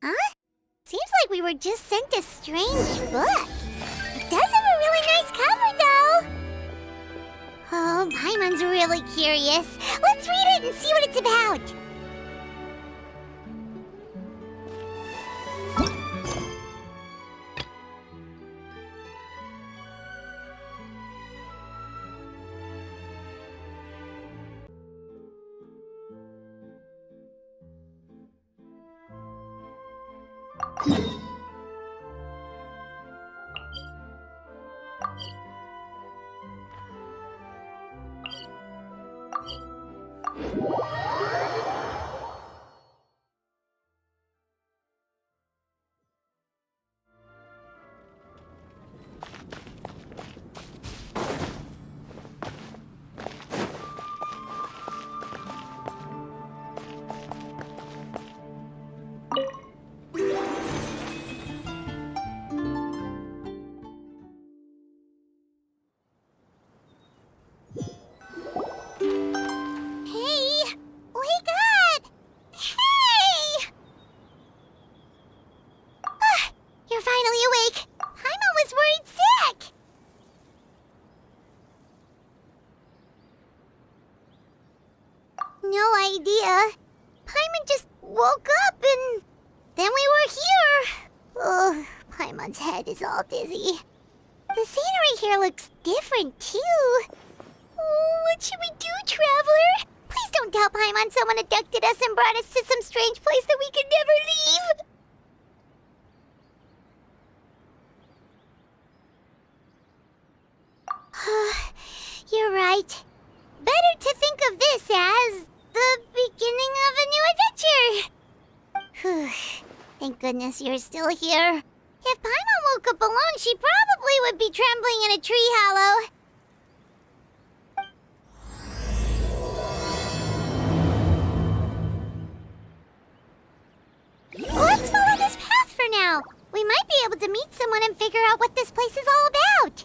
Huh? Seems like we were just sent a strange book. It does have a really nice cover, though. Oh, Paimon's really curious. Let's read it and see what it's about. Paimon just woke up and then we were here. Oh, Paimon's head is all dizzy. The scenery here looks different too. Oh, what should we do, Traveler? Please don't tell Paimon someone abducted us and brought us to some strange place that we could never leave. You're right. Better to think of this as the beginning of a new adventure. Thank goodness you're still here. If Paimon woke up alone, she probably would be trembling in a tree hollow. Let's follow this path for now. We might be able to meet someone and figure out what this place is all about.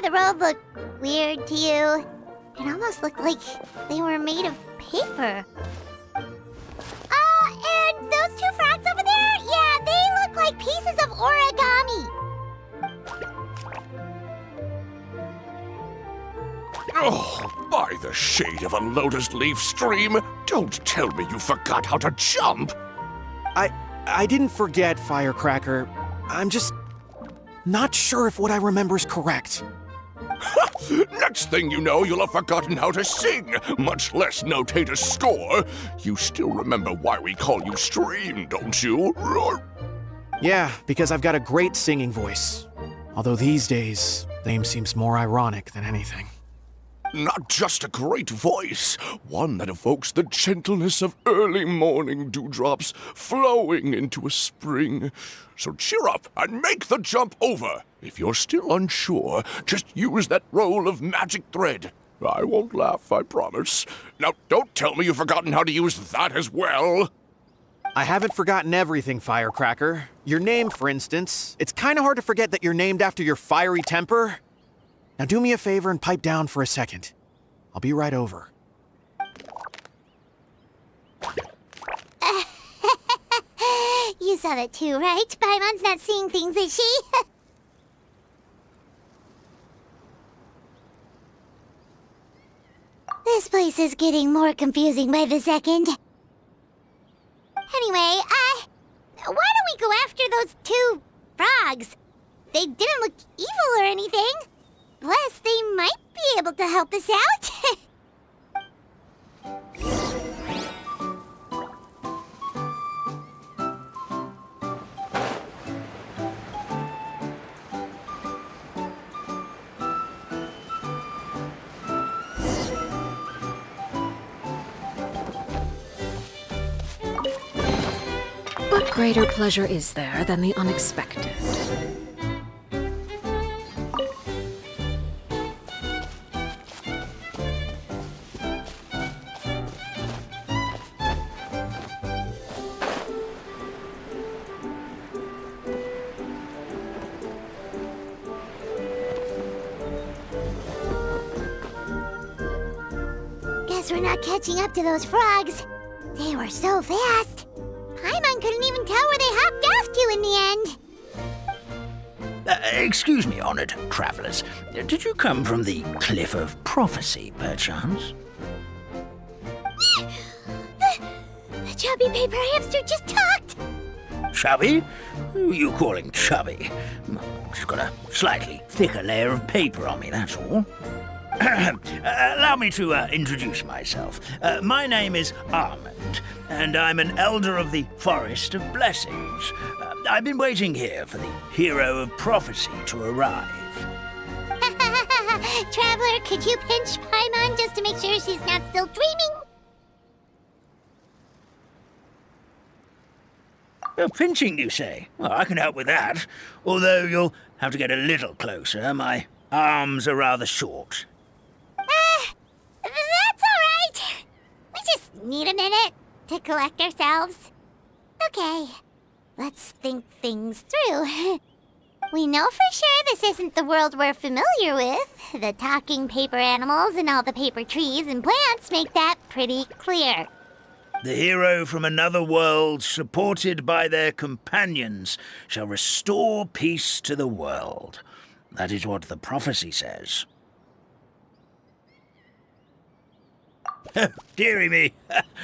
The road looked weird to you. It almost looked like they were made of paper. And those two frogs over there? Yeah, they look like pieces of origami. Oh, by the shade of a lotus leaf stream, don't tell me you forgot how to jump. I didn't forget, Firecracker. I'm just not sure if what I remember is correct. Next thing you know, you'll have forgotten how to sing, much less notate a score. You still remember why we call you Stream, don't you? Yeah, because I've got a great singing voice. Although these days, the name seems more ironic than anything. Not just a great voice, one that evokes the gentleness of early morning dewdrops flowing into a spring. So cheer up and make the jump over. If you're still unsure, just use that roll of magic thread. I won't laugh, I promise. Now, don't tell me you've forgotten how to use that as well. I haven't forgotten everything, Firecracker. Your name, for instance. It's kind of hard to forget that you're named after your fiery temper. Now do me a favor and pipe down for a second. I'll be right over. You saw that too, right? Paimon's not seeing things, is she? This place is getting more confusing by the second. Anyway, why don't we go after those two frogs? They didn't look evil or anything. Plus, they might be able to help us out. greater pleasure is there than the unexpected? Guess we're not catching up to those frogs. They were so fast. Paimon couldn't even tell where they hopped off to in the end. Excuse me, honored travelers. Did you come from the Cliff of Prophecy, perchance? The chubby paper hamster just talked. Chubby? Who are you calling chubby? Just got a slightly thicker layer of paper on me, that's all. Allow me to introduce myself. My name is Armand, and I'm an elder of the Forest of Blessings. I've been waiting here for the hero of prophecy to arrive. Traveler, could you pinch Paimon just to make sure she's not still dreaming? Pinching, you say? Well, I can help with that. Although you'll have to get a little closer. My arms are rather short. That's all right. We just need a minute to collect ourselves. Okay, let's think things through. We know for sure this isn't the world we're familiar with. The talking paper animals and all the paper trees and plants make that pretty clear. The hero from another world, supported by their companions, shall restore peace to the world. That is what the prophecy says. Dearie me,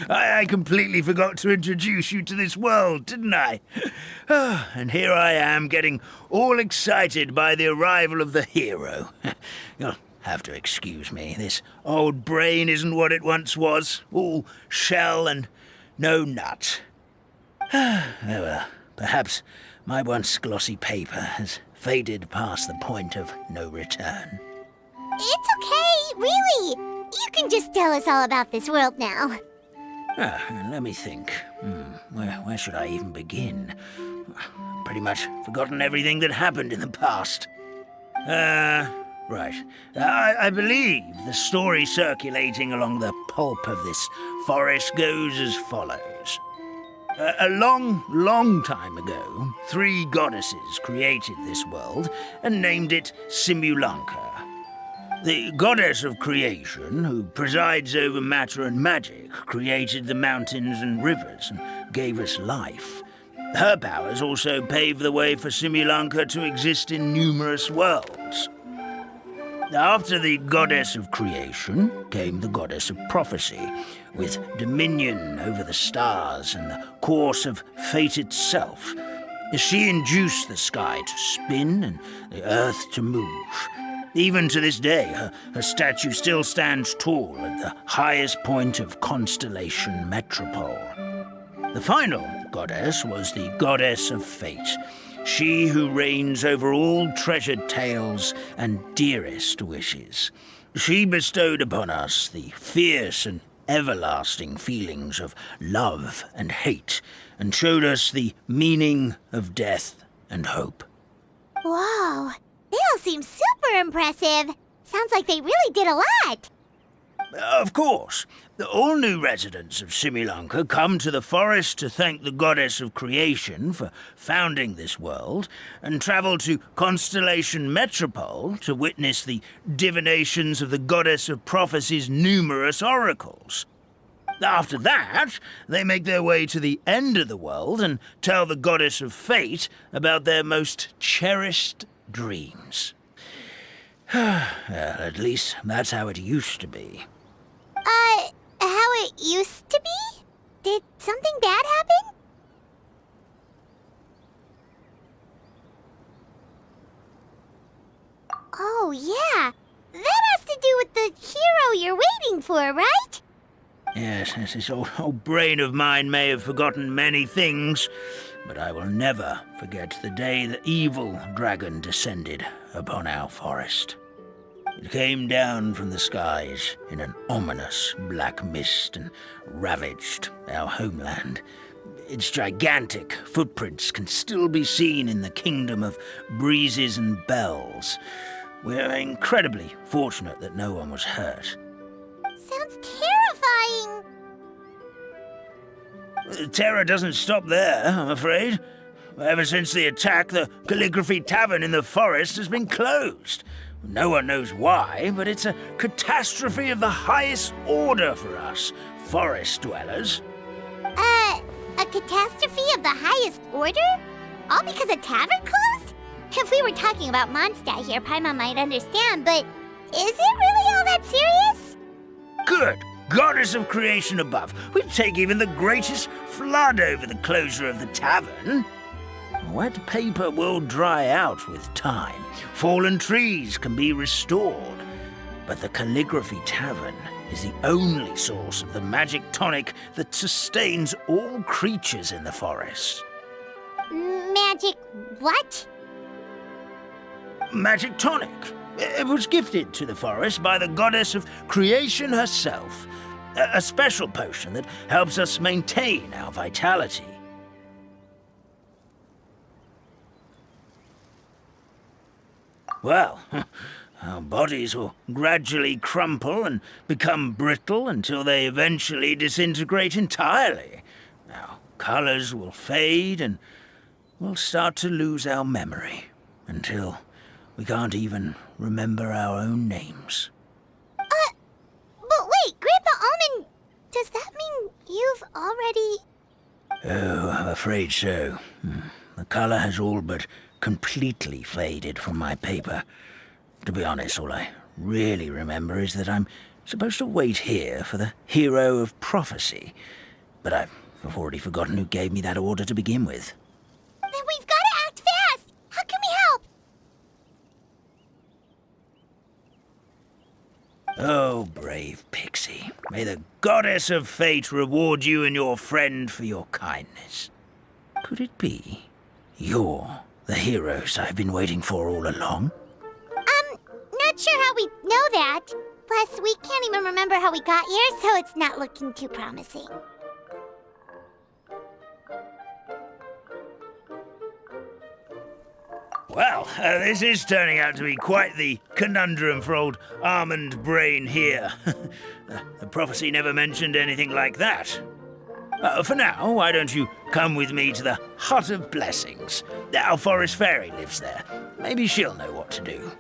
I completely forgot to introduce you to this world, didn't I? And here I am, getting all excited by the arrival of the hero. You'll have to excuse me. This old brain isn't what it once was, all shell and no nut. Oh well, perhaps my once glossy paper has faded past the point of no return. It's okay, really. You can just tell us all about this world now. Let me think. Where should I even begin? Pretty much forgotten everything that happened in the past. Right. I believe the story circulating along the pulp of this forest goes as follows. A long, long time ago, 3 goddesses created this world and named it Simulanka. The goddess of creation, who presides over matter and magic, created the mountains and rivers and gave us life. Her powers also paved the way for Simulanka to exist in numerous worlds. After the goddess of creation came the goddess of prophecy, with dominion over the stars and the course of fate itself. She induced the sky to spin and the earth to move. Even to this day, her statue still stands tall at the highest point of constellation Metropole. The final goddess was the goddess of fate, she who reigns over all treasured tales and dearest wishes. She bestowed upon us the fierce and everlasting feelings of love and hate, and showed us the meaning of death and hope. Whoa, they all seem super impressive. Sounds like they really did a lot. Of course. All new residents of Simulanka come to the forest to thank the goddess of creation for founding this world, and travel to Constellation Metropole to witness the divinations of the goddess of prophecy's numerous oracles. After that, they make their way to the end of the world and tell the goddess of fate about their most cherished dreams. Well, at least that's how it used to be. How it used to be? Did something bad happen? Oh, yeah. That has to do with the hero you're waiting for, right? Yes, this old brain of mine may have forgotten many things, but I will never forget the day the evil dragon descended upon our forest. It came down from the skies in an ominous black mist and ravaged our homeland, Its gigantic footprints can still be seen in the kingdom of breezes and bells. We're incredibly fortunate that no one was hurt. Sounds terrifying. The terror doesn't stop there, I'm afraid. Ever since the attack, the Calligraphy Tavern in the forest has been closed. No one knows why, but it's a catastrophe of the highest order for us, forest dwellers. A catastrophe of the highest order? All because a tavern closed? If we were talking about Mondstadt here, Paimon might understand, but is it really all that serious? Good goddess of creation above, we'd take even the greatest flood over the closure of the tavern. Wet paper will dry out with time. Fallen trees can be restored. But the Calligraphy Tavern is the only source of the magic tonic that sustains all creatures in the forest. Magic what? Magic tonic. It was gifted to the forest by the goddess of creation herself. A special potion that helps us maintain our vitality. Well, our bodies will gradually crumple and become brittle until they eventually disintegrate entirely. Our colors will fade and we'll start to lose our memory until we can't even remember our own names. But wait, Grandpa Almond, does that mean you've already... Oh, I'm afraid so. The color has all but completely faded from my paper. To be honest, all I really remember is that I'm supposed to wait here for the hero of prophecy. But I've already forgotten who gave me that order to begin with. Then we've got to act fast! How can we help? Oh, brave Pixie. May the goddess of fate reward you and your friend for your kindness. Could it be you're the heroes I've been waiting for all along? Not sure how we know that. Plus, we can't even remember how we got here, so it's not looking too promising. Well, this is turning out to be quite the conundrum for old Almond Brain here. The prophecy never mentioned anything like that. For now, why don't you come with me to the Hut of Blessings? Our forest fairy lives there. Maybe she'll know what to do.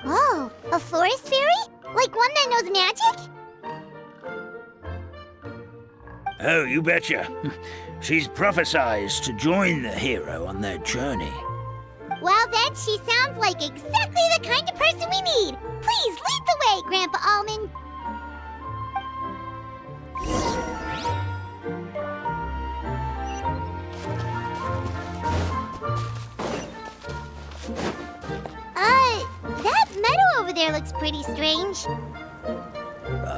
Whoa, a forest fairy? Like one that knows magic? Oh, you betcha. She's prophesized to join the hero on their journey. Well, then she sounds like exactly the kind of person we need. Please lead the way, Grandpa Almond. That meadow over there looks pretty strange.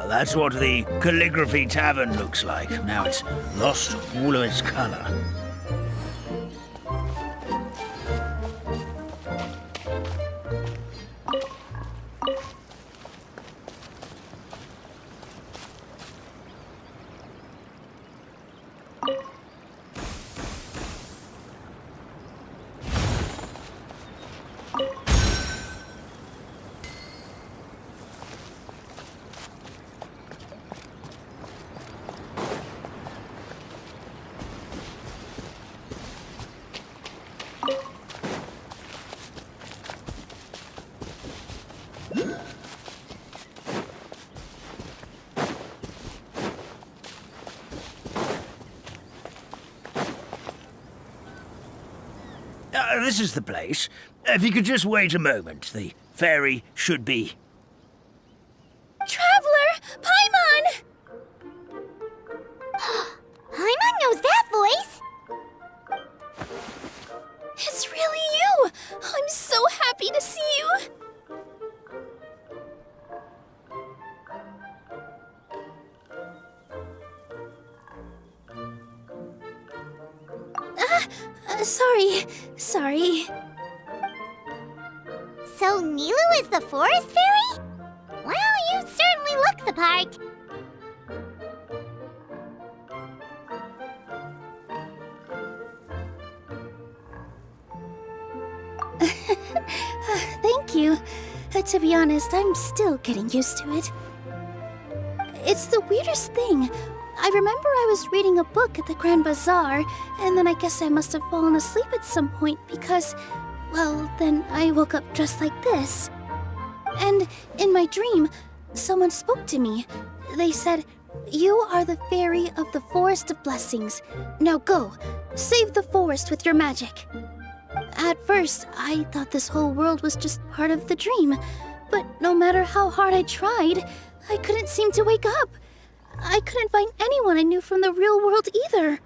That's what the Calligraphy Tavern looks like. Now it's lost all of its color. This is the place. If you could just wait a moment, the fairy should be... Traveler! Paimon! Paimon knows that voice! It's really you! I'm so happy to see you! Sorry. So Nilu is the forest fairy? Well, you certainly look the part. Thank you. To be honest, I'm still getting used to it. It's the weirdest thing. I remember I was reading a book at the Grand Bazaar, and then I guess I must have fallen asleep at some point because, well, then I woke up just like this. And in my dream, someone spoke to me. They said, "You are the fairy of the Forest of Blessings. Now go, save the forest with your magic." At first, I thought this whole world was just part of the dream, but no matter how hard I tried, I couldn't seem to wake up. I couldn't find anyone I knew from the real world either.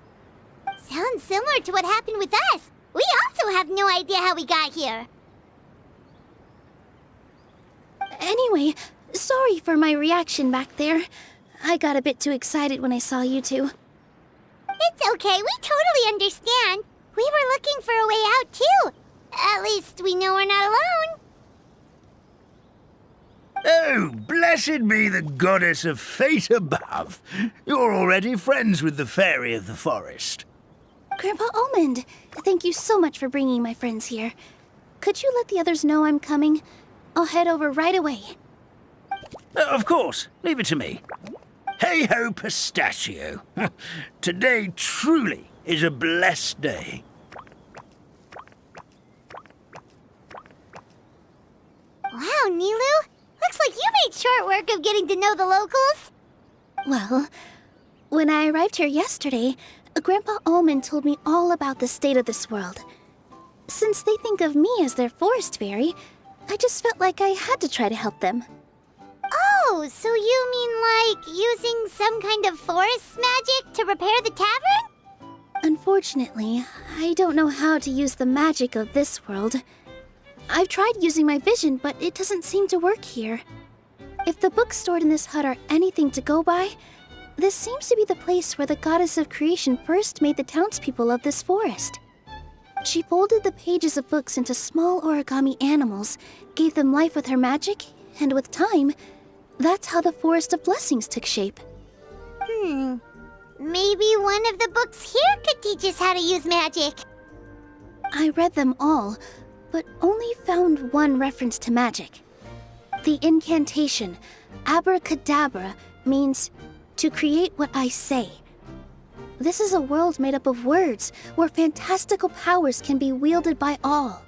Sounds similar to what happened with us. We also have no idea how we got here. Anyway, sorry for my reaction back there. I got a bit too excited when I saw you two. It's okay, we totally understand. We were looking for a way out, too. At least we know we're not alone. Oh, blessed be the goddess of fate above. You're already friends with the fairy of the forest. Grandpa Almond, thank you so much for bringing my friends here. Could you let the others know I'm coming? I'll head over right away. Of course, leave it to me. Hey ho, pistachio. Today truly is a blessed day. Wow, Nilu. Looks like you made short work of getting to know the locals. Well, when I arrived here yesterday, Grandpa Almond told me all about the state of this world. Since they think of me as their forest fairy, I just felt like I had to try to help them. Oh, so you mean like using some kind of forest magic to repair the tavern? Unfortunately, I don't know how to use the magic of this world. I've tried using my vision, but it doesn't seem to work here. If the books stored in this hut are anything to go by, this seems to be the place where the goddess of creation first made the townspeople of this forest. She folded the pages of books into small origami animals, gave them life with her magic, and with time, that's how the Forest of Blessings took shape. Maybe one of the books here could teach us how to use magic. I read them all, but only found one reference to magic. The incantation, abracadabra, means to create what I say. This is a world made up of words, where fantastical powers can be wielded by all.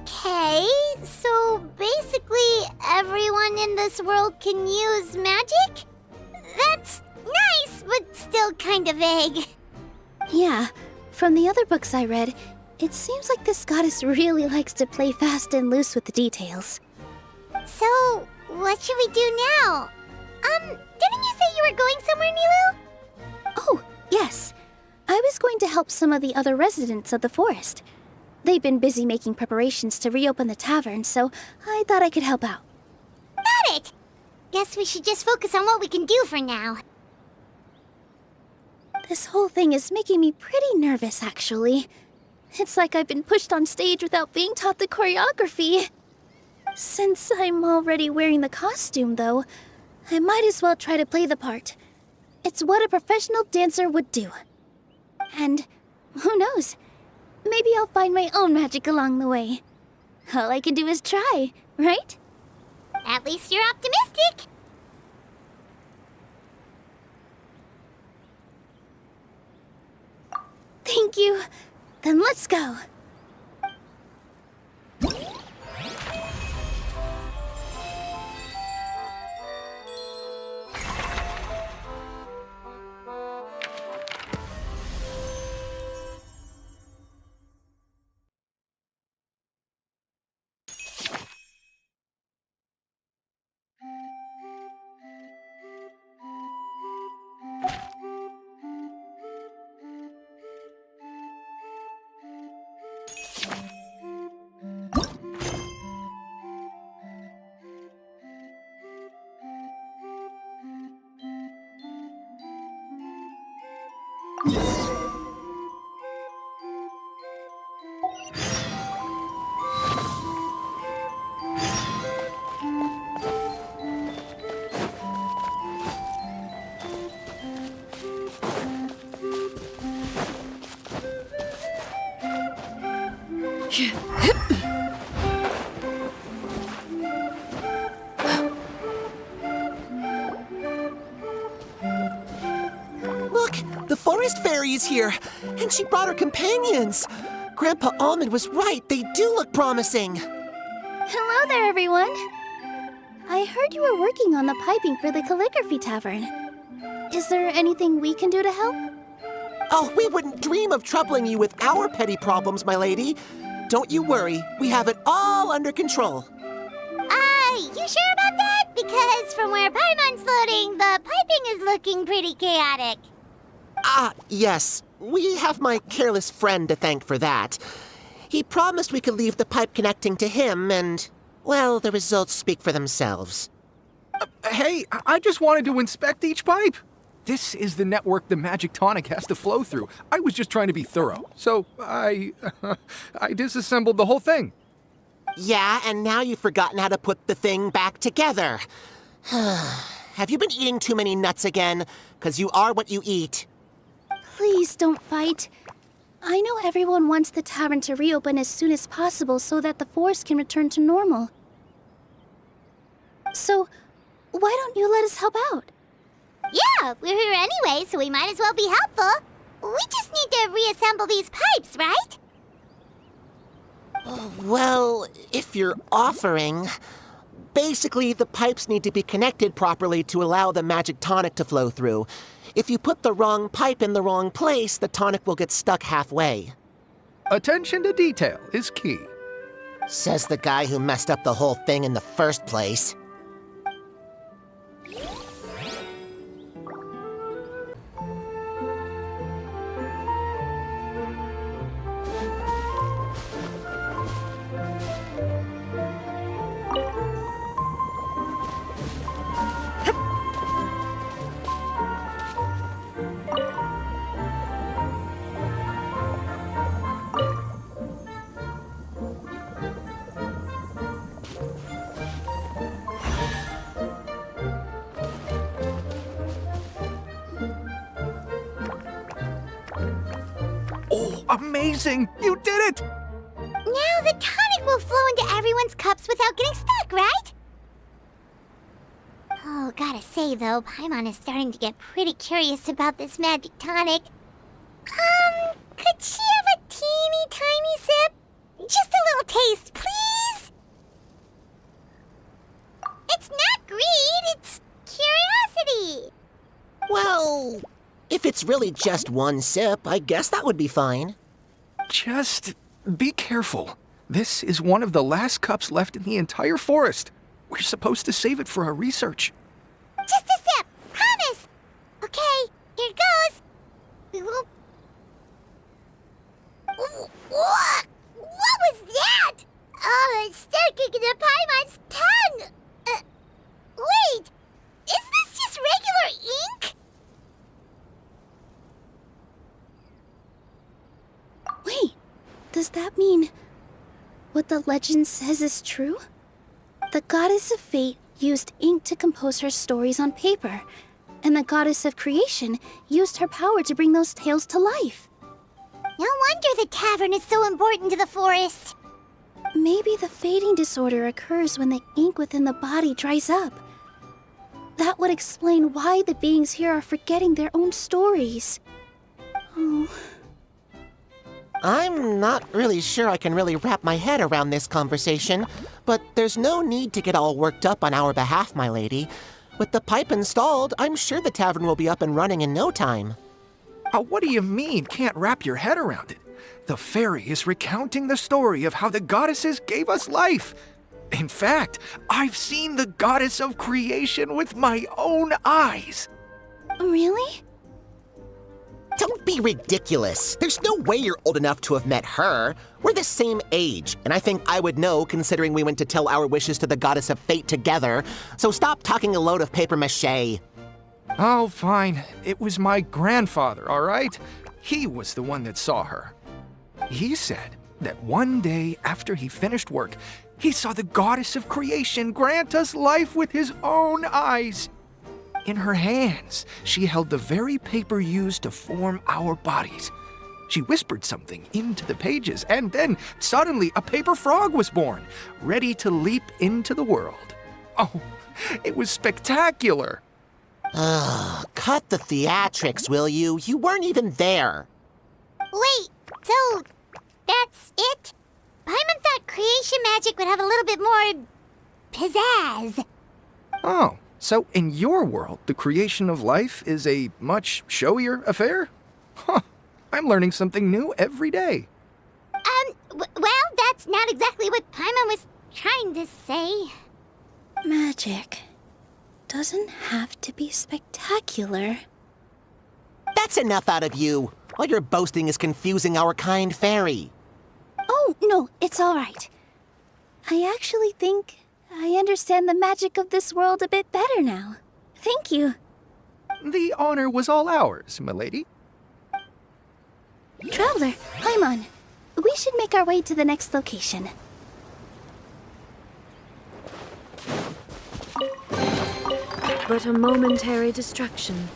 Okay, so basically everyone in this world can use magic? That's nice, but still kind of vague. Yeah, from the other books I read, it seems like this goddess really likes to play fast and loose with the details. So, what should we do now? Didn't you say you were going somewhere, Nilu? Oh, yes. I was going to help some of the other residents of the forest. They've been busy making preparations to reopen the tavern, so I thought I could help out. Got it! Guess we should just focus on what we can do for now. This whole thing is making me pretty nervous, actually. It's like I've been pushed on stage without being taught the choreography. Since I'm already wearing the costume, though, I might as well try to play the part. It's what a professional dancer would do. And who knows? Maybe I'll find my own magic along the way. All I can do is try, right? At least you're optimistic. Thank you. Then let's go. Starry's here, and she brought her companions. Grandpa Almond was right. They do look promising. Hello there, everyone. I heard you were working on the piping for the calligraphy tavern. Is there anything we can do to help? Oh, we wouldn't dream of troubling you with our petty problems, my lady. Don't you worry. We have it all under control. You sure about that? Because from where Paimon's floating, the piping is looking pretty chaotic. Yes. We have my careless friend to thank for that. He promised we could leave the pipe connecting to him, and, well, the results speak for themselves. Hey, I just wanted to inspect each pipe. This is the network the magic tonic has to flow through. I was just trying to be thorough, so I disassembled the whole thing. Yeah, and now you've forgotten how to put the thing back together. Have you been eating too many nuts again? 'Cause you are what you eat. Please don't fight. I know everyone wants the tavern to reopen as soon as possible so that the forest can return to normal. So, why don't you let us help out? Yeah, we're here anyway, so we might as well be helpful. We just need to reassemble these pipes, right? Well, if you're offering... Basically, the pipes need to be connected properly to allow the magic tonic to flow through. If you put the wrong pipe in the wrong place, the tonic will get stuck halfway. Attention to detail is key. Says the guy who messed up the whole thing in the first place. Amazing! You did it! Now the tonic will flow into everyone's cups without getting stuck, right? Oh, gotta say though, Paimon is starting to get pretty curious about this magic tonic. Could she have a teeny tiny sip? Just a little taste, please? It's not greed, it's curiosity. Well, if it's really just one sip, I guess that would be fine. Just be careful. This is one of the last cups left in the entire forest. We're supposed to save it for our research. Just a sip, promise. Okay, here goes. We won't... What was that? Oh, it's sticking to Paimon's tongue. Wait, is this just regular ink? Wait, does that mean what the legend says is true? The goddess of fate used ink to compose her stories on paper, and the goddess of creation used her power to bring those tales to life. No wonder the tavern is so important to the forest. Maybe the fading disorder occurs when the ink within the body dries up. That would explain why the beings here are forgetting their own stories. Oh... I'm not really sure I can really wrap my head around this conversation, but there's no need to get all worked up on our behalf, my lady. With the pipe installed, I'm sure the tavern will be up and running in no time. What do you mean, can't wrap your head around it? The fairy is recounting the story of how the goddesses gave us life. In fact, I've seen the goddess of creation with my own eyes. Really? Don't be ridiculous. There's no way you're old enough to have met her. We're the same age, and I think I would know considering we went to tell our wishes to the goddess of fate together. So stop talking a load of paper mache. Oh, fine. It was my grandfather, all right? He was the one that saw her. He said that one day after he finished work, he saw the goddess of creation grant us life with his own eyes. In her hands, she held the very paper used to form our bodies. She whispered something into the pages, and then suddenly a paper frog was born, ready to leap into the world. Oh, it was spectacular. Ugh, cut the theatrics, will you? You weren't even there. Wait, so that's it? Paimon thought creation magic would have a little bit more pizzazz. Oh, so in your world, the creation of life is a much showier affair? Huh, I'm learning something new every day. Well, that's not exactly what Paimon was trying to say. Magic doesn't have to be spectacular. That's enough out of you. All your boasting is confusing our kind fairy. Oh, no, it's all right. I actually think I understand the magic of this world a bit better now. Thank you. The honor was all ours, milady. Traveler, Paimon, we should make our way to the next location. But a momentary distraction.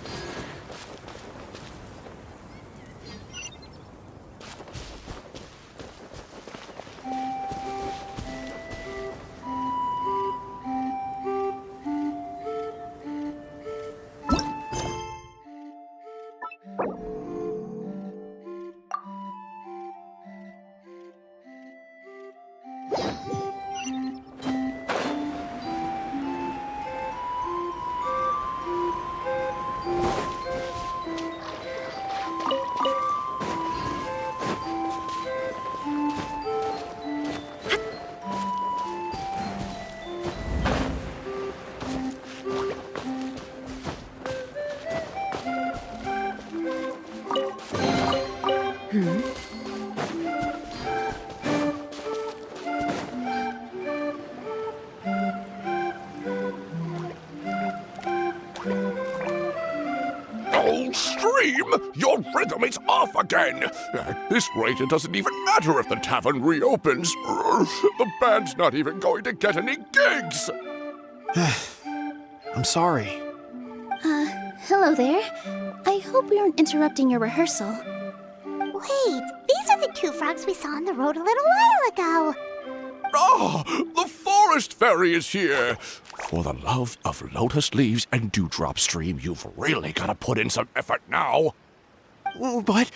Oh, Stream! Your rhythm is off again! At this rate, it doesn't even matter if the tavern reopens. The band's not even going to get any gigs! I'm sorry. Hello there. I hope we aren't interrupting your rehearsal. Wait, these are the two frogs we saw on the road a little while ago. Ah, the forest fairy is here! For the love of lotus leaves and dewdrop, Stream, you've really got to put in some effort now. But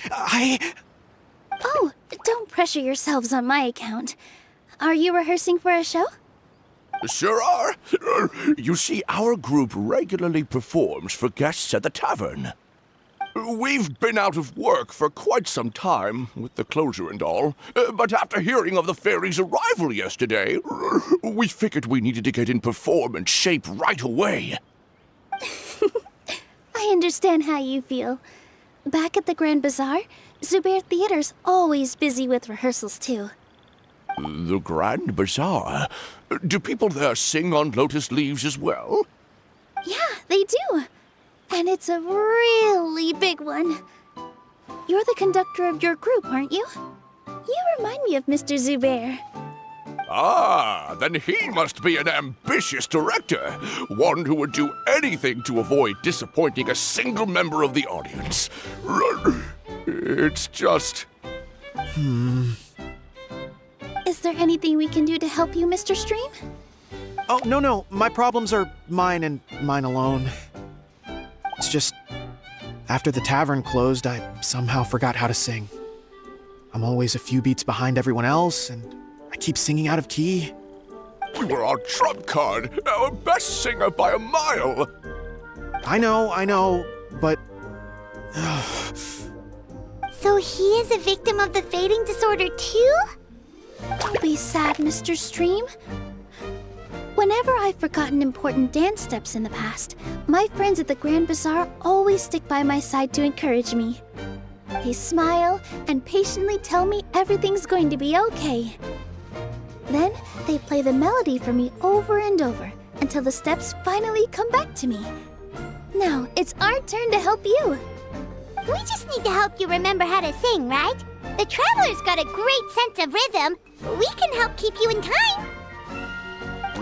Oh, don't pressure yourselves on my account. Are you rehearsing for a show? Sure are. You see, our group regularly performs for guests at the tavern. We've been out of work for quite some time, with the closure and all, but after hearing of the fairy's arrival yesterday, we figured we needed to get in performance shape right away. I understand how you feel. Back at the Grand Bazaar, Zubair Theater's always busy with rehearsals too. The Grand Bazaar? Do people there sing on lotus leaves as well? Yeah, they do. And it's a really big one. You're the conductor of your group, aren't you? You remind me of Mr. Zubair. Ah, then he must be an ambitious director. One who would do anything to avoid disappointing a single member of the audience. It's just... Is there anything we can do to help you, Mr. Stream? Oh, no. My problems are mine and mine alone. It's just, after the tavern closed, I somehow forgot how to sing. I'm always a few beats behind everyone else, and I keep singing out of key. You were our trump card, our best singer by a mile. I know, but... So he is a victim of the fading disorder too? Don't be sad, Mr. Stream. Whenever I've forgotten important dance steps in the past, my friends at the Grand Bazaar always stick by my side to encourage me. They smile and patiently tell me everything's going to be okay. Then they play the melody for me over and over until the steps finally come back to me. Now it's our turn to help you. We just need to help you remember how to sing, right? The Traveler's got a great sense of rhythm. We can help keep you in time.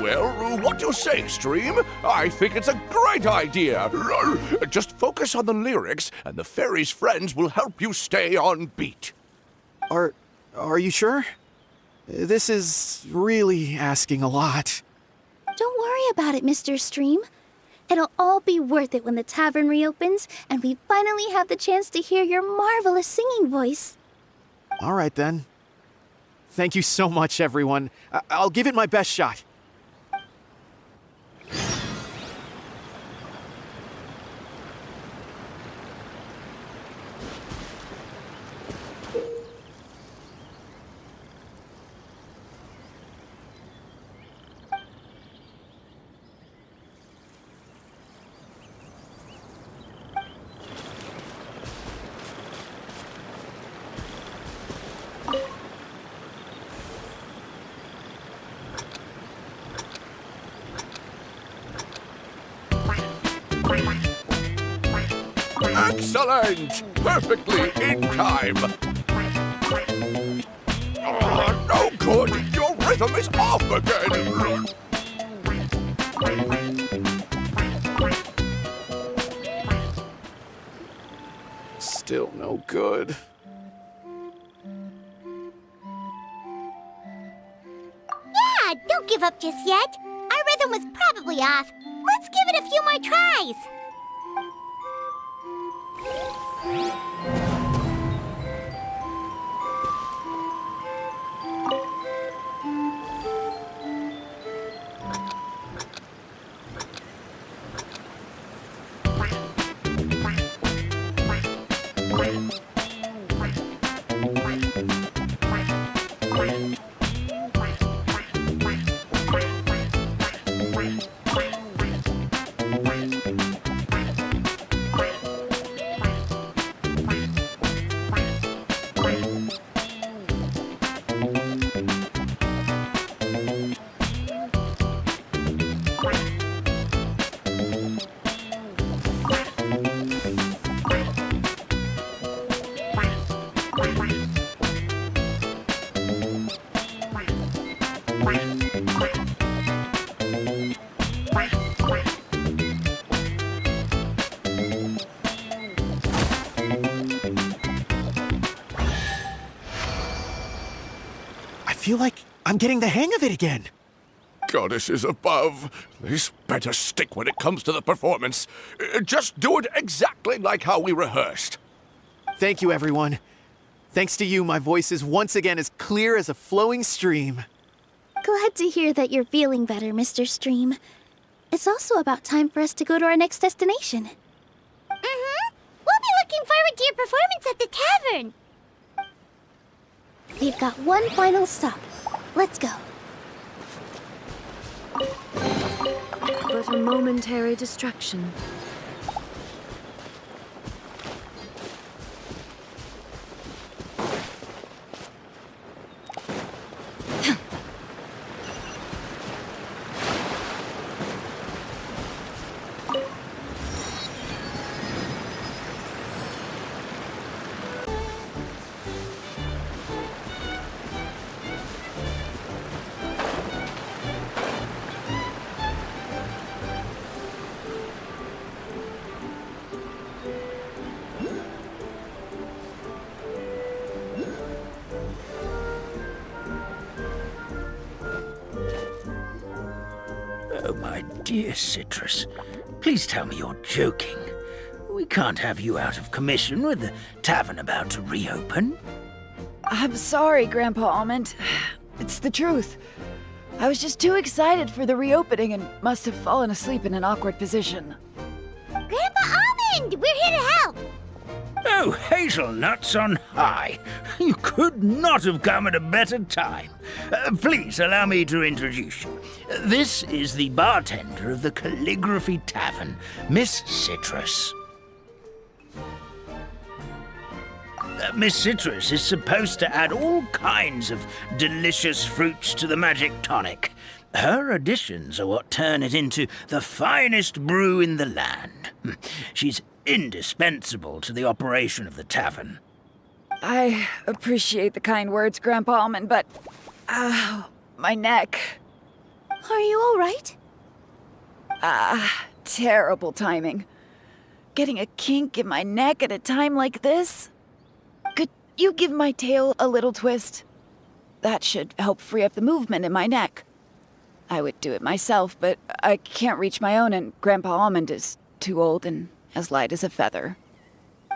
Well, what do you say, Stream? I think it's a great idea. Just focus on the lyrics, and the fairy's friends will help you stay on beat. Are you sure? This is really asking a lot. Don't worry about it, Mr. Stream. It'll all be worth it when the tavern reopens and we finally have the chance to hear your marvelous singing voice. All right, then. Thank you so much, everyone. I'll give it my best shot. Excellent! Perfectly in time! Oh, no good! Your rhythm is off again! Still no good. Yeah, don't give up just yet. Our rhythm was probably off. Let's give it a few more tries. I feel like I'm getting the hang of it again. Goddesses above, this better stick when it comes to the performance. Just do it exactly like how we rehearsed. Thank you, everyone. Thanks to you, my voice is once again as clear as a flowing stream. Glad to hear that you're feeling better, Mr. Stream. It's also about time for us to go to our next destination. Mm-hmm. We'll be looking forward to your performance at the tavern. We've got one final stop. Let's go. But a momentary distraction. Oh, my dear Citrus, please tell me you're joking. We can't have you out of commission with the tavern about to reopen. I'm sorry, Grandpa Almond. It's the truth. I was just too excited for the reopening and must have fallen asleep in an awkward position. Grandpa Almond, we're here to help. Oh, hazelnuts on high. You could not have come at a better time. Please allow me to introduce you. This is the bartender of the Calligraphy Tavern, Miss Citrus. Miss Citrus is supposed to add all kinds of delicious fruits to the magic tonic. Her additions are what turn it into the finest brew in the land. She's indispensable to the operation of the tavern. I appreciate the kind words, Grandpa Almond, but... my neck. Are you all right? Terrible timing. Getting a kink in my neck at a time like this? Could you give my tail a little twist? That should help free up the movement in my neck. I would do it myself, but I can't reach my own, and Grandpa Almond is too old and as light as a feather.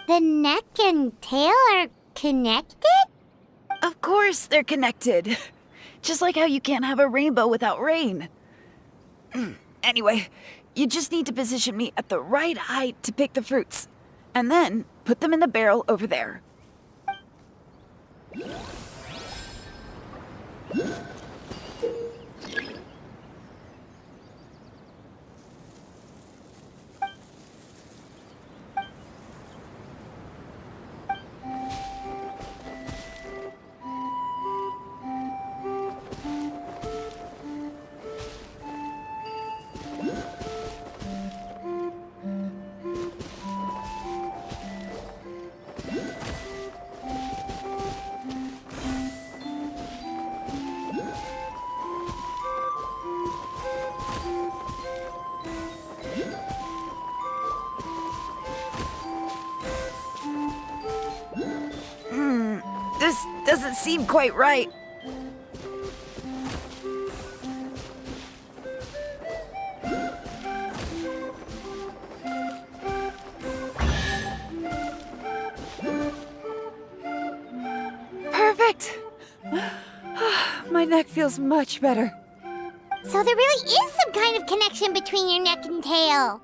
The neck and tail are connected? Of course they're connected. Just like how you can't have a rainbow without rain. Anyway, you just need to position me at the right height to pick the fruits, and then put them in the barrel over there. This doesn't seem quite right. Perfect! My neck feels much better. So there really is some kind of connection between your neck and tail.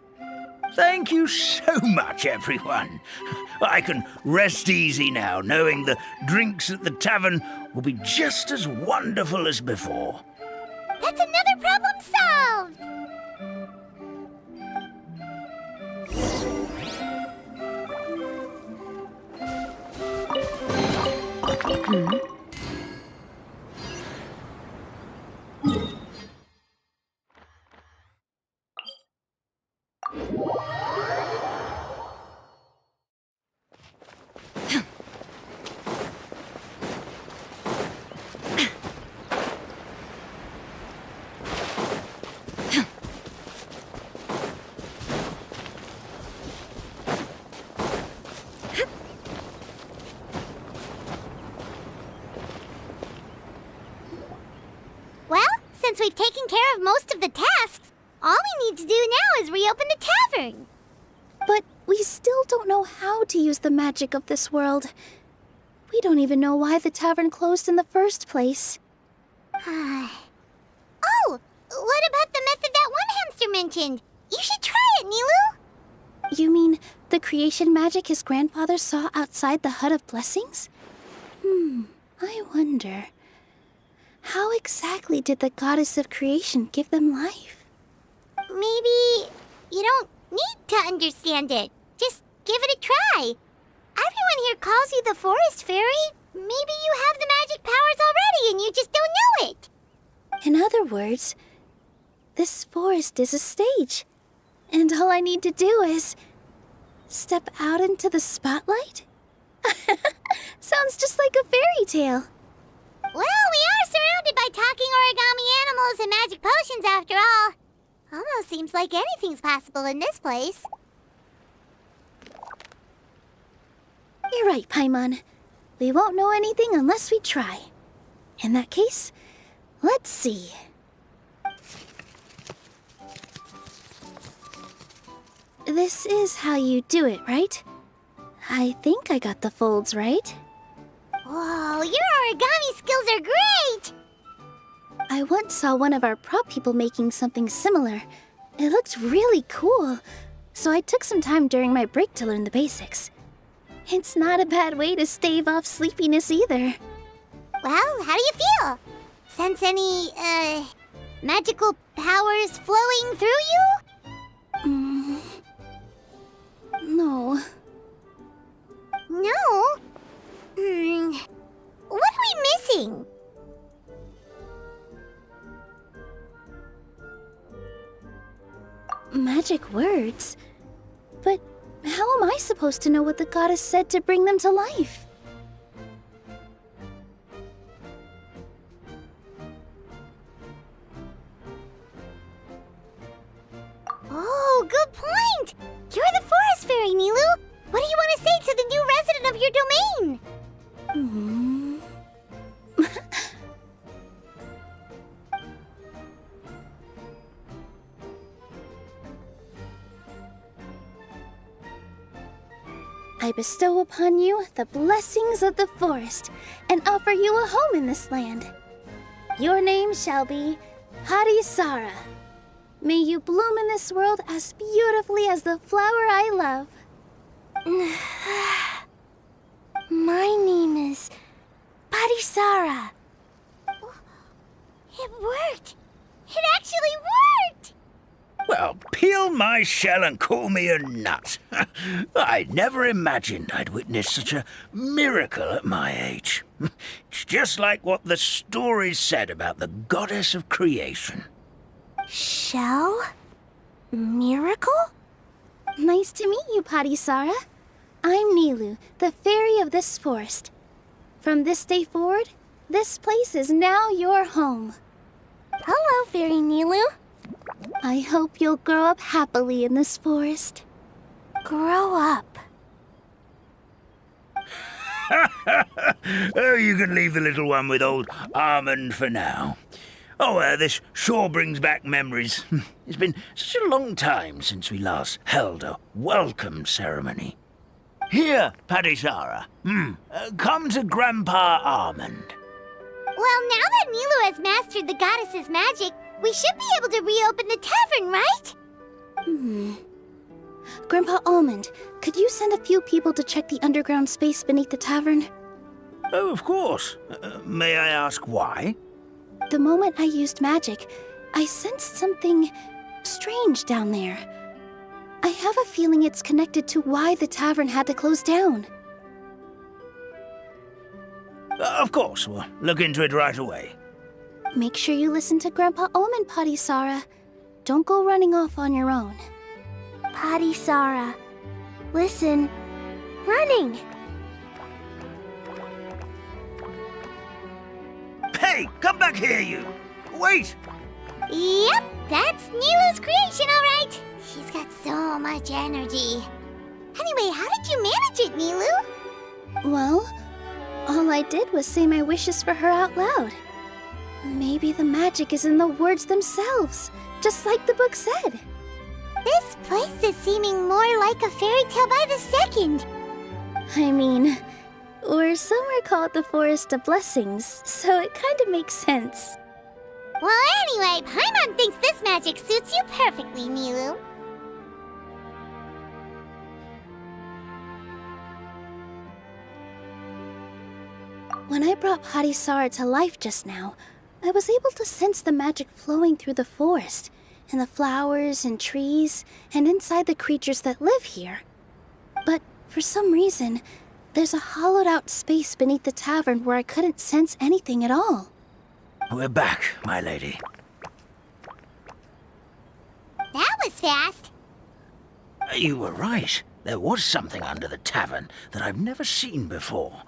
Thank you so much, everyone. I can rest easy now, knowing the drinks at the tavern will be just as wonderful as before. That's another problem solved! Well, since we've taken care of most of the tasks, all we need to do now is reopen the tavern. But we still don't know how to use the magic of this world. We don't even know why the tavern closed in the first place. Oh, what about the method that one hamster mentioned? You should try it, Nilu. You mean the creation magic his grandfather saw outside the Hut of Blessings? I wonder. How exactly did the goddess of creation give them life? Maybe you don't need to understand it. Just give it a try. Everyone here calls you the Forest Fairy. Maybe you have the magic powers already and you just don't know it. In other words, this forest is a stage. And all I need to do is step out into the spotlight? Sounds just like a fairy tale. Well, we are surrounded by talking origami animals and magic potions after all. Almost seems like anything's possible in this place. You're right, Paimon. We won't know anything unless we try. In that case, let's see. This is how you do it, right? I think I got the folds right. Whoa, your origami skills are great! I once saw one of our prop people making something similar. It looked really cool, so I took some time during my break to learn the basics. It's not a bad way to stave off sleepiness either. Well, how do you feel? Sense any, magical powers flowing through you? No. No? What are we missing? Magic words? But how am I supposed to know what the goddess said to bring them to life? Oh, good point! You're the Forest Fairy, Nilu! What do you want to say to the new resident of your domain? I bestow upon you the blessings of the forest and offer you a home in this land. Your name shall be Harisara. May you bloom in this world as beautifully as the flower I love. My name is Parisara. It worked! It actually worked! Well, peel my shell and call me a nut. I'd never imagined I'd witness such a miracle at my age. It's just like what the stories said about the goddess of creation. Shell? Miracle? Nice to meet you, Parisara. I'm Nilu, the fairy of this forest. From this day forward, this place is now your home. Hello, Fairy Nilu. I hope you'll grow up happily in this forest. Grow up. Oh, you can leave the little one with old Almond for now. Oh, this sure brings back memories. It's been such a long time since we last held a welcome ceremony. Here, Parisara. Come to Grandpa Almond. Well, now that Nilu has mastered the goddess's magic, we should be able to reopen the tavern, right? Grandpa Almond, could you send a few people to check the underground space beneath the tavern? Oh, of course. May I ask why? The moment I used magic, I sensed something strange down there. I have a feeling it's connected to why the tavern had to close down. Of course, we'll look into it right away. Make sure you listen to Grandpa Almond, Parisara. Don't go running off on your own. Parisara. Listen. Running! Hey, come back here, you! Wait! Yep, that's Nilu's creation, all right. She's got so much energy. Anyway, how did you manage it, Nilu? Well, all I did was say my wishes for her out loud. Maybe the magic is in the words themselves, just like the book said. This place is seeming more like a fairy tale by the second. I mean, or somewhere called the Forest of Blessings, so it kind of makes sense. Well, anyway, Paimon thinks this magic suits you perfectly, Nilu. When I brought Parisara to life just now, I was able to sense the magic flowing through the forest, and the flowers and trees, and inside the creatures that live here. But for some reason, there's a hollowed-out space beneath the tavern where I couldn't sense anything at all. We're back, my lady. That was fast. You were right. There was something under the tavern that I've never seen before.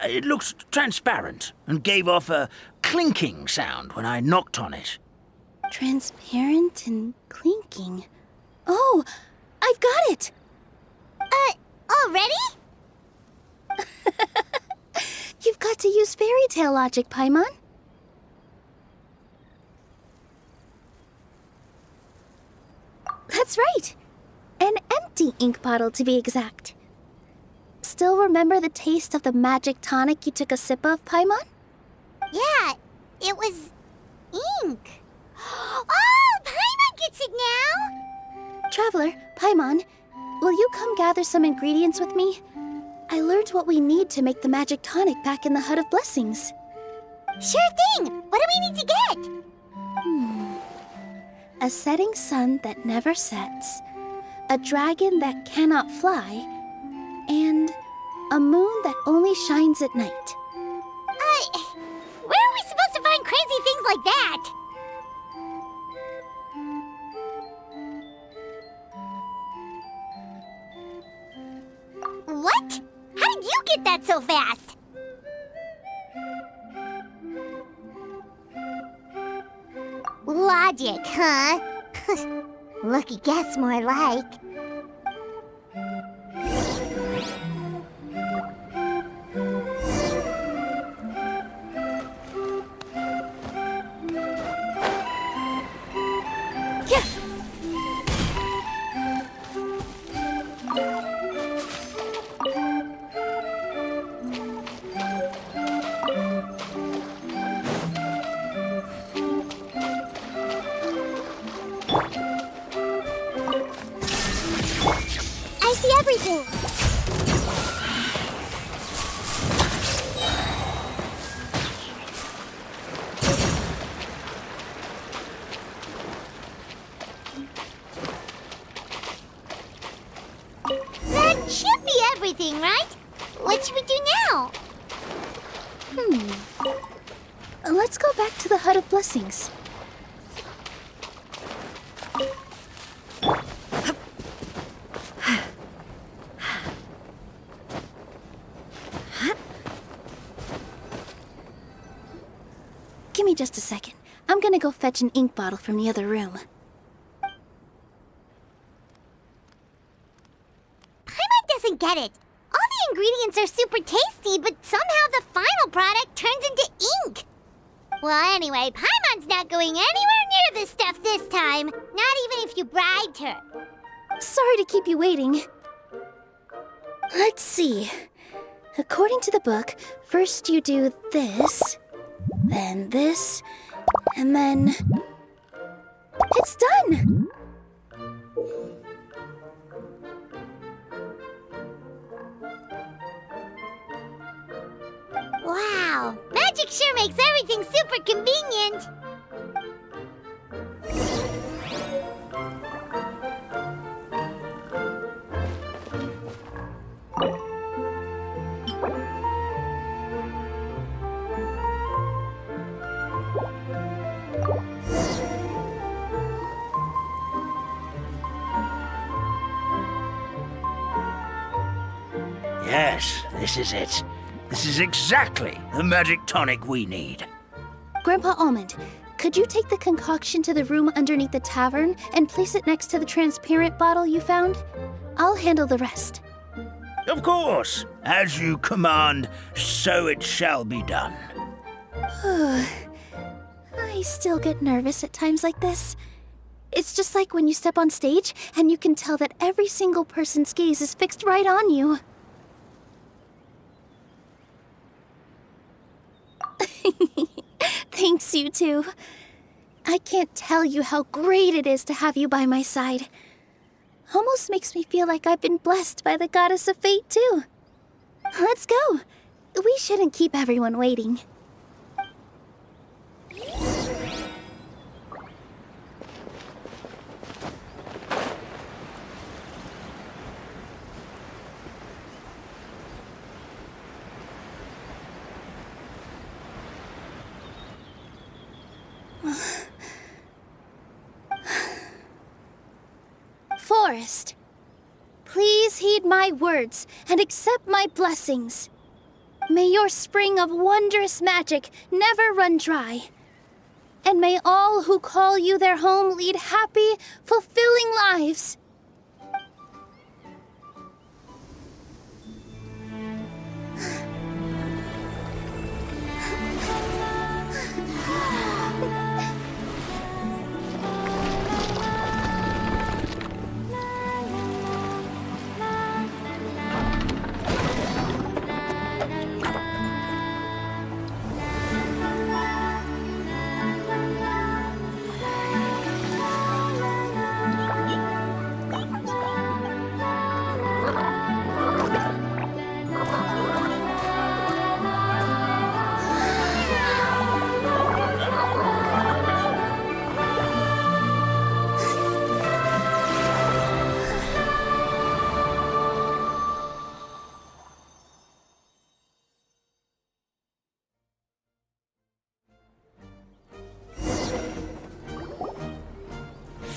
It looked transparent and gave off a clinking sound when I knocked on it. Transparent and clinking. Oh, I've got it! Already? You've got to use fairy tale logic, Paimon. That's right. An empty ink bottle, to be exact. Still remember the taste of the magic tonic you took a sip of, Paimon? Yeah, it was ink. Oh, Paimon gets it now! Traveler, Paimon, will you come gather some ingredients with me? I learned what we need to make the magic tonic back in the Hut of Blessings. Sure thing! What do we need to get? A setting sun that never sets, a dragon that cannot fly, and a moon that only shines at night. Where are we supposed to find crazy things like that? What? How did you get that so fast? Logic, huh? Lucky guess, more like. everything, right? What should we do now? Let's go back to the Hut of Blessings. Give me just a second. I'm gonna go fetch an ink bottle from the other room. Paimon doesn't get it. All the ingredients are super tasty, but somehow the final product turns into ink. Well, anyway, Paimon's not going anywhere near this stuff this time. Not even if you bribed her. Sorry to keep you waiting. Let's see. According to the book, first you do this, then this, and then... It's done! Wow, magic sure makes everything super convenient. Yes, this is it. This is exactly the magic tonic we need. Grandpa Almond, could you take the concoction to the room underneath the tavern and place it next to the transparent bottle you found? I'll handle the rest. Of course. As you command, so it shall be done. I still get nervous at times like this. It's just like when you step on stage and you can tell that every single person's gaze is fixed right on you. Thanks, you two. I can't tell you how great it is to have you by my side. Almost makes me feel like I've been blessed by the goddess of fate, too. Let's go. We shouldn't keep everyone waiting. Forest, please heed my words and accept my blessings. May your spring of wondrous magic never run dry. And may all who call you their home lead happy, fulfilling lives.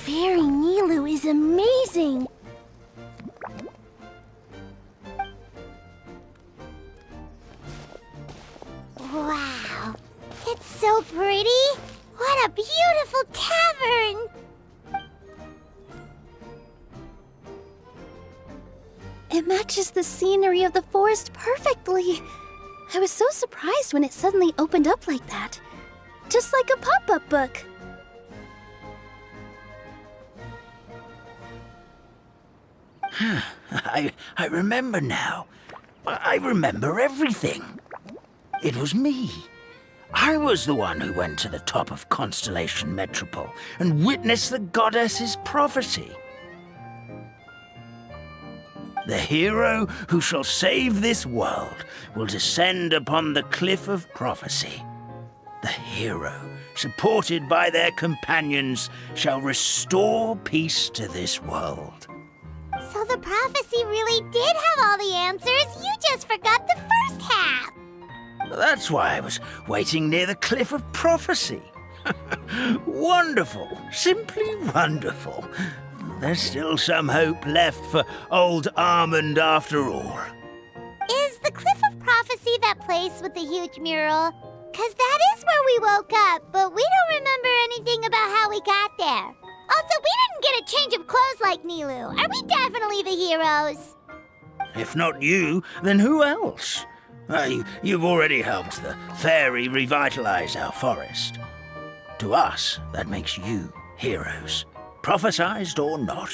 Fairy Nilu is amazing! Wow, it's so pretty! What a beautiful tavern! It matches the scenery of the forest perfectly. I was so surprised when it suddenly opened up like that. Just like a pop-up book. I remember now. I remember everything. It was me. I was the one who went to the top of Constellation Metropole and witnessed the goddess's prophecy. The hero who shall save this world will descend upon the cliff of prophecy. The hero, supported by their companions, shall restore peace to this world. So the prophecy really did have all the answers. You just forgot the first half. That's why I was waiting near the Cliff of Prophecy. Wonderful. Simply wonderful. There's still some hope left for old Armand after all. Is the Cliff of Prophecy that place with the huge mural? 'Cause that is where we woke up, but we don't remember anything about how we got there. Also, we didn't get a change of clothes like Nilu. Are we definitely the heroes? If not you, then who else? You've already helped the fairy revitalize our forest. To us, that makes you heroes, prophesized or not.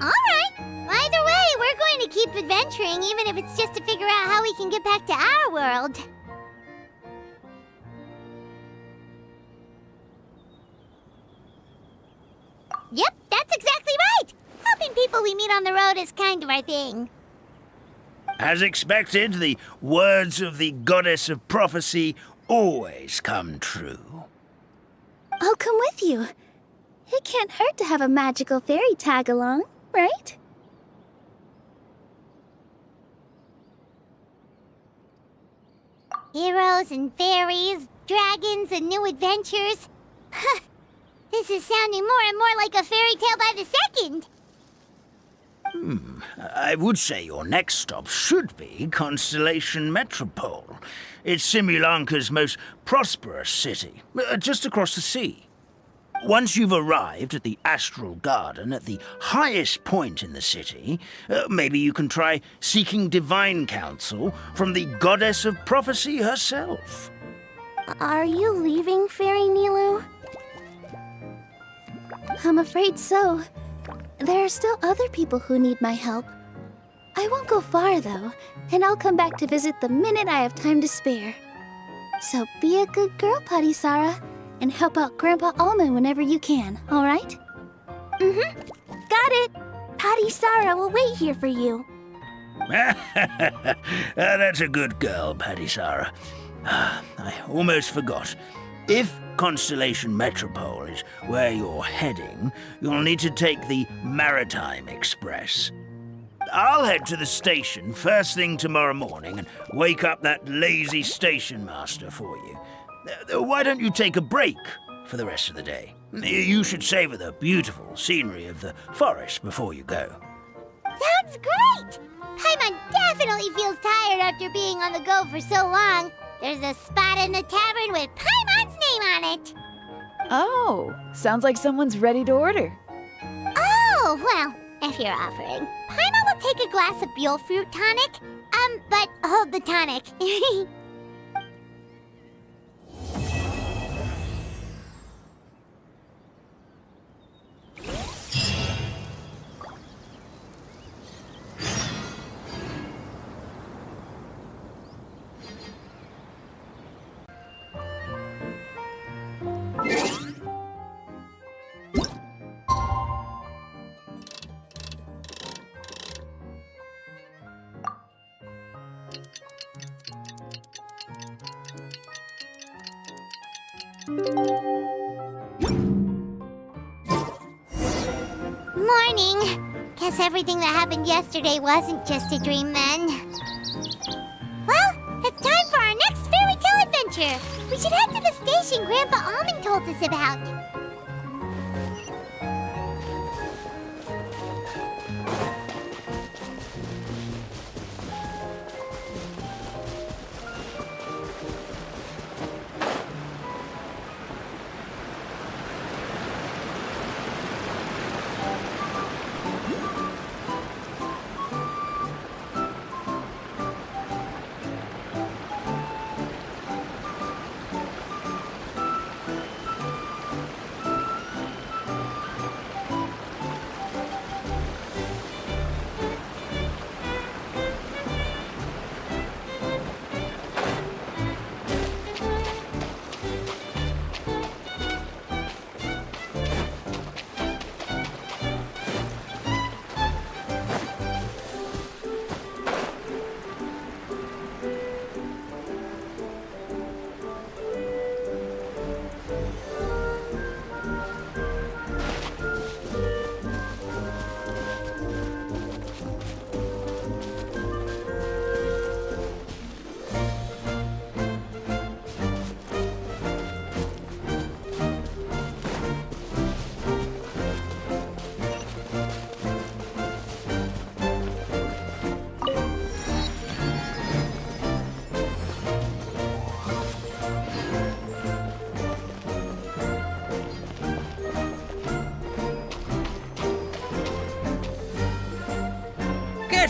All right. Either way, we're going to keep adventuring, even if it's just to figure out how we can get back to our world. Yep, that's exactly right! Helping people we meet on the road is kind of our thing. As expected, the words of the goddess of prophecy always come true. I'll come with you. It can't hurt to have a magical fairy tag along, right? Heroes and fairies, dragons and new adventures. This is sounding more and more like a fairy tale by the second. I would say your next stop should be Constellation Metropole. It's Simulanka's most prosperous city, just across the sea. Once you've arrived at the Astral Garden at the highest point in the city, maybe you can try seeking divine counsel from the goddess of prophecy herself. Are you leaving, Fairy Nilu? I'm afraid so. There are still other people who need my help. I won't go far, though, and I'll come back to visit the minute I have time to spare. So be a good girl, Patisara, and help out Grandpa Almond whenever you can, all right? Mm-hmm. Got it. Patisara will wait here for you. That's a good girl, Patisara. I almost forgot. If Constellation Metropole is where you're heading, you'll need to take the Maritime Express. I'll head to the station first thing tomorrow morning and wake up that lazy station master for you. Why don't you take a break for the rest of the day? You should savor the beautiful scenery of the forest before you go. Sounds great! Paimon definitely feels tired after being on the go for so long. There's a spot in the tavern with Paimon's name on it. Oh, sounds like someone's ready to order. Oh, well, if you're offering. Paimon will take a glass of Buell fruit tonic. But hold the tonic. Morning. Guess everything that happened yesterday wasn't just a dream then. Well, it's time for our next fairy tale adventure. We should head to the station Grandpa Almond told us about.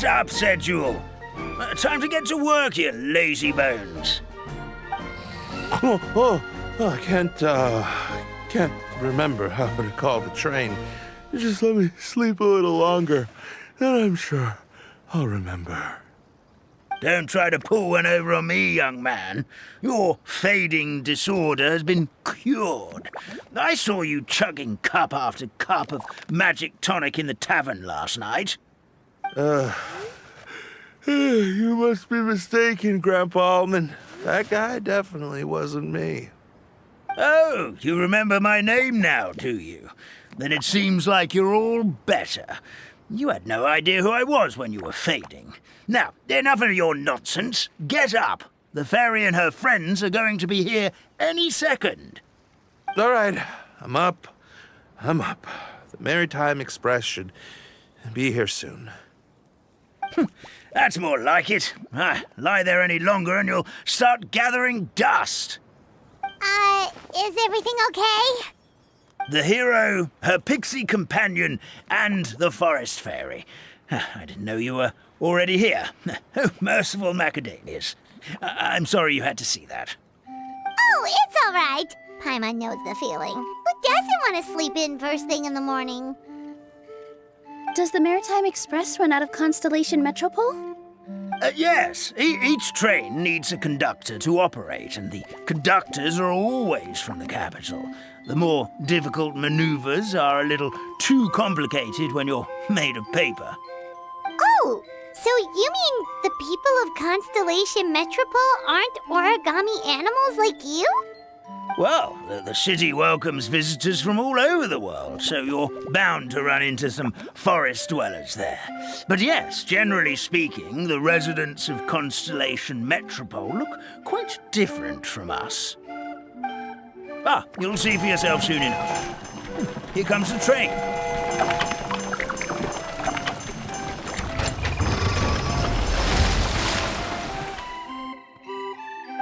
Get up, said Jewel. Time to get to work, you lazy bones. I can't remember how to call the train. Just let me sleep a little longer, then I'm sure I'll remember. Don't try to pull one over on me, young man. Your fading disorder has been cured. I saw you chugging cup after cup of magic tonic in the tavern last night. You must be mistaken, Grandpa Almond. That guy definitely wasn't me. Oh, you remember my name now, do you? Then it seems like you're all better. You had no idea who I was when you were fading. Now, enough of your nonsense. Get up. The fairy and her friends are going to be here any second. All right, I'm up. The Maritime Express should be here soon. That's more like it. Lie there any longer and you'll start gathering dust. Is everything okay? The hero, her pixie companion, and the forest fairy. I didn't know you were already here. Oh, merciful macadamias. I'm sorry you had to see that. Oh, it's all right. Paimon knows the feeling. Who doesn't want to sleep in first thing in the morning? Does the Maritime Express run out of Constellation Metropole? Yes, each train needs a conductor to operate, and the conductors are always from the capital. The more difficult maneuvers are a little too complicated when you're made of paper. Oh, so you mean the people of Constellation Metropole aren't origami animals like you? Well, the city welcomes visitors from all over the world, so you're bound to run into some forest dwellers there. But yes, generally speaking, the residents of Constellation Metropole look quite different from us. You'll see for yourself soon enough. Here comes the train.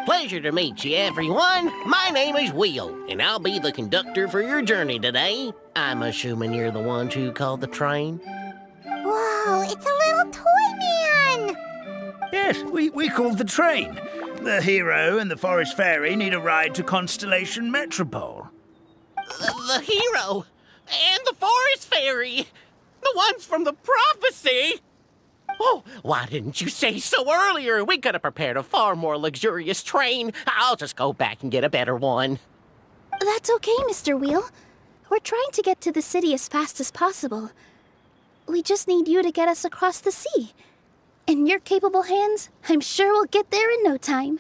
Pleasure to meet you, everyone. My name is Will, and I'll be the conductor for your journey today. I'm assuming you're the ones who called the train. Whoa, it's a little toy man! Yes, we called the train. The hero and the forest fairy need a ride to Constellation Metropole. The hero and the forest fairy, the ones from the prophecy. Oh, why didn't you say so earlier? We could have prepared a far more luxurious train. I'll just go back and get a better one. That's okay, Mr. Wheel. We're trying to get to the city as fast as possible. We just need you to get us across the sea. In your capable hands, I'm sure we'll get there in no time.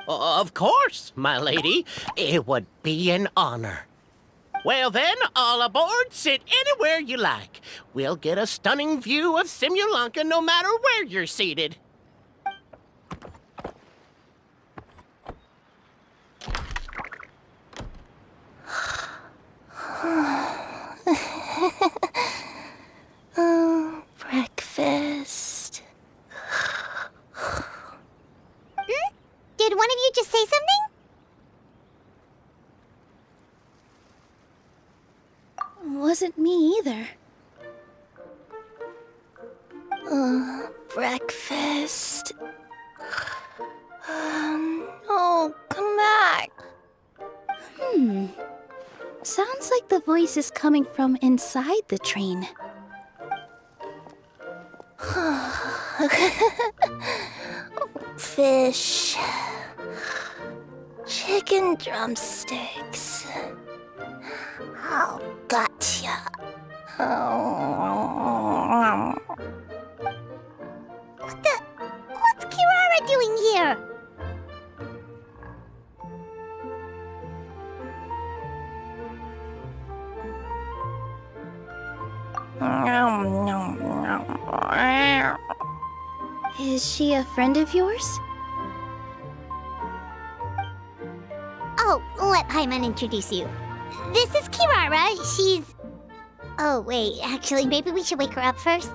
Of course, my lady. It would be an honor. Well then, all aboard, sit anywhere you like. We'll get a stunning view of Simulanka no matter where you're seated. Oh, breakfast. Did one of you just say something? Wasn't me either. Breakfast. Oh, come back. Sounds like the voice is coming from inside the train. Fish. Chicken drumsticks. Oh, gotcha. What's Kirara doing here? Is she a friend of yours? Oh, let Paimon introduce you. This is Kirara. She's... Oh, wait. Actually, maybe we should wake her up first.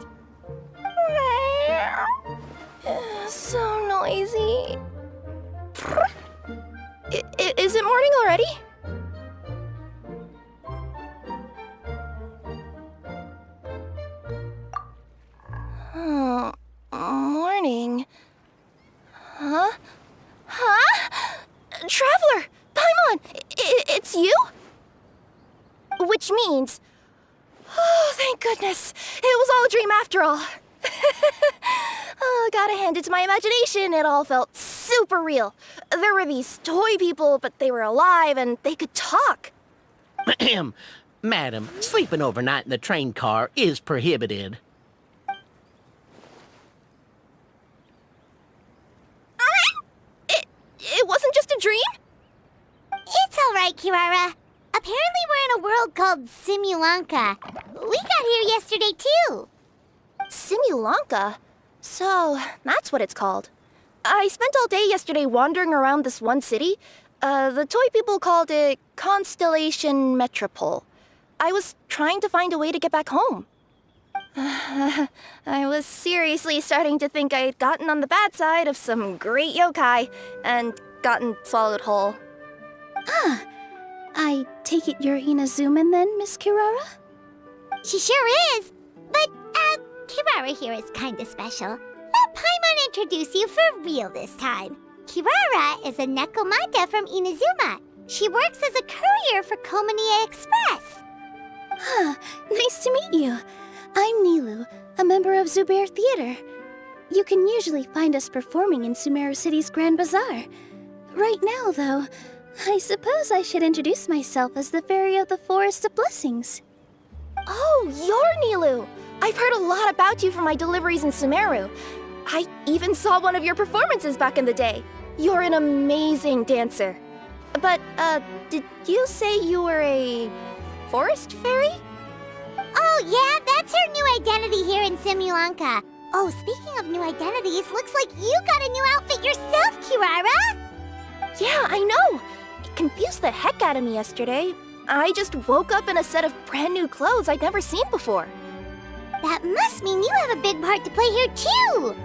So noisy. Is it morning already? Oh, It's you? Which means... Oh, thank goodness. It was all a dream after all. Oh, gotta hand it to my imagination. It all felt super real. There were these toy people, but they were alive and they could talk. Ahem. Madam, sleeping overnight in the train car is prohibited. It wasn't just a dream? It's all right, Kirara. Apparently we're in a world called Simulanka. We got here yesterday, too. Simulanka? So, that's what it's called. I spent all day yesterday wandering around this one city. The toy people called it Constellation Metropole. I was trying to find a way to get back home. I was seriously starting to think I'd gotten on the bad side of some great yokai and gotten swallowed whole. Ah, I take it you're Inazuman then, Miss Kirara? She sure is. But, Kirara here is kinda special. Let Paimon introduce you for real this time. Kirara is a Nekomata from Inazuma. She works as a courier for Komanie Express. Huh, nice to meet you. I'm Nilu, a member of Zubair Theater. You can usually find us performing in Sumeru City's Grand Bazaar. Right now, though, I suppose I should introduce myself as the Fairy of the Forest of Blessings. Oh, you're Nilu! I've heard a lot about you from my deliveries in Sumeru. I even saw one of your performances back in the day. You're an amazing dancer. But, did you say you were a forest fairy? Oh, yeah, that's her new identity here in Simulanka. Oh, speaking of new identities, looks like you got a new outfit yourself, Kirara! Yeah, I know! It confused the heck out of me yesterday. I just woke up in a set of brand new clothes I'd never seen before. That must mean you have a big part to play here, too!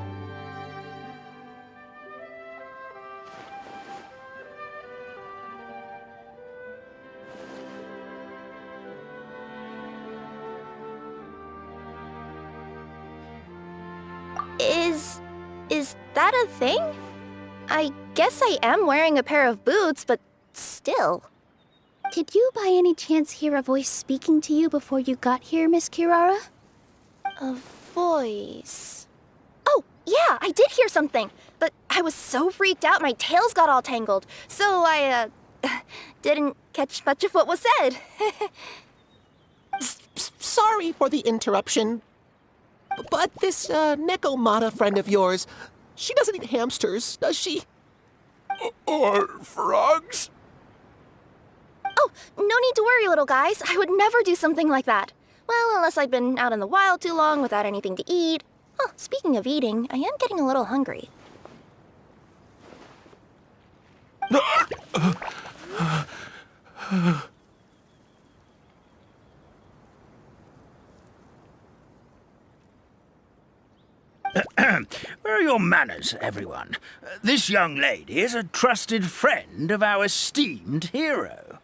Is that a thing? I guess I am wearing a pair of boots, but still. Did you by any chance hear a voice speaking to you before you got here, Miss Kirara? A voice... Oh, yeah, I did hear something, but I was so freaked out my tails got all tangled, so I, didn't catch much of what was said. Sorry for the interruption. But this, Nekomata friend of yours, she doesn't eat hamsters, does she? Or frogs? Oh, no need to worry, little guys. I would never do something like that. Well, unless I'd been out in the wild too long without anything to eat. Oh, speaking of eating, I am getting a little hungry. Where are your manners, everyone? This young lady is a trusted friend of our esteemed hero.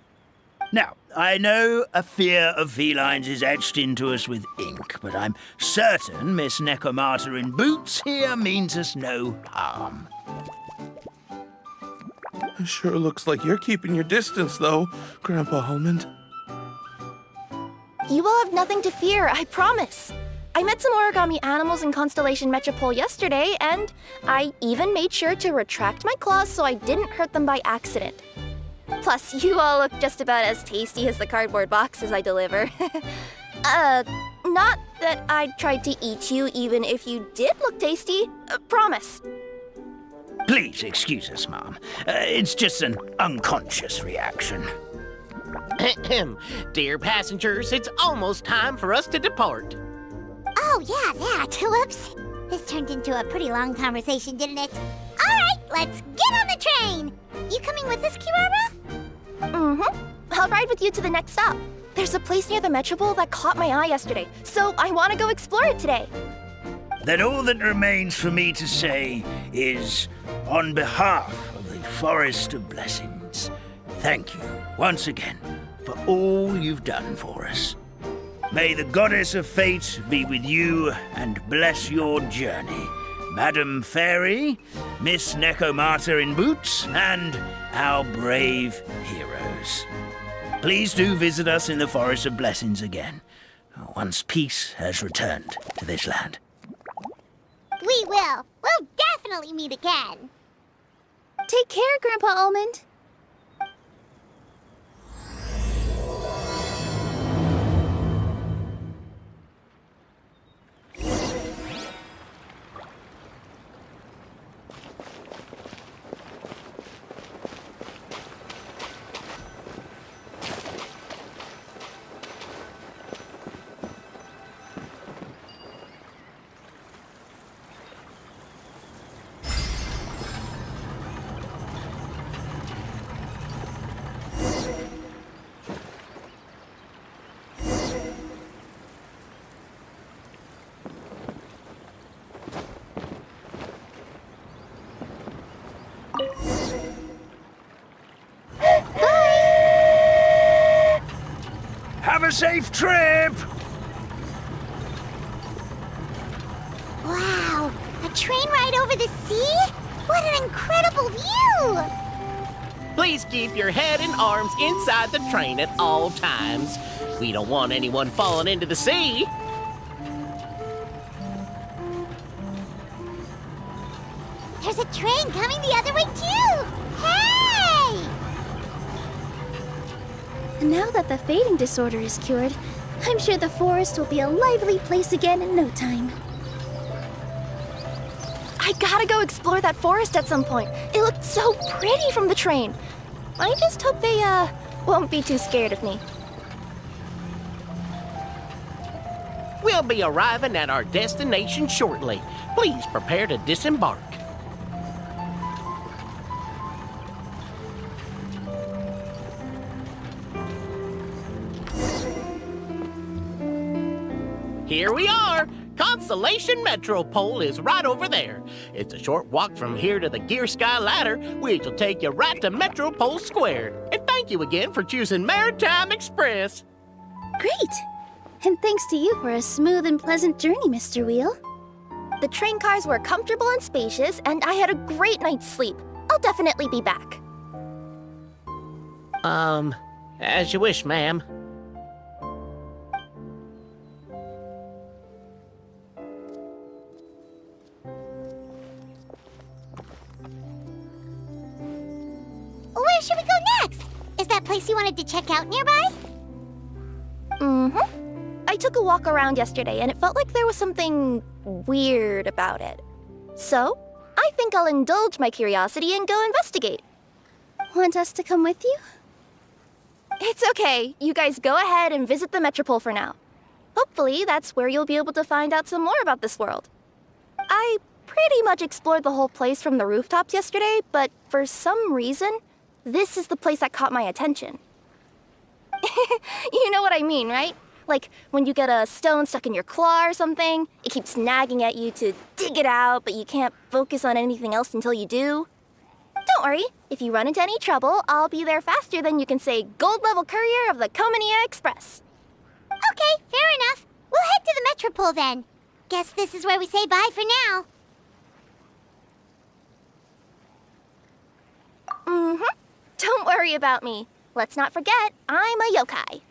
Now, I know a fear of felines is etched into us with ink, but I'm certain Miss Nekomata in boots here means us no harm. It sure looks like you're keeping your distance, though, Grandpa Almond. You will have nothing to fear, I promise. I met some origami animals in Constellation Metropole yesterday, and I even made sure to retract my claws so I didn't hurt them by accident. Plus, you all look just about as tasty as the cardboard boxes I deliver. Not that I tried to eat you even if you did look tasty. Promise. Please excuse us, Mom. It's just an unconscious reaction. Ahem. Dear passengers, it's almost time for us to depart. Oh, yeah, that. Whoops. This turned into a pretty long conversation, didn't it? All right, let's get on the train. You coming with us, Kirara? Mm-hmm. I'll ride with you to the next stop. There's a place near the Metropole that caught my eye yesterday, so I want to go explore it today. Then all that remains for me to say is, on behalf of the Forest of Blessings, thank you once again for all you've done for us. May the Goddess of Fate be with you and bless your journey. Madam Fairy, Miss Nekomata in boots, and our brave heroes. Please do visit us in the Forest of Blessings again, once peace has returned to this land. We will. We'll definitely meet again. Take care, Grandpa Almond. Have a safe trip! Wow, a train ride over the sea? What an incredible view! Please keep your head and arms inside the train at all times. We don't want anyone falling into the sea. There's a train coming the other way too! Hey! Now that the fading disorder is cured, I'm sure the forest will be a lively place again in no time. I gotta go explore that forest at some point. It looked so pretty from the train. I just hope they, won't be too scared of me. We'll be arriving at our destination shortly. Please prepare to disembark. Here we are! Constellation Metropole is right over there. It's a short walk from here to the Gear Sky Ladder, which will take you right to Metropole Square. And thank you again for choosing Maritime Express. Great! And thanks to you for a smooth and pleasant journey, Mr. Wheel. The train cars were comfortable and spacious, and I had a great night's sleep. I'll definitely be back. As you wish, ma'am. Where should we go next? Is that place you wanted to check out nearby? I took a walk around yesterday, and it felt like there was something weird about it. So, I think I'll indulge my curiosity and go investigate. Want us to come with you? It's okay. You guys go ahead and visit the Metropole for now. Hopefully, that's where you'll be able to find out some more about this world. I pretty much explored the whole place from the rooftops yesterday, but for some reason, this is the place that caught my attention. You know what I mean, right? Like when you get a stone stuck in your claw or something, it keeps nagging at you to dig it out, but you can't focus on anything else until you do. Don't worry, if you run into any trouble, I'll be there faster than you can say gold-level courier of the Komania Express. Okay, fair enough. We'll head to the Metropole then. Guess this is where we say bye for now. Don't worry about me. Let's not forget, I'm a yokai.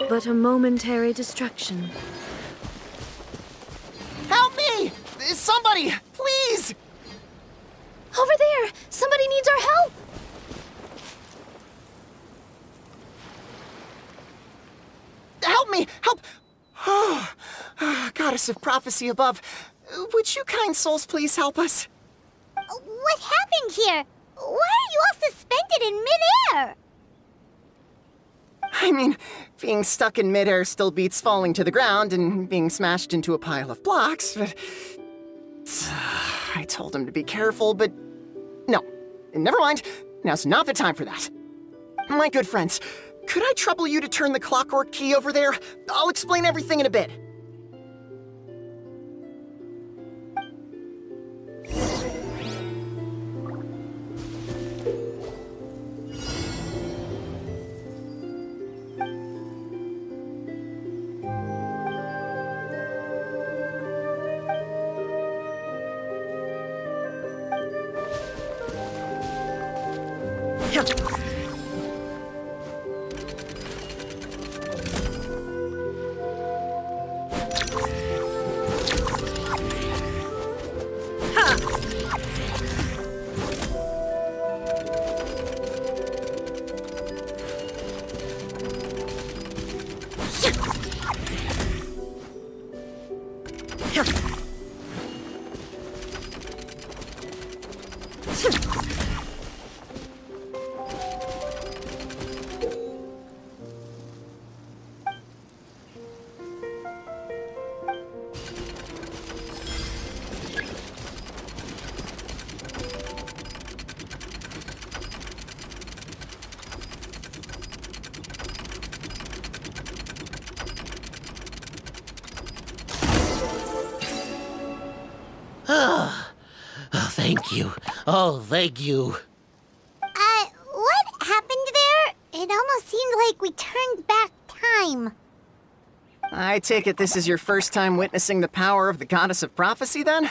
but a momentary distraction. Help me! Somebody, please! Over there! Somebody needs our help! Help me! Help! Oh, Goddess of Prophecy above, would you kind souls please help us? What happened here? Why are you all suspended in midair? I mean, being stuck in midair still beats falling to the ground and being smashed into a pile of blocks, but... I told him to be careful, but... No, never mind. Now's not the time for that. My good friends, could I trouble you to turn the clockwork key over there? I'll explain everything in a bit. Thank you. Oh, thank you. What happened there? It almost seemed like we turned back time. I take it this is your first time witnessing the power of the Goddess of Prophecy, then?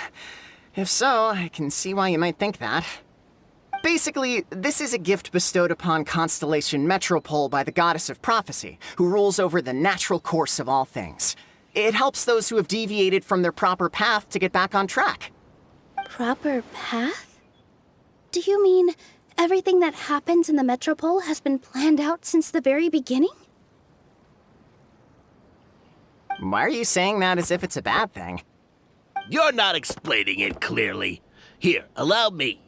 If so, I can see why you might think that. Basically, this is a gift bestowed upon Constellation Metropole by the Goddess of Prophecy, who rules over the natural course of all things. It helps those who have deviated from their proper path to get back on track. Proper path? Do you mean everything that happens in the Metropole has been planned out since the very beginning? Why are you saying that as if it's a bad thing? You're not explaining it clearly. Here, allow me.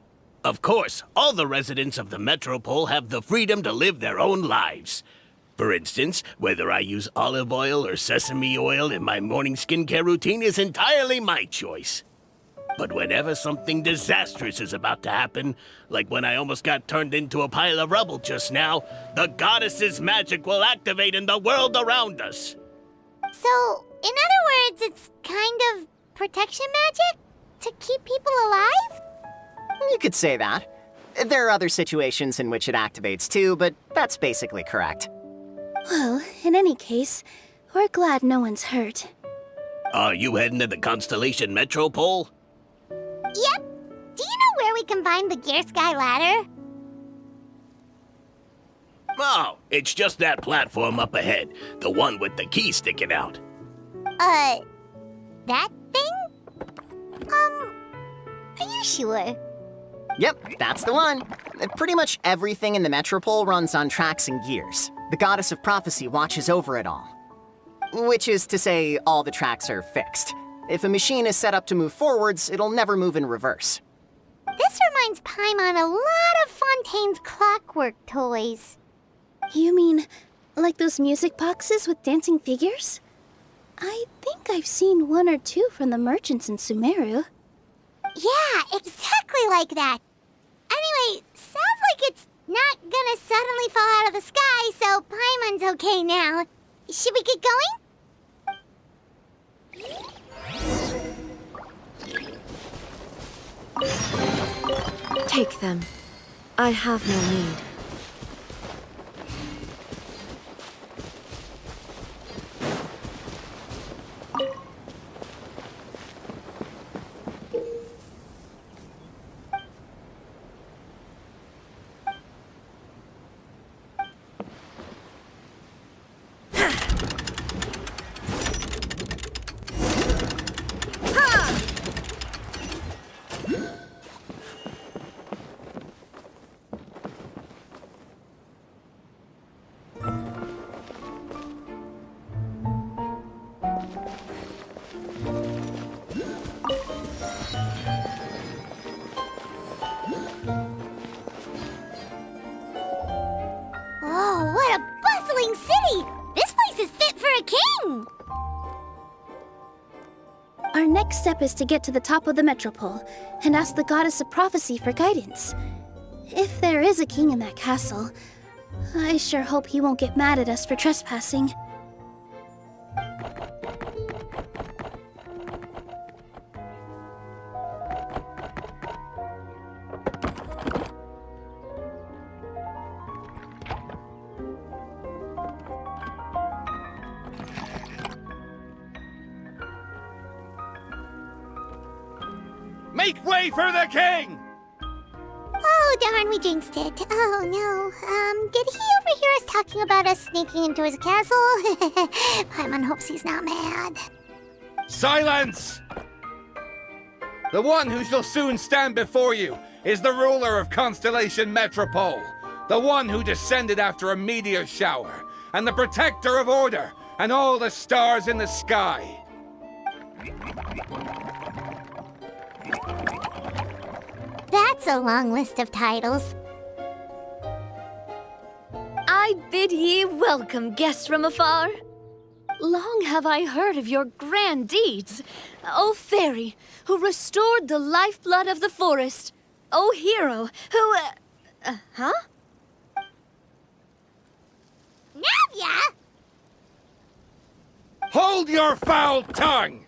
Of course, all the residents of the Metropole have the freedom to live their own lives. For instance, whether I use olive oil or sesame oil in my morning skincare routine is entirely my choice. But whenever something disastrous is about to happen, like when I almost got turned into a pile of rubble just now, the goddess's magic will activate in the world around us. So, in other words, it's kind of protection magic? To keep people alive? You could say that. There are other situations in which it activates too, but that's basically correct. Well, in any case, we're glad no one's hurt. Are you heading to the Constellation Metropole? Yep. Do you know where we can find the Gear Sky Ladder? Oh, it's just that platform up ahead. The one with the key sticking out. That thing? Are you sure? Yep, that's the one. Pretty much everything in the Metropole runs on tracks and gears. The Goddess of Prophecy watches over it all. Which is to say, all the tracks are fixed. If a machine is set up to move forwards, it'll never move in reverse. This reminds Paimon a lot of Fontaine's clockwork toys. You mean, like those music boxes with dancing figures? I think I've seen one or two from the merchants in Sumeru. Yeah, exactly like that. Anyway, sounds like it's not gonna suddenly fall out of the sky, so Paimon's okay now. Should we get going? Take them. I have no need. next step is to get to the top of the Metropole and ask the Goddess of Prophecy for guidance. If there is a king in that castle, I sure hope he won't get mad at us for trespassing. Make way for the king! Oh, darn, we jinxed it. Oh, no. Did he overhear us talking about us sneaking into his castle? Paimon hopes he's not mad. Silence! The one who shall soon stand before you is the ruler of Constellation Metropole, the one who descended after a meteor shower, and the protector of order and all the stars in the sky. That's a long list of titles. I bid ye welcome, guests from afar. Long have I heard of your grand deeds. O fairy, who restored the lifeblood of the forest. O hero, who... huh? Navia! Hold your foul tongue!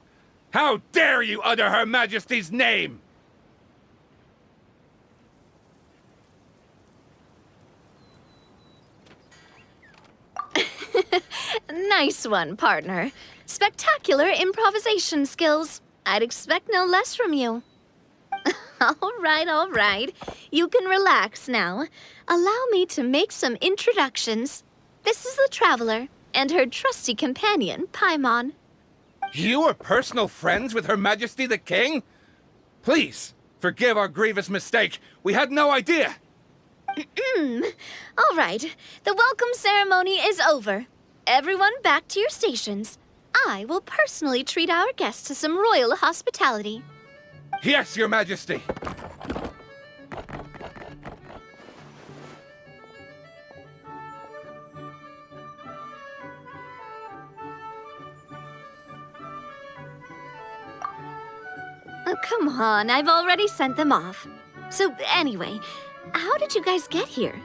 How dare you utter Her Majesty's name? Nice one, partner. Spectacular improvisation skills. I'd expect no less from you. All right. You can relax now. Allow me to make some introductions. This is the Traveler, and her trusty companion, Paimon. You are personal friends with Her Majesty the King? Please, forgive our grievous mistake. We had no idea. All right, the welcome ceremony is over. Everyone back to your stations. I will personally treat our guests to some royal hospitality. Yes, Your Majesty. Oh, come on, I've already sent them off. So anyway, how did you guys get here?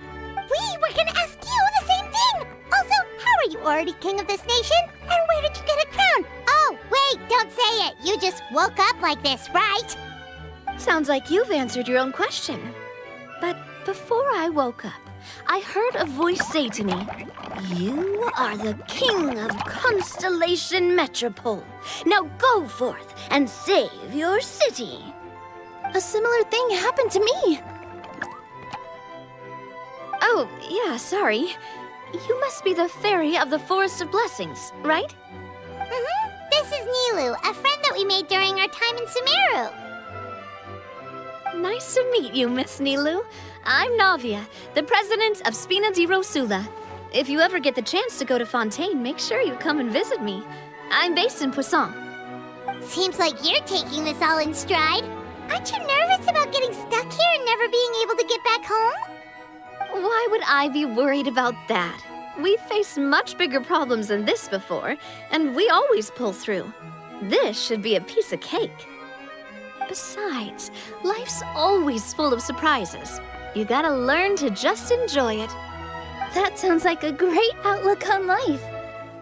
We were gonna ask you the same thing! Also, how are you already king of this nation? And where did you get a crown? Oh, wait, don't say it! You just woke up like this, right? Sounds like you've answered your own question. But before I woke up, I heard a voice say to me, "You are the king of Constellation Metropole. Now go forth and save your city." A similar thing happened to me. Oh, yeah, sorry. You must be the fairy of the Forest of Blessings, right? This is Nilu, a friend that we made during our time in Sumeru. Nice to meet you, Miss Nilu. I'm Navia, the president of Spina di Rosula. If you ever get the chance to go to Fontaine, make sure you come and visit me. I'm based in Poisson. Seems like you're taking this all in stride. Aren't you nervous about getting stuck here and never being able to get back home? Why would I be worried about that? We've faced much bigger problems than this before, and we always pull through. This should be a piece of cake. Besides, life's always full of surprises. You gotta learn to just enjoy it. That sounds like a great outlook on life.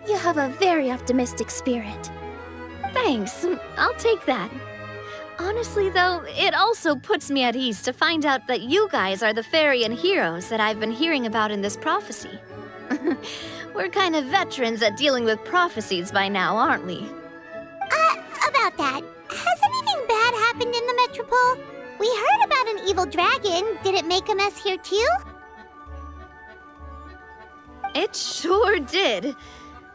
You have a very optimistic spirit. Thanks, I'll take that. Honestly, though, it also puts me at ease to find out that you guys are the fairy and heroes that I've been hearing about in this prophecy. We're kind of veterans at dealing with prophecies by now, aren't we? About that, has anything bad happened in the Metropole? We heard about an evil dragon. Did it make a mess here too? It sure did.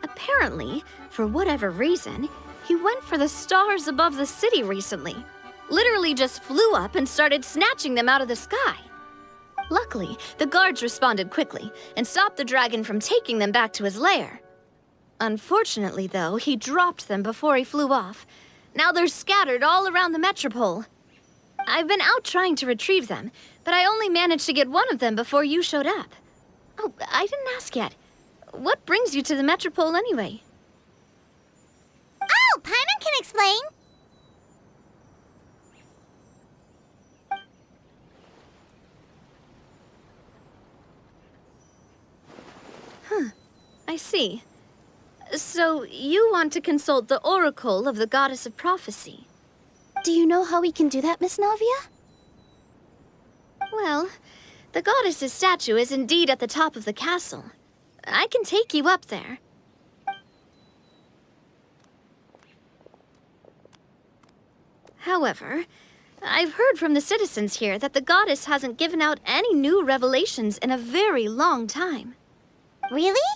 Apparently, for whatever reason, he went for the stars above the city recently. Literally just flew up and started snatching them out of the sky. Luckily, the guards responded quickly and stopped the dragon from taking them back to his lair. Unfortunately, though, he dropped them before he flew off. Now they're scattered all around the Metropole. I've been out trying to retrieve them, but I only managed to get one of them before you showed up. Oh, I didn't ask yet. What brings you to the Metropole anyway? Oh, Paimon can explain. I see. So, you want to consult the oracle of the goddess of prophecy? Do you know how we can do that, Miss Navia? Well, the goddess's statue is indeed at the top of the castle. I can take you up there. However, I've heard from the citizens here that the goddess hasn't given out any new revelations in a very long time. Really?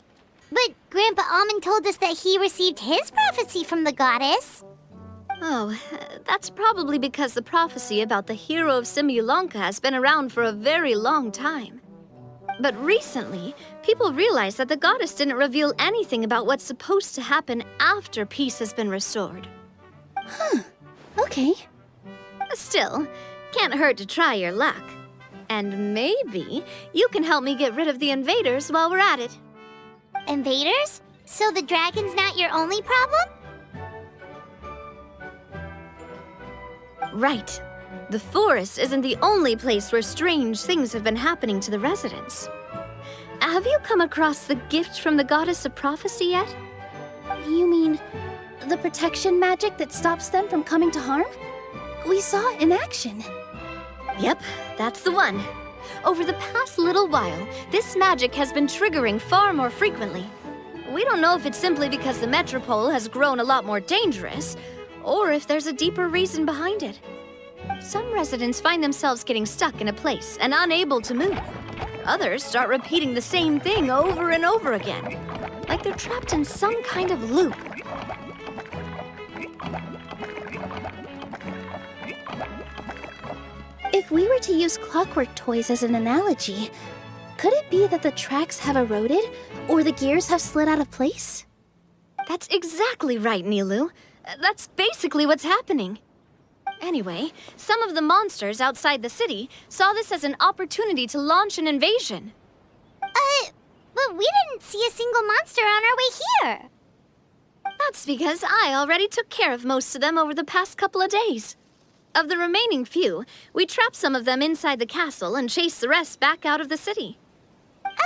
But Grandpa Almond told us that he received his prophecy from the goddess. Oh, that's probably because the prophecy about the hero of Simulanka has been around for a very long time. But recently, people realized that the goddess didn't reveal anything about what's supposed to happen after peace has been restored. Okay. Still, can't hurt to try your luck. And maybe you can help me get rid of the invaders while we're at it. Invaders? So the dragon's not your only problem? Right. The forest isn't the only place where strange things have been happening to the residents. Have you come across the gift from the goddess of prophecy yet? You mean the protection magic that stops them from coming to harm? We saw it in action. Yep, that's the one. Over the past little while, this magic has been triggering far more frequently. We don't know if it's simply because the Metropole has grown a lot more dangerous, or if there's a deeper reason behind it. Some residents find themselves getting stuck in a place and unable to move. Others start repeating the same thing over and over again, like they're trapped in some kind of loop. If we were to use clockwork toys as an analogy, could it be that the tracks have eroded or the gears have slid out of place? That's exactly right, Nilu. That's basically what's happening. Anyway, some of the monsters outside the city saw this as an opportunity to launch an invasion. But we didn't see a single monster on our way here. That's because I already took care of most of them over the past couple of days. Of the remaining few, we trapped some of them inside the castle and chased the rest back out of the city.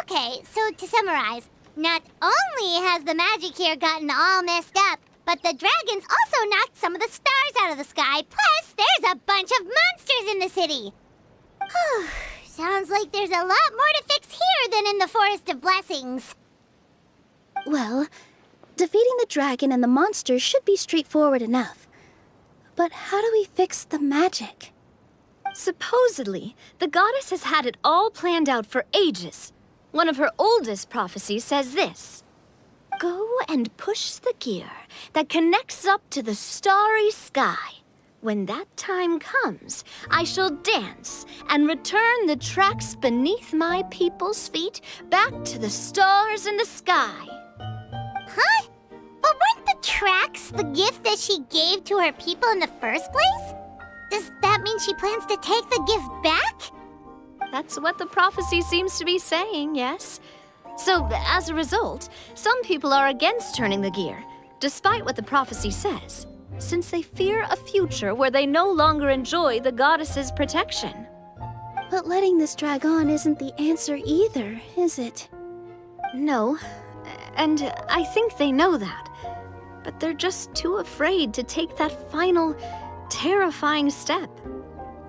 Okay, so to summarize, not only has the magic here gotten all messed up, but the dragons also knocked some of the stars out of the sky, plus there's a bunch of monsters in the city. Sounds like there's a lot more to fix here than in the Forest of Blessings. Well, defeating the dragon and the monsters should be straightforward enough. But how do we fix the magic? Supposedly, the goddess has had it all planned out for ages. One of her oldest prophecies says this: "Go and push the gear that connects up to the starry sky. When that time comes, I shall dance and return the tracks beneath my people's feet back to the stars in the sky." Huh? But weren't the tracks the gift that she gave to her people in the first place? Does that mean she plans to take the gift back? That's what the prophecy seems to be saying, yes. So, as a result, some people are against turning the gear, despite what the prophecy says, since they fear a future where they no longer enjoy the goddess's protection. But letting this drag on isn't the answer either, is it? No, and I think they know that. But they're just too afraid to take that final, terrifying step.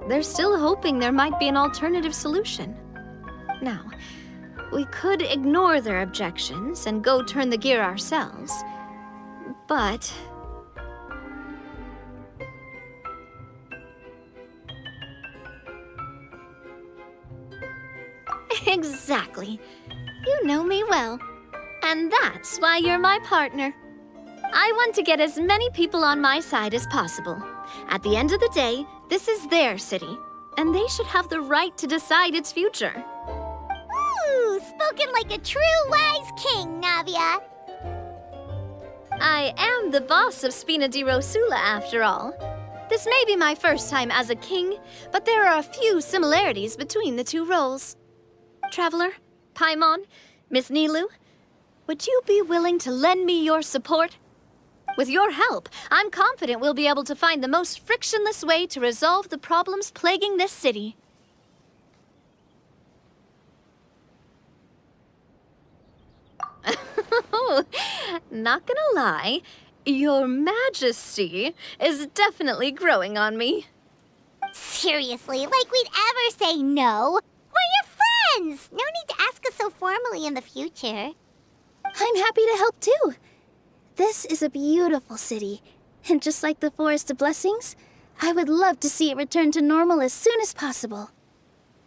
They're still hoping there might be an alternative solution. Now, we could ignore their objections and go turn the gear ourselves, but... Exactly. You know me well. And that's why you're my partner. I want to get as many people on my side as possible. At the end of the day, this is their city, and they should have the right to decide its future. Ooh, spoken like a true wise king, Navia. I am the boss of Spina di Rosula, after all. This may be my first time as a king, but there are a few similarities between the two roles. Traveler, Paimon, Miss Nilu, would you be willing to lend me your support? With your help, I'm confident we'll be able to find the most frictionless way to resolve the problems plaguing this city. Oh, not gonna lie, Your Majesty is definitely growing on me. Seriously, like we'd ever say no. We're your friends! No need to ask us so formally in the future. I'm happy to help too. This is a beautiful city, and just like the Forest of Blessings, I would love to see it return to normal as soon as possible.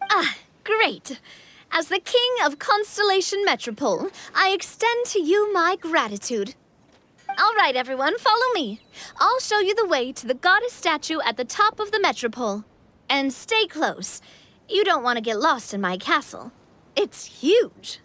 Ah, great. As the King of Constellation Metropole, I extend to you my gratitude. All right, everyone, follow me. I'll show you the way to the goddess statue at the top of the Metropole. And stay close. You don't want to get lost in my castle. It's huge.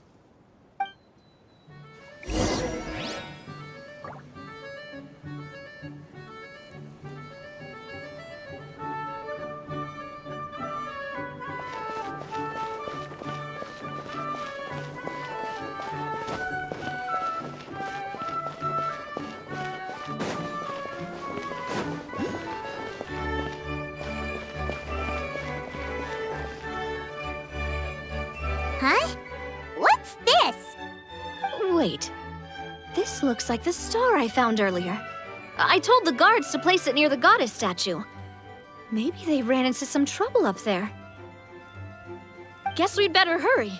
Huh? What's this? Wait. This looks like the star I found earlier. I told the guards to place it near the goddess statue. Maybe they ran into some trouble up there. Guess we'd better hurry.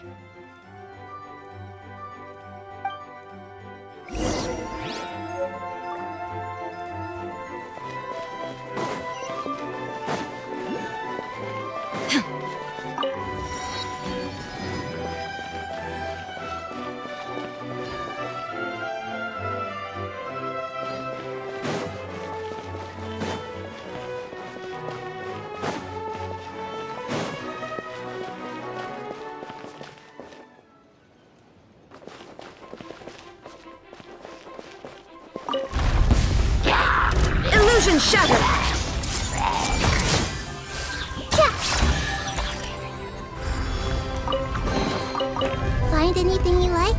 Illusion shattered! Find anything you like?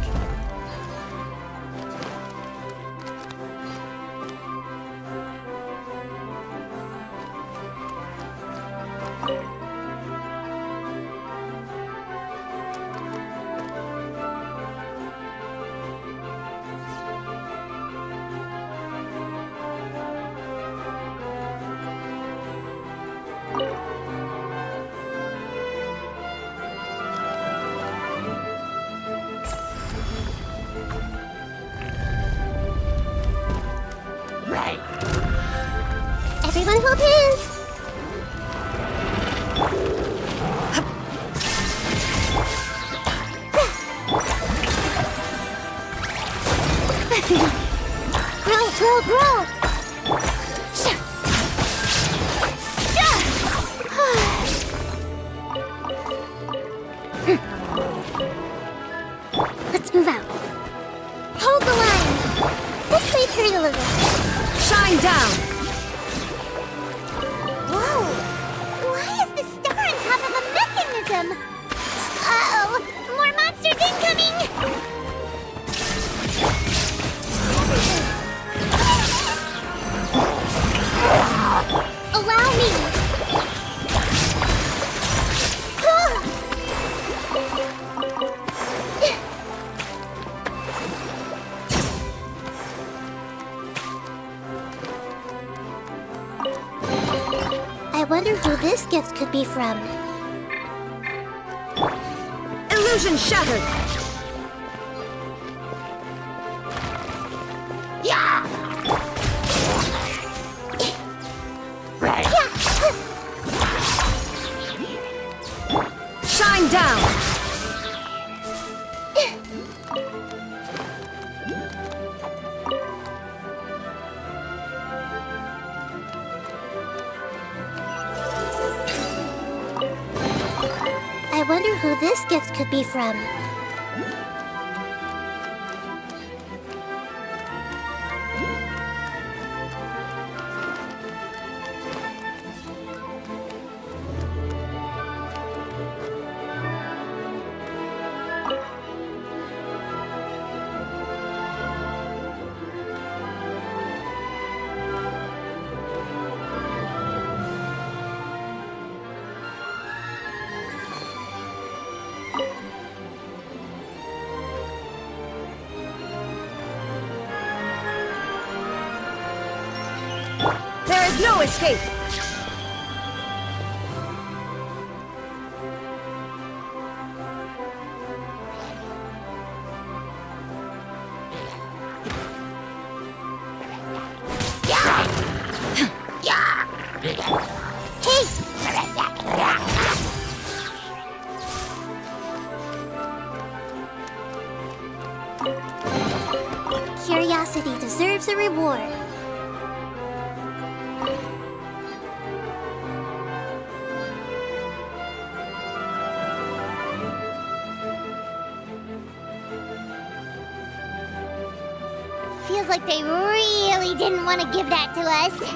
Everyone hold hands! Grow, grow! Let's move out. Hold the line! This might hurt a little. Shine down! Whoa! Why is the star on top of a mechanism? Uh-oh! More monsters incoming! Allow me! I wonder who this gift could be from. Illusion shattered! Yeah! Shine down! I wonder who this gift could be from. No escape! Curiosity deserves a reward. Feels like they really didn't want to give that to us.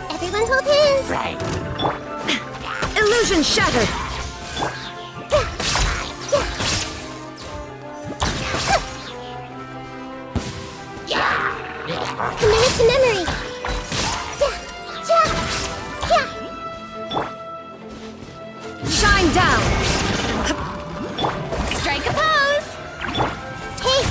Everyone hold hands! Illusion shattered! Commit it to memory! Shine down! Strike a pose! Hey!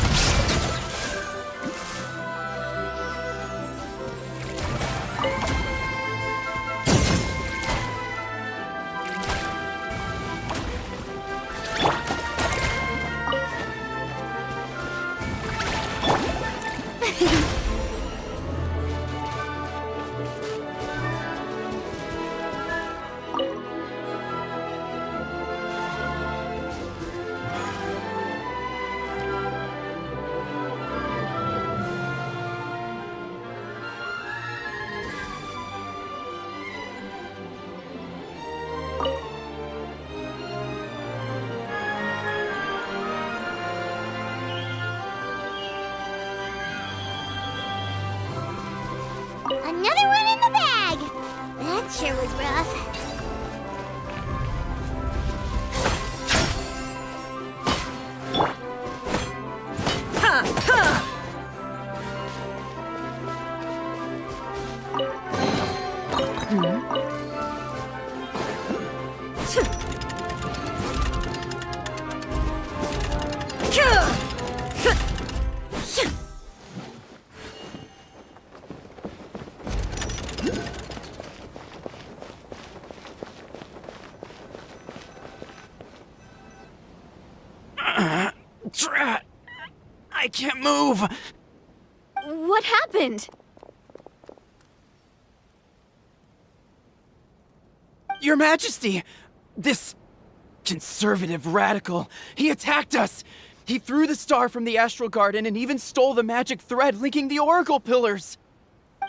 Another one in the bag! That sure was rough. Drat! I can't move! What happened? Your Majesty! This conservative radical, he attacked us! He threw the star from the Astral Garden and even stole the magic thread linking the Oracle Pillars!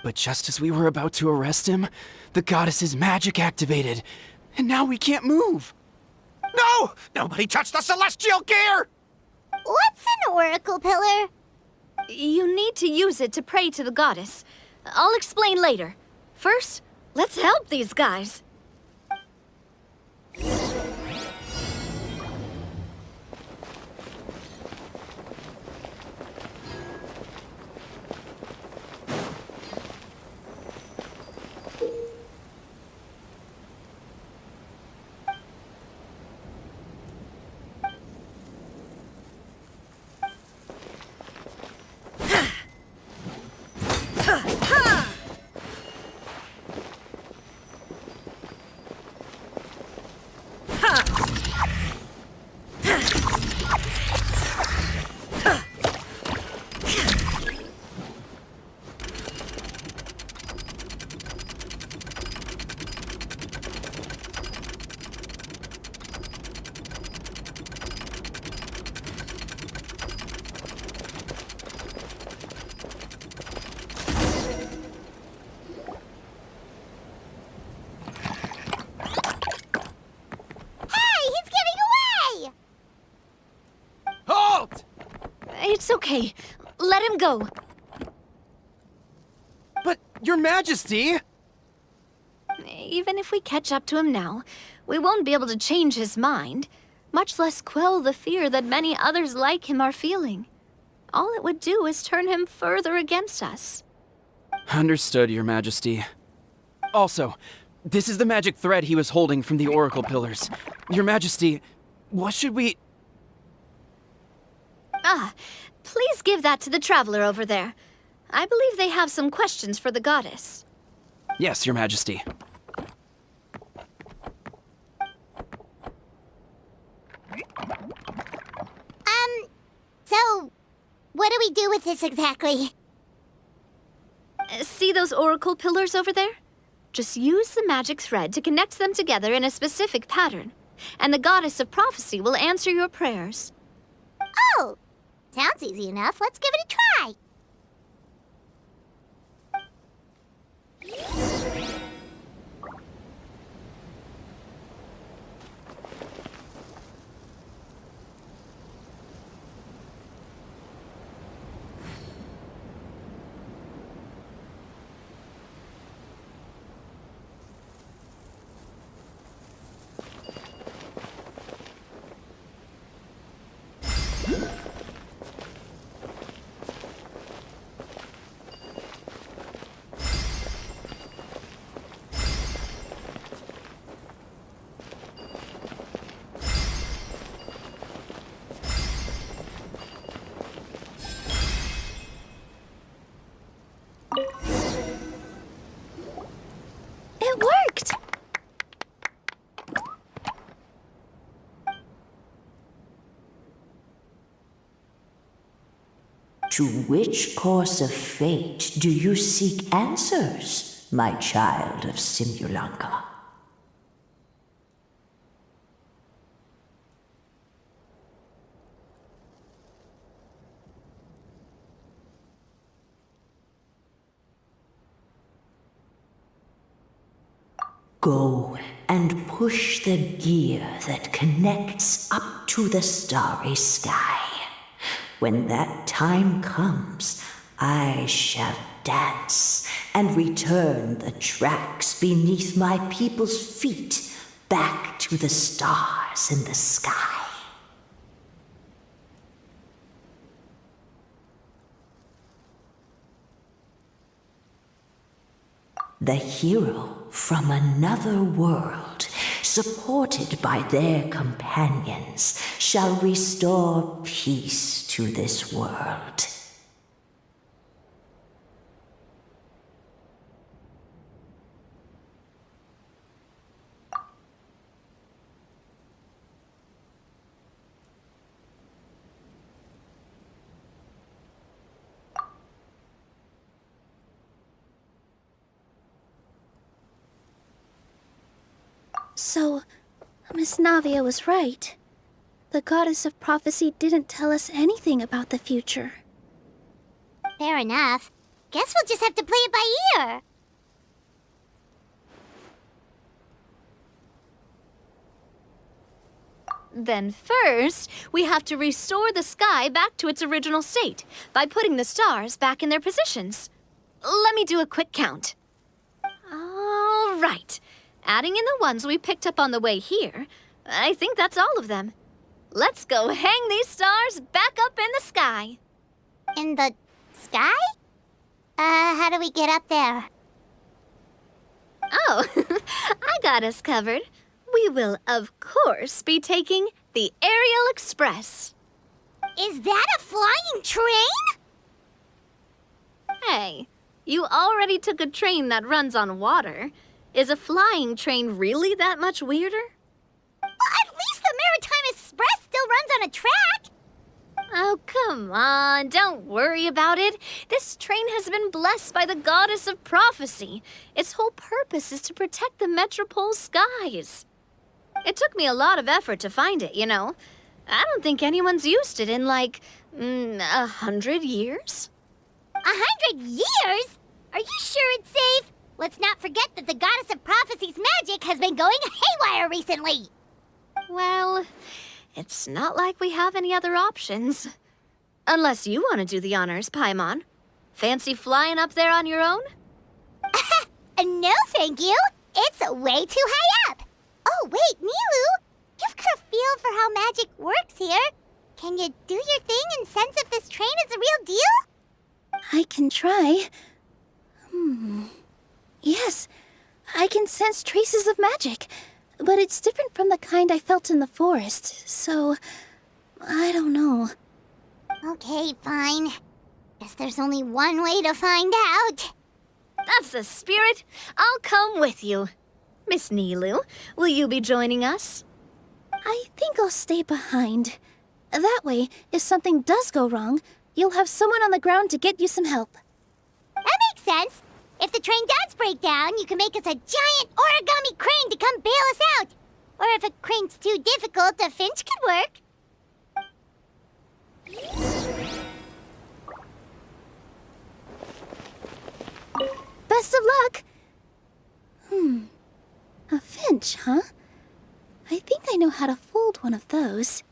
But just as we were about to arrest him, the goddess's magic activated, and now we can't move! No! Nobody touched the celestial gear! What's an oracle pillar? You need to use it to pray to the goddess. I'll explain later. First, let's help these guys. It's okay. Let him go. But, Your Majesty! Even if we catch up to him now, we won't be able to change his mind, much less quell the fear that many others like him are feeling. All it would do is turn him further against us. Understood, Your Majesty. Also, this is the magic thread he was holding from the Oracle Pillars. Your Majesty, what should we... Please give that to the traveler over there. I believe they have some questions for the goddess. Yes, Your Majesty. So, what do we do with this exactly? See those oracle pillars over there? Just use the magic thread to connect them together in a specific pattern, and the goddess of prophecy will answer your prayers. Oh! Sounds easy enough. Let's give it a try. It worked! To which course of fate do you seek answers, my child of Simulanka? Go and push the gear that connects up to the starry sky. When that time comes, I shall dance and return the tracks beneath my people's feet back to the stars in the sky. The hero from another world, supported by their companions, shall restore peace to this world. So, Miss Navia was right. The goddess of prophecy didn't tell us anything about the future. Fair enough. Guess we'll just have to play it by ear. Then first, we have to restore the sky back to its original state by putting the stars back in their positions. Let me do a quick count. All right. Adding in the ones we picked up on the way here, I think that's all of them. Let's go hang these stars back up in the sky. In the sky? How do we get up there? Oh, I got us covered. We will, of course, be taking the Aerial Express. Is that a flying train? Hey, you already took a train that runs on water. Is a flying train really that much weirder? Well, at least the Maritime Express still runs on a track. Oh, come on, don't worry about it. This train has been blessed by the goddess of prophecy. Its whole purpose is to protect the Metropole skies. It took me a lot of effort to find it, you know. I don't think anyone's used it in, like, 100 years. 100 years? Are you sure it's safe? Let's not forget that the goddess of prophecy's magic has been going haywire recently. Well, it's not like we have any other options. Unless you want to do the honors, Paimon. Fancy flying up there on your own? No, thank you. It's way too high up. Oh, wait, Nilu. You've got a feel for how magic works here. Can you do your thing and sense if this train is a real deal? I can try. Yes, I can sense traces of magic, but it's different from the kind I felt in the forest, so I don't know. Okay, fine. Guess there's only one way to find out. That's the spirit. I'll come with you. Miss Nilu, will you be joining us? I think I'll stay behind. That way, if something does go wrong, you'll have someone on the ground to get you some help. That makes sense. If the train does break down, you can make us a giant origami crane to come bail us out. Or if a crane's too difficult, a finch could work. Best of luck! A finch, huh? I think I know how to fold one of those.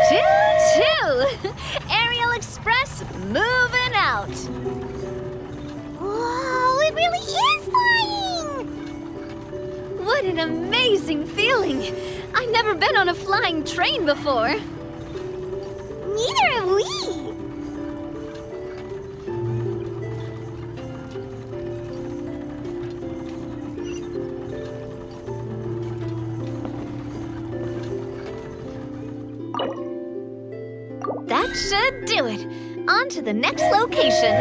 Choo-choo! Aerial Express moving out. Whoa, it really is flying! What an amazing feeling! I've never been on a flying train before. Neither have we. That should do it. On to the next location.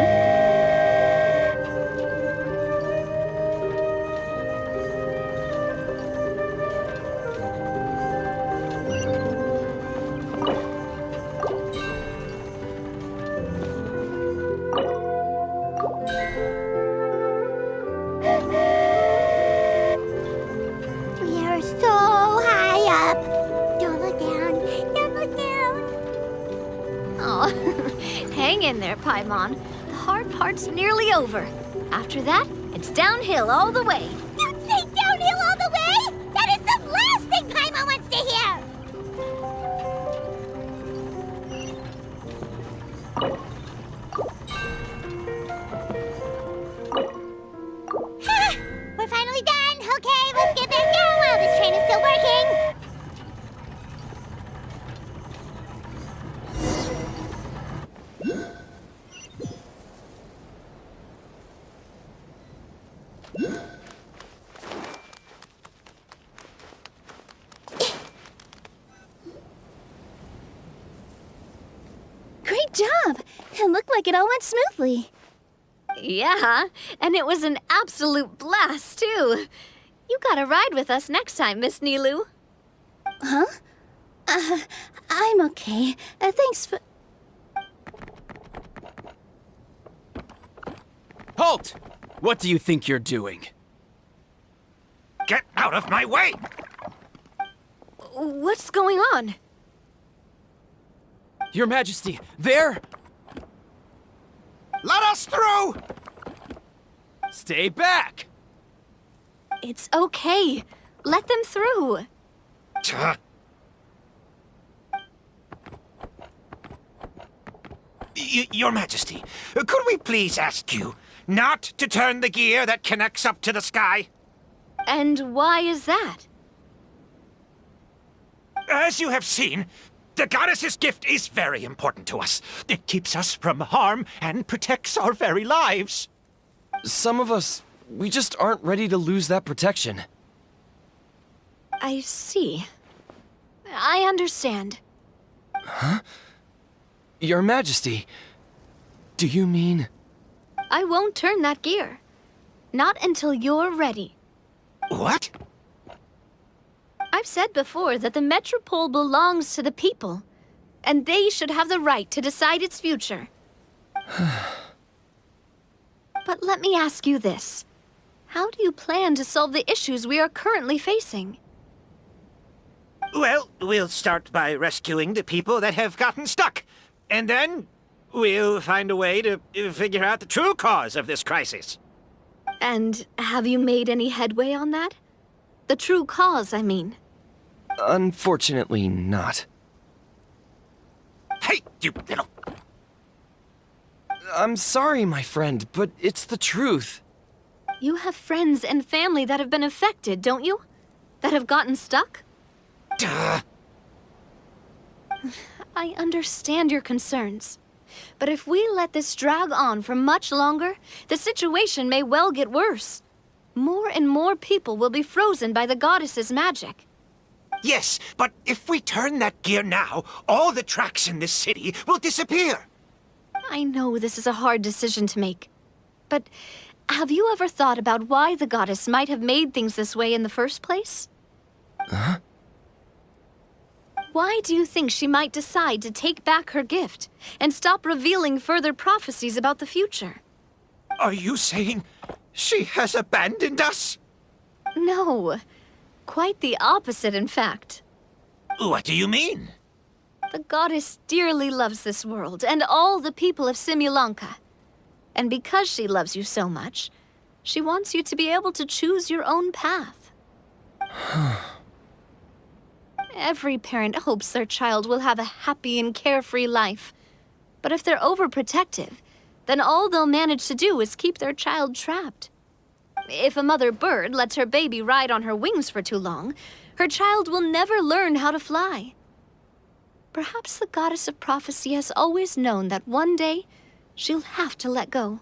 We are so high up. Don't look down. Don't look down. Oh, hang in there, Paimon. The hard part's nearly over. After that, it's downhill all the way. Don't say downhill all the way! That is the last thing Paimon wants to hear! We're finally done! Okay, let's get back down while this train is still working! like it all went smoothly. Yeah, and it was an absolute blast, too. You gotta ride with us next time, Miss Nilu. Huh? I'm okay. Thanks for... Halt! What do you think you're doing? Get out of my way! What's going on? Your Majesty, there! Let us through! Stay back! It's okay. Let them through. Your Majesty, could we please ask you not to turn the gear that connects up to the sky? And why is that? As you have seen, the goddess's gift is very important to us. It keeps us from harm and protects our very lives. Some of us, we just aren't ready to lose that protection. I see. I understand. Huh? Your Majesty, do you mean... I won't turn that gear. Not until you're ready. What? I've said before that the Metropole belongs to the people, and they should have the right to decide its future. But let me ask you this. How do you plan to solve the issues we are currently facing? Well, we'll start by rescuing the people that have gotten stuck. And then we'll find a way to figure out the true cause of this crisis. And have you made any headway on that? The true cause, I mean. Unfortunately not. Hey, you little... I'm sorry, my friend, but it's the truth. You have friends and family that have been affected, don't you? That have gotten stuck? Duh. I understand your concerns. But if we let this drag on for much longer, the situation may well get worse. More and more people will be frozen by the goddess's magic. Yes, but if we turn that gear now, all the tracks in this city will disappear. I know this is a hard decision to make. But have you ever thought about why the goddess might have made things this way in the first place? Huh? Why do you think she might decide to take back her gift and stop revealing further prophecies about the future? Are you saying she has abandoned us? No. Quite the opposite, in fact. What do you mean? The goddess dearly loves this world and all the people of Simulanka. And because she loves you so much, she wants you to be able to choose your own path. Every parent hopes their child will have a happy and carefree life. But if they're overprotective, then all they'll manage to do is keep their child trapped. If a mother bird lets her baby ride on her wings for too long, her child will never learn how to fly. Perhaps the goddess of prophecy has always known that one day she'll have to let go.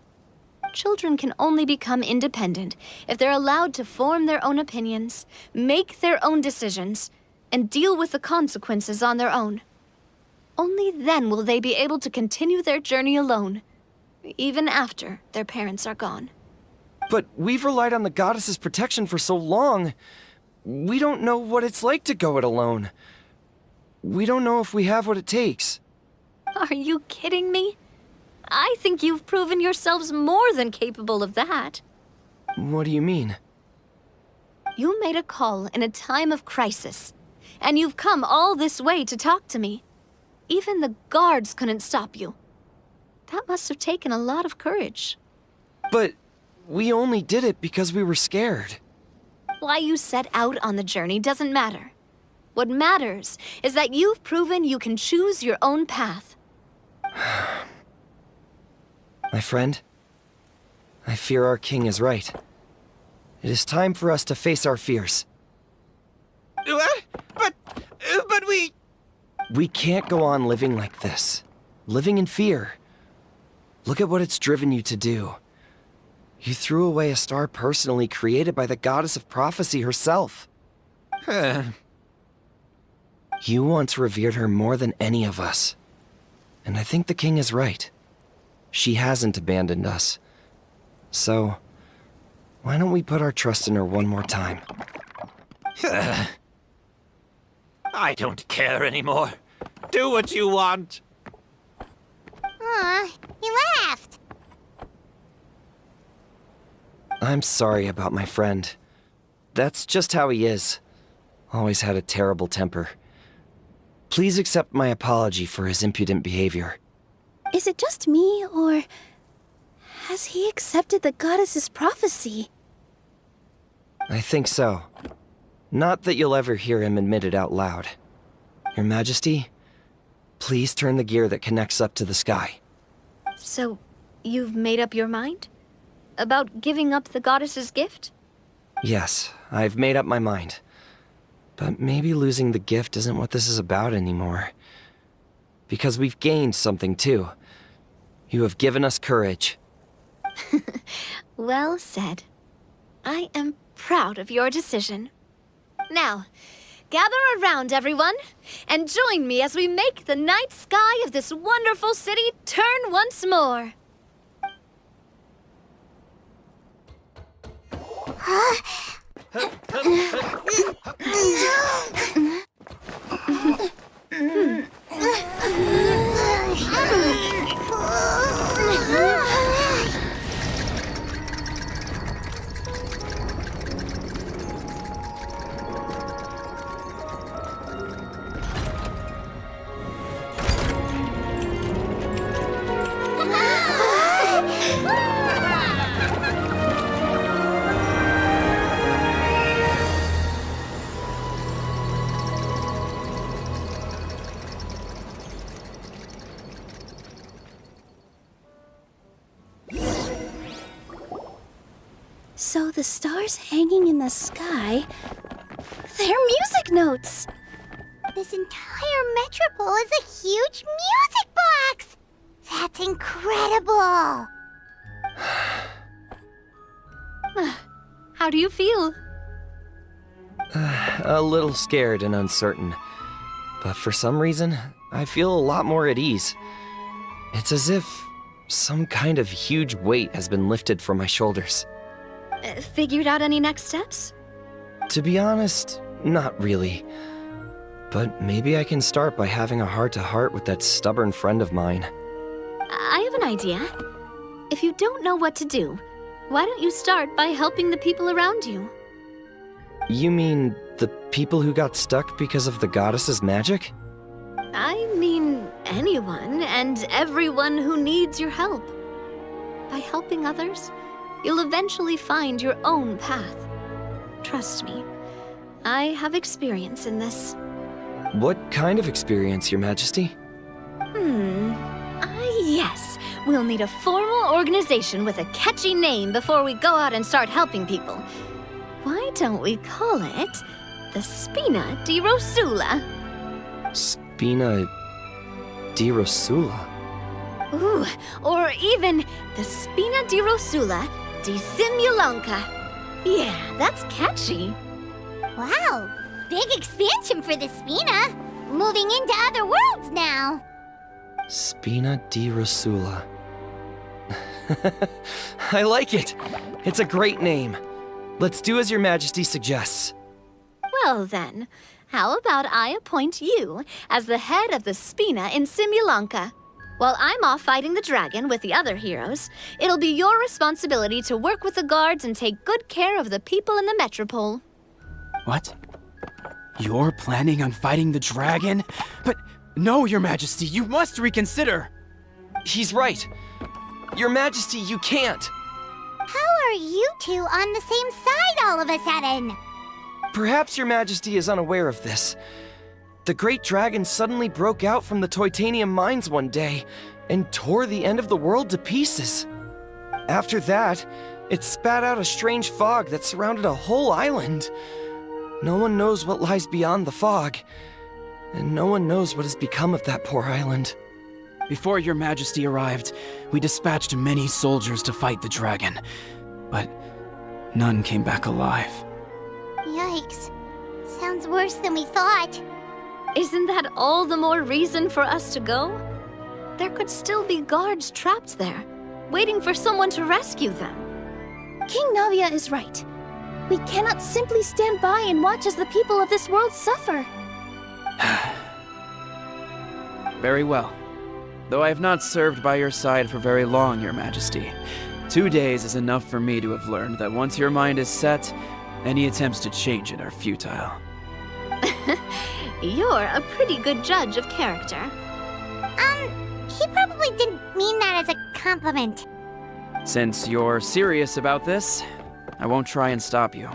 Children can only become independent if they're allowed to form their own opinions, make their own decisions, and deal with the consequences on their own. Only then will they be able to continue their journey alone, even after their parents are gone. But we've relied on the goddess's protection for so long. We don't know what it's like to go it alone. We don't know if we have what it takes. Are you kidding me? I think you've proven yourselves more than capable of that. What do you mean? You made a call in a time of crisis, and you've come all this way to talk to me. Even the guards couldn't stop you. That must have taken a lot of courage. But we only did it because we were scared. Why you set out on the journey doesn't matter. What matters is that you've proven you can choose your own path. My friend, I fear our king is right. It is time for us to face our fears. What? But we... We can't go on living like this. Living in fear. Look at what it's driven you to do. You threw away a star personally created by the goddess of prophecy herself. You once revered her more than any of us. And I think the king is right. she hasn't abandoned us. So, why don't we put our trust in her one more time? I don't care anymore. Do what you want. Aw, he laughed. I'm sorry about my friend. That's just how he is. Always had a terrible temper. Please accept my apology for his impudent behavior. Is it just me, or has he accepted the goddess's prophecy? I think so. Not that you'll ever hear him admit it out loud. Your Majesty, please turn the gear that connects up to the sky. So, you've made up your mind? About giving up the goddess's gift? Yes, I've made up my mind. But maybe losing the gift isn't what this is about anymore. Because we've gained something too. You have given us courage. Well said. I am proud of your decision. Now, gather around, everyone, and join me as we make the night sky of this wonderful city turn once more. So the stars hanging in the sky, they're music notes! This entire Metropole is a huge music box! That's incredible! How do you feel? A little scared and uncertain. But for some reason, I feel a lot more at ease. It's as if some kind of huge weight has been lifted from my shoulders. Figured out any next steps? To be honest, not really. But maybe I can start by having a heart-to-heart with that stubborn friend of mine. I have an idea. If you don't know what to do, why don't you start by helping the people around you? You mean the people who got stuck because of the goddess's magic? I mean anyone and everyone who needs your help. By helping others, you'll eventually find your own path. Trust me, I have experience in this. What kind of experience, Your Majesty? Yes. We'll need a formal organization with a catchy name before we go out and start helping people. Why don't we call it the Spina di Rosula? Spina di Rosula? Ooh, or even the Spina di Rosula di Simulanka. Yeah, that's catchy. Wow, big expansion for the Spina. Moving into other worlds now. Spina di Rosula. I like it. It's a great name. Let's do as Your Majesty suggests. Well then, how about I appoint you as the head of the Spina in Simulanka? While I'm off fighting the dragon with the other heroes, it'll be your responsibility to work with the guards and take good care of the people in the Metropole. What? You're planning on fighting the dragon? But no, Your Majesty, you must reconsider! He's right. Your Majesty, you can't. How are you two on the same side all of a sudden? Perhaps Your Majesty is unaware of this. The great dragon suddenly broke out from the Titanium mines one day and tore the end of the world to pieces. After that, it spat out a strange fog that surrounded a whole island. No one knows what lies beyond the fog, and no one knows what has become of that poor island. Before Your Majesty arrived, we dispatched many soldiers to fight the dragon, but none came back alive. Yikes. Sounds worse than we thought. Isn't that all the more reason for us to go? there could still be guards trapped there, waiting for someone to rescue them. King Navia is right. We cannot simply stand by and watch as the people of this world suffer. Very well. Though I have not served by your side for very long, Your Majesty. 2 days is enough for me to have learned that once your mind is set, any attempts to change it are futile. You're a pretty good judge of character. He probably didn't mean that as a compliment. Since you're serious about this, I won't try and stop you.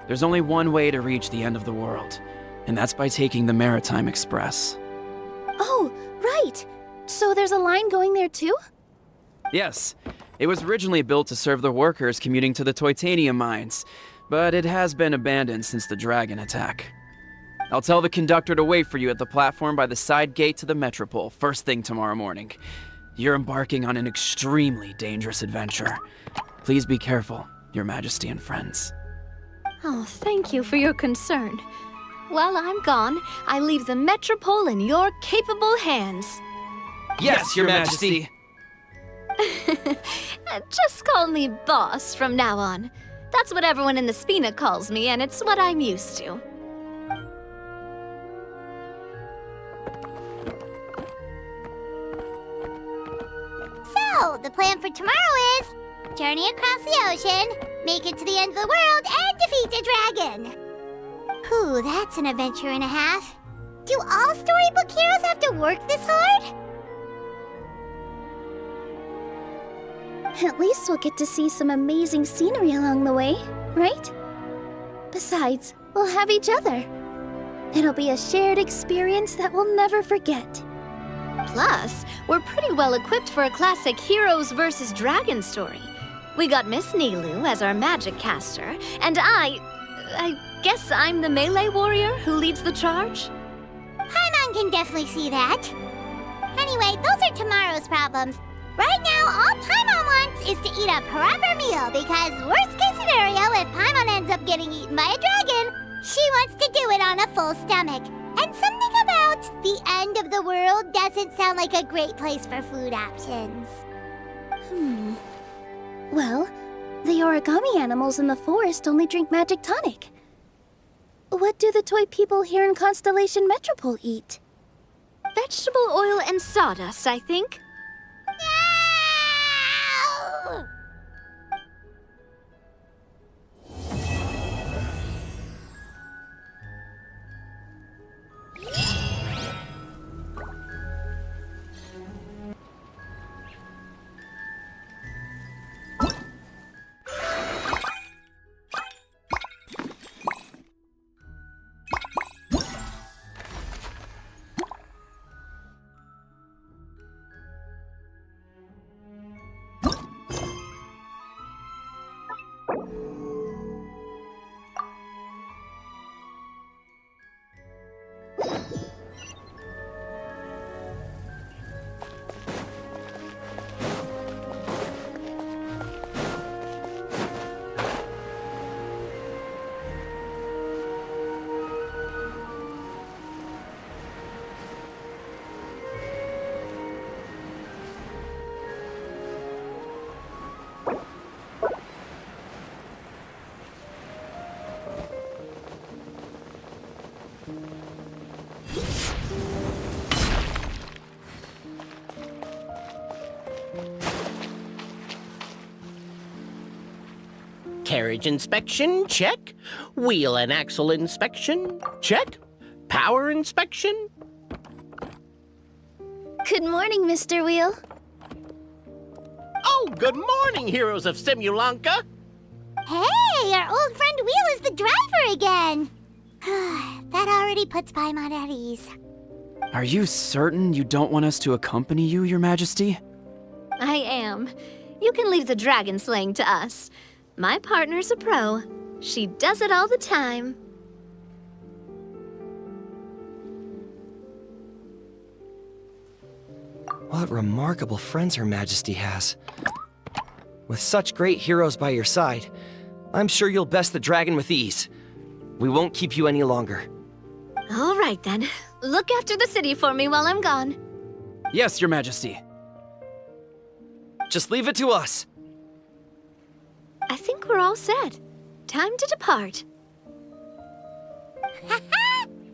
There's only one way to reach the end of the world, and that's by taking the Maritime Express. Oh, right! So there's a line going there too? Yes, it was originally built to serve the workers commuting to the Titanium mines, but it has been abandoned since the dragon attack. I'll tell the conductor to wait for you at the platform by the side gate to the Metropole first thing tomorrow morning. You're embarking on an extremely dangerous adventure. Please be careful, Your Majesty and friends. Oh, thank you for your concern. While I'm gone, I leave the Metropole in your capable hands. Yes, Your Majesty! Just call me boss from now on. That's what everyone in the Spina calls me, and it's what I'm used to. So, the plan for tomorrow is journey across the ocean, make it to the end of the world, and defeat the dragon. Whew, that's an adventure and a half. Do all storybook heroes have to work this hard? At least we'll get to see some amazing scenery along the way, right? Besides, we'll have each other. It'll be a shared experience that we'll never forget. Plus, we're pretty well equipped for a classic heroes versus dragon story. We got Miss Nilu as our magic caster, and I guess I'm the melee warrior who leads the charge? Paimon can definitely see that. Anyway, those are tomorrow's problems. Right now, all Paimon wants is to eat a proper meal, because worst case scenario, if Paimon ends up getting eaten by a dragon, she wants to do it on a full stomach. And something about the end of the world doesn't sound like a great place for food options. Well, the origami animals in the forest only drink magic tonic. What do the toy people here in Constellation Metropole eat? Vegetable oil and sawdust, I think. No! Carriage inspection, check. Wheel and axle inspection, check. Power inspection. Good morning, Mr. Wheel. Oh, good morning, heroes of Simulanka. Hey, our old friend Wheel is the driver again. That already puts Paimon at ease. Are you certain you don't want us to accompany you, Your Majesty? I am. You can leave the dragon slaying to us. My partner's a pro. She does it all the time. What remarkable friends Her Majesty has. With such great heroes by your side, I'm sure you'll best the dragon with ease. We won't keep you any longer. All right, then. Look after the city for me while I'm gone. Yes, Your Majesty. Just leave it to us. I think we're all set. Time to depart.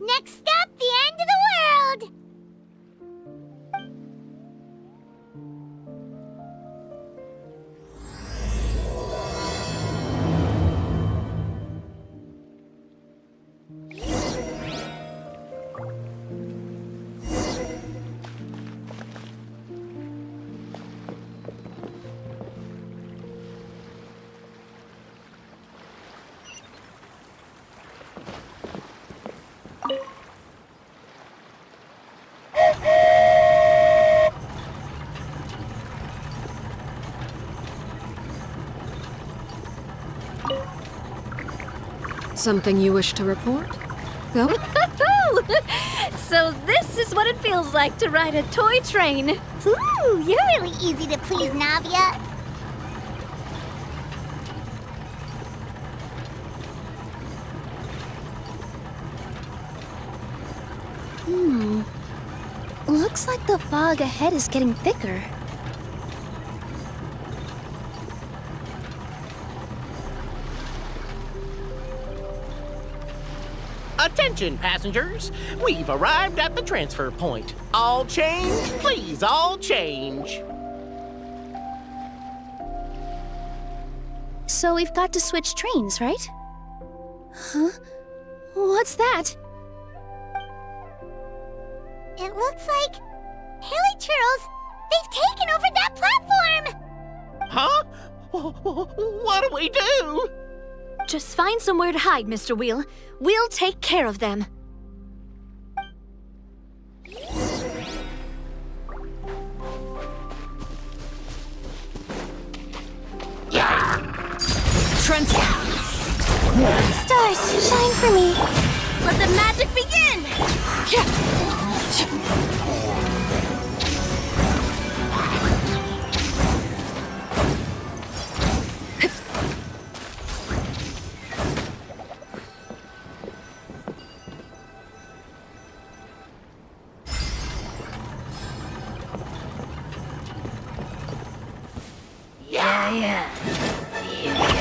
Next stop, the end of the world! Something you wish to report? Go. So this is what it feels like to ride a toy train. Ooh, you're really easy to please, Navia. Looks like the fog ahead is getting thicker. Attention, passengers! We've arrived at the transfer point. All change, please, all change. So we've got to switch trains, right? Huh? What's that? It looks like Haley Churls, they've taken over that platform! Huh? What do we do? Just find somewhere to hide, Mr. Wheel. We'll take care of them. Stars, shine for me! Let the magic begin!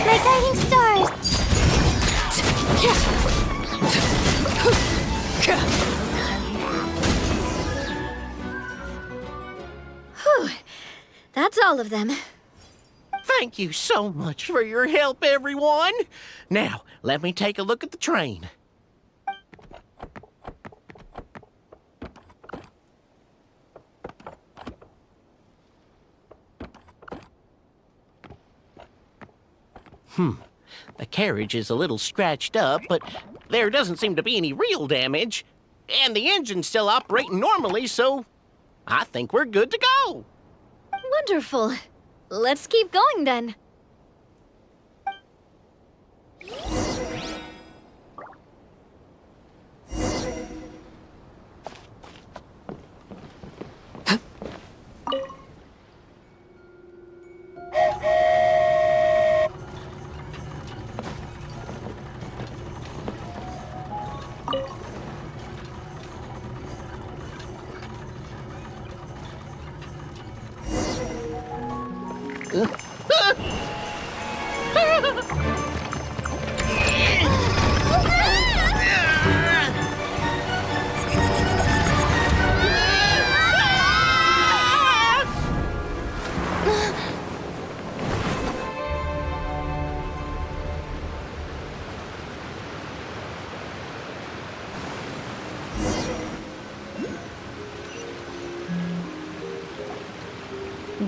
My guiding stars! Whew. That's all of them. Thank you so much for your help, everyone. Now, let me take a look at the train. The carriage is a little scratched up, but there doesn't seem to be any real damage. And the engine's still operating normally, so I think we're good to go. Wonderful. Let's keep going then.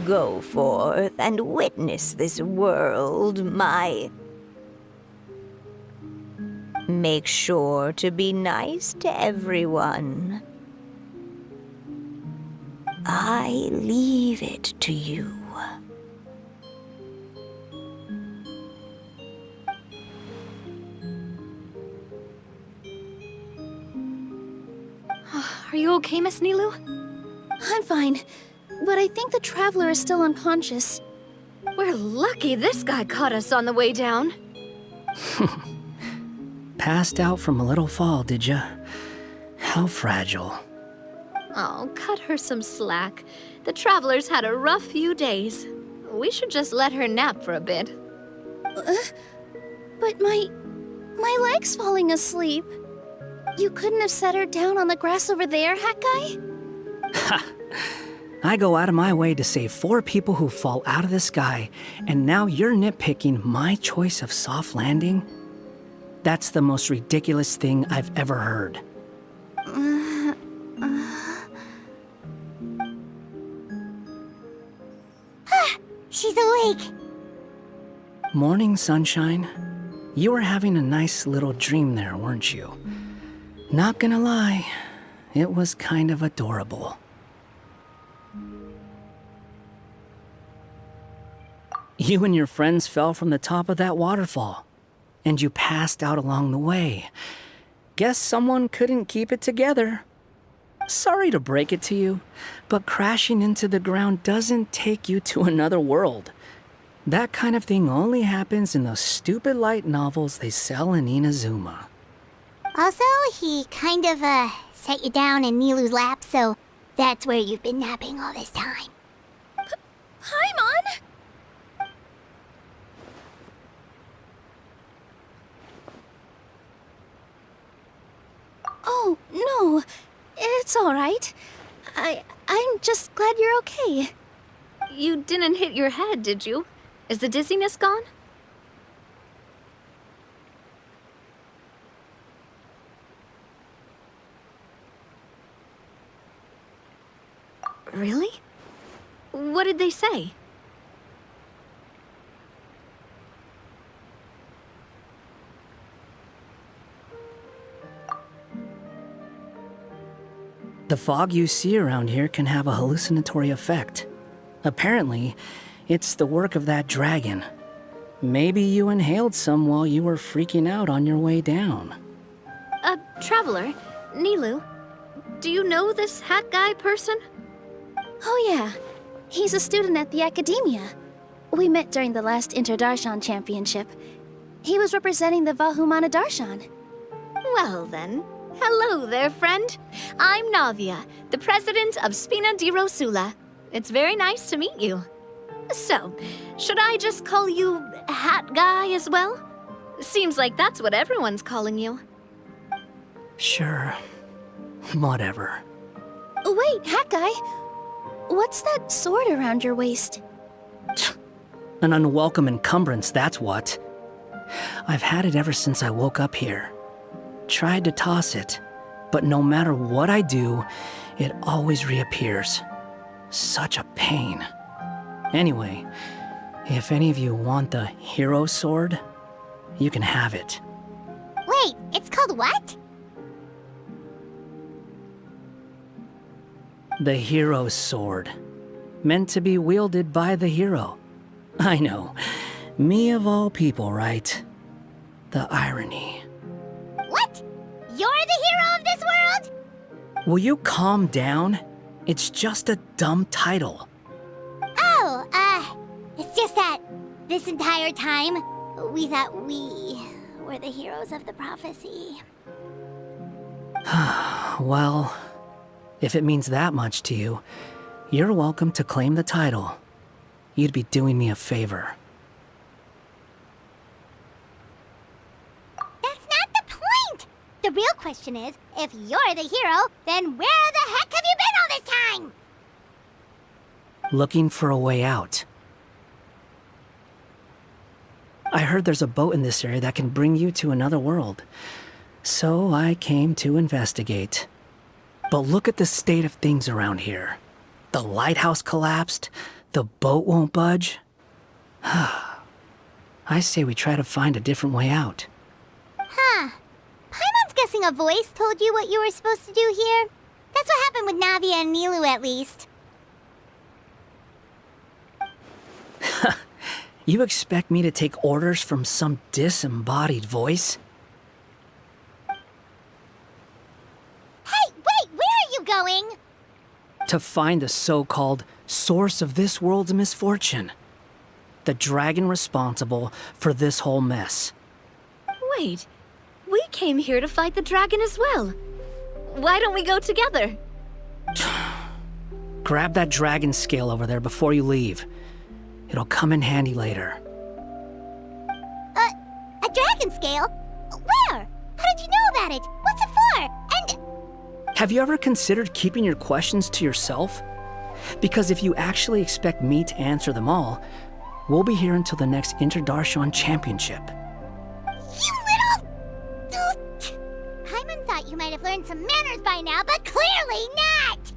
Go forth and witness this world, my... Make sure to be nice to everyone. I leave it to you. Are you okay, Miss Nilu? I'm fine, but I think the traveler is still unconscious. We're lucky this guy caught us on the way down. Passed out from a little fall, did ya? How fragile. Oh, cut her some slack. The travelers had a rough few days. We should just let her nap for a bit. But my leg's falling asleep. You couldn't have set her down on the grass over there, Hat Guy? Ha! I go out of my way to save 4 people who fall out of the sky, and now you're nitpicking my choice of soft landing? That's the most ridiculous thing I've ever heard. She's awake. Morning, sunshine. You were having a nice little dream there, weren't you? Not gonna lie, it was kind of adorable. You and your friends fell from the top of that waterfall, and you passed out along the way. Guess someone couldn't keep it together. Sorry to break it to you, but crashing into the ground doesn't take you to another world. That kind of thing only happens in those stupid light novels they sell in Inazuma. Also, he kind of, set you down in Nilu's lap, so that's where you've been napping all this time. Paimon? Oh, no. It's all right. I'm just glad you're okay. You didn't hit your head, did you? Is the dizziness gone? Really? What did they say? The fog you see around here can have a hallucinatory effect. Apparently, it's the work of that dragon. Maybe you inhaled some while you were freaking out on your way down. Traveler, Nilu, do you know this hat guy person? Oh yeah, he's a student at the academia. We met during the last Inter-Darshan Championship. He was representing the Vahumana Darshan. Well then, hello there, friend. I'm Navia, the president of Spina di Rosula. It's very nice to meet you. So, should I just call you Hat Guy as well? Seems like that's what everyone's calling you. Sure. Whatever. Wait, Hat Guy. What's that sword around your waist? An unwelcome encumbrance, that's what. I've had it ever since I woke up here. Tried to toss it, but no matter what I do, it always reappears. Such a pain. Anyway, if any of you want the hero sword, you can have it. Wait, it's called what? The hero's sword. Meant to be wielded by the hero. I know. Me of all people, right? The irony. What? You're the hero of this world? Will you calm down? It's just a dumb title. Oh, it's just that this entire time, we thought we were the heroes of the prophecy. Well, if it means that much to you, you're welcome to claim the title. You'd be doing me a favor. That's not the point! The real question is, if you're the hero, then where the heck have you been all this time? Looking for a way out. I heard there's a boat in this area that can bring you to another world. So I came to investigate. But look at the state of things around here. The lighthouse collapsed, the boat won't budge. I say we try to find a different way out. Huh. Paimon's guessing a voice told you what you were supposed to do here. That's what happened with Navia and Nilu, at least. You expect me to take orders from some disembodied voice? Hey, wait, where are you going? To find the so-called source of this world's misfortune. The dragon responsible for this whole mess. Wait, we came here to fight the dragon as well. Why don't we go together? Grab that dragon scale over there before you leave. It'll come in handy later. A dragon scale? Where? How did you know about it? What's it for? And... Have you ever considered keeping your questions to yourself? Because if you actually expect me to answer them all, we'll be here until the next Interdarshan Championship. You little... Paimon thought you might have learned some manners by now, but clearly not!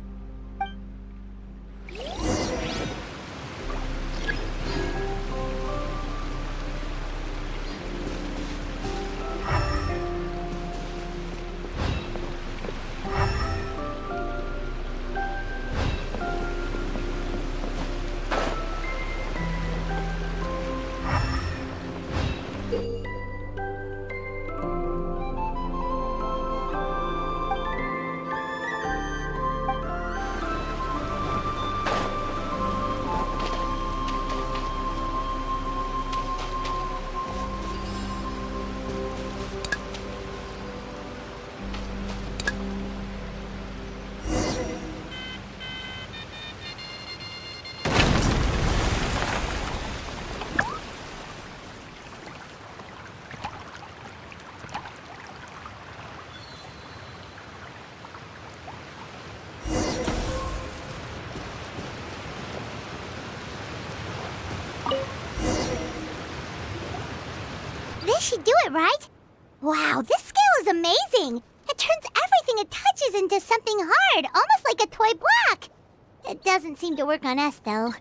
This should do it, right? Wow, this scale is amazing! It turns everything it touches into something hard, almost like a toy block! It doesn't seem to work on us, though.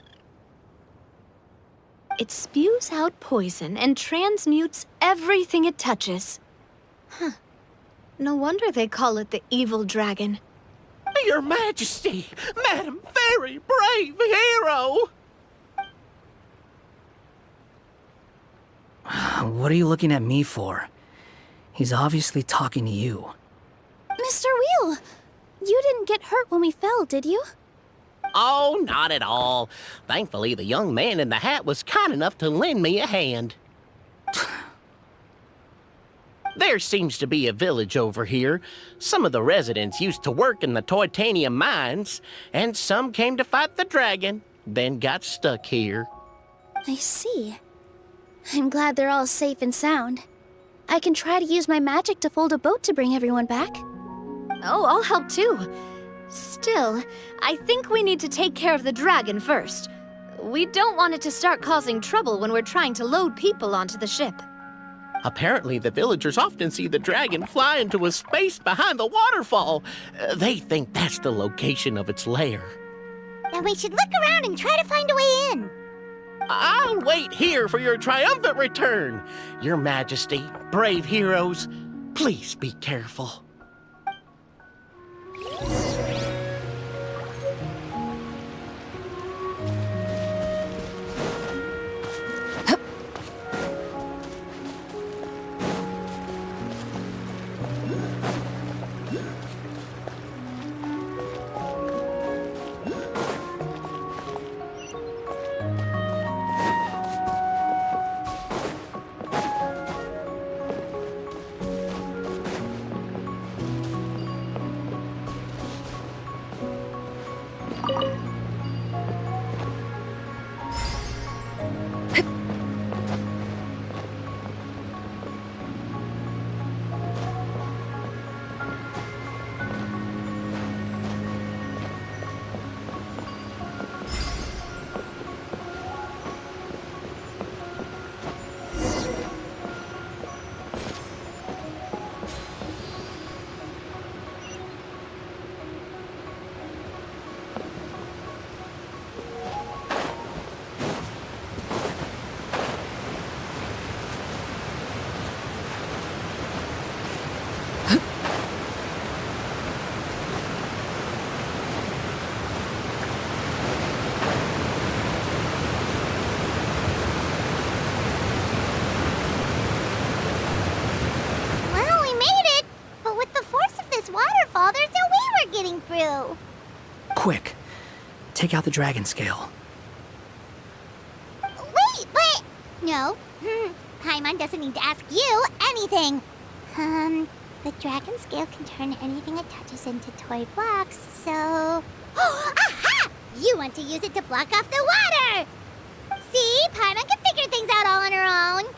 It spews out poison and transmutes everything it touches. Huh. No wonder they call it the evil dragon. Your Majesty, Madam Very Brave Hero! What are you looking at me for? He's obviously talking to you. Mr. Wheel, you didn't get hurt when we fell, did you? Oh, not at all. Thankfully, the young man in the hat was kind enough to lend me a hand. There seems to be a village over here. Some of the residents used to work in the titanium mines, and some came to fight the dragon, then got stuck here. I see. I'm glad they're all safe and sound. I can try to use my magic to fold a boat to bring everyone back. Oh, I'll help too. Still, I think we need to take care of the dragon first. We don't want it to start causing trouble when we're trying to load people onto the ship. Apparently, the villagers often see the dragon fly into a space behind the waterfall. They think that's the location of its lair. Then we should look around and try to find a way in. I'll wait here for your triumphant return. Your Majesty, brave heroes, please be careful. Through. Quick, take out the dragon scale. Wait, but... No. Paimon doesn't need to ask you anything. The dragon scale can turn anything it touches into toy blocks, so... Aha! You want to use it to block off the water! See? Paimon can figure things out all on her own.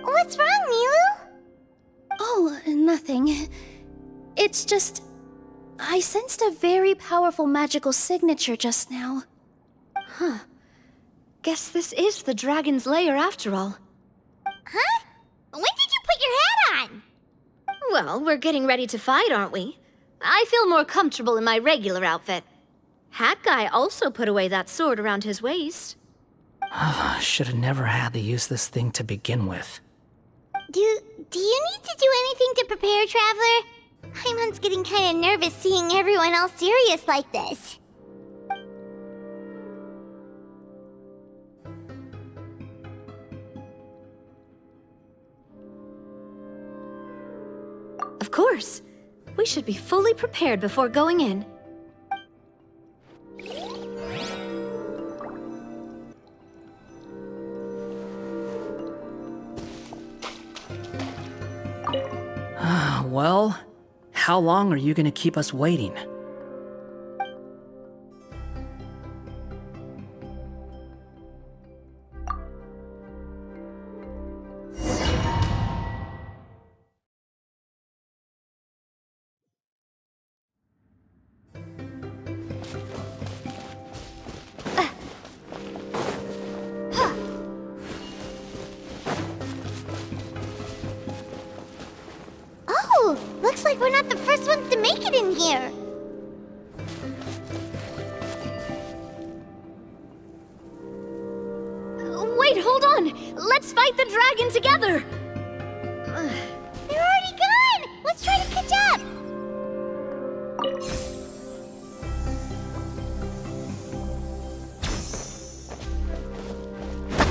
What's wrong, Milu? Oh, nothing. It's just... I sensed a very powerful magical signature just now. Huh. Guess this is the dragon's lair after all. Huh? When did you put your hat on? Well, we're getting ready to fight, aren't we? I feel more comfortable in my regular outfit. Hat Guy also put away that sword around his waist. Should have never had to use this thing to begin with. Do you need to do anything to prepare, Traveler? Paimon's getting kind of nervous seeing everyone else serious like this. Of course. We should be fully prepared before going in. Well, how long are you gonna keep us waiting? Oh, looks like we're not the first ones to make it in here. Wait, hold on! Let's fight the dragon together! They're already gone! Let's try to catch up!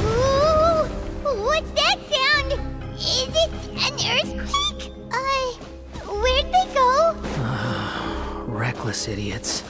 Ooh, what's that sound? Is it an earthquake? Where'd they go? Reckless idiots.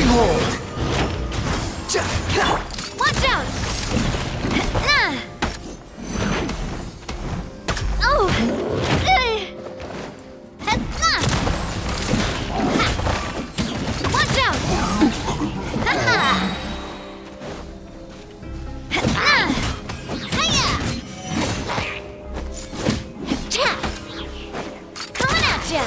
crushing hold! Watch out! Oh! Watch out! Coming at ya!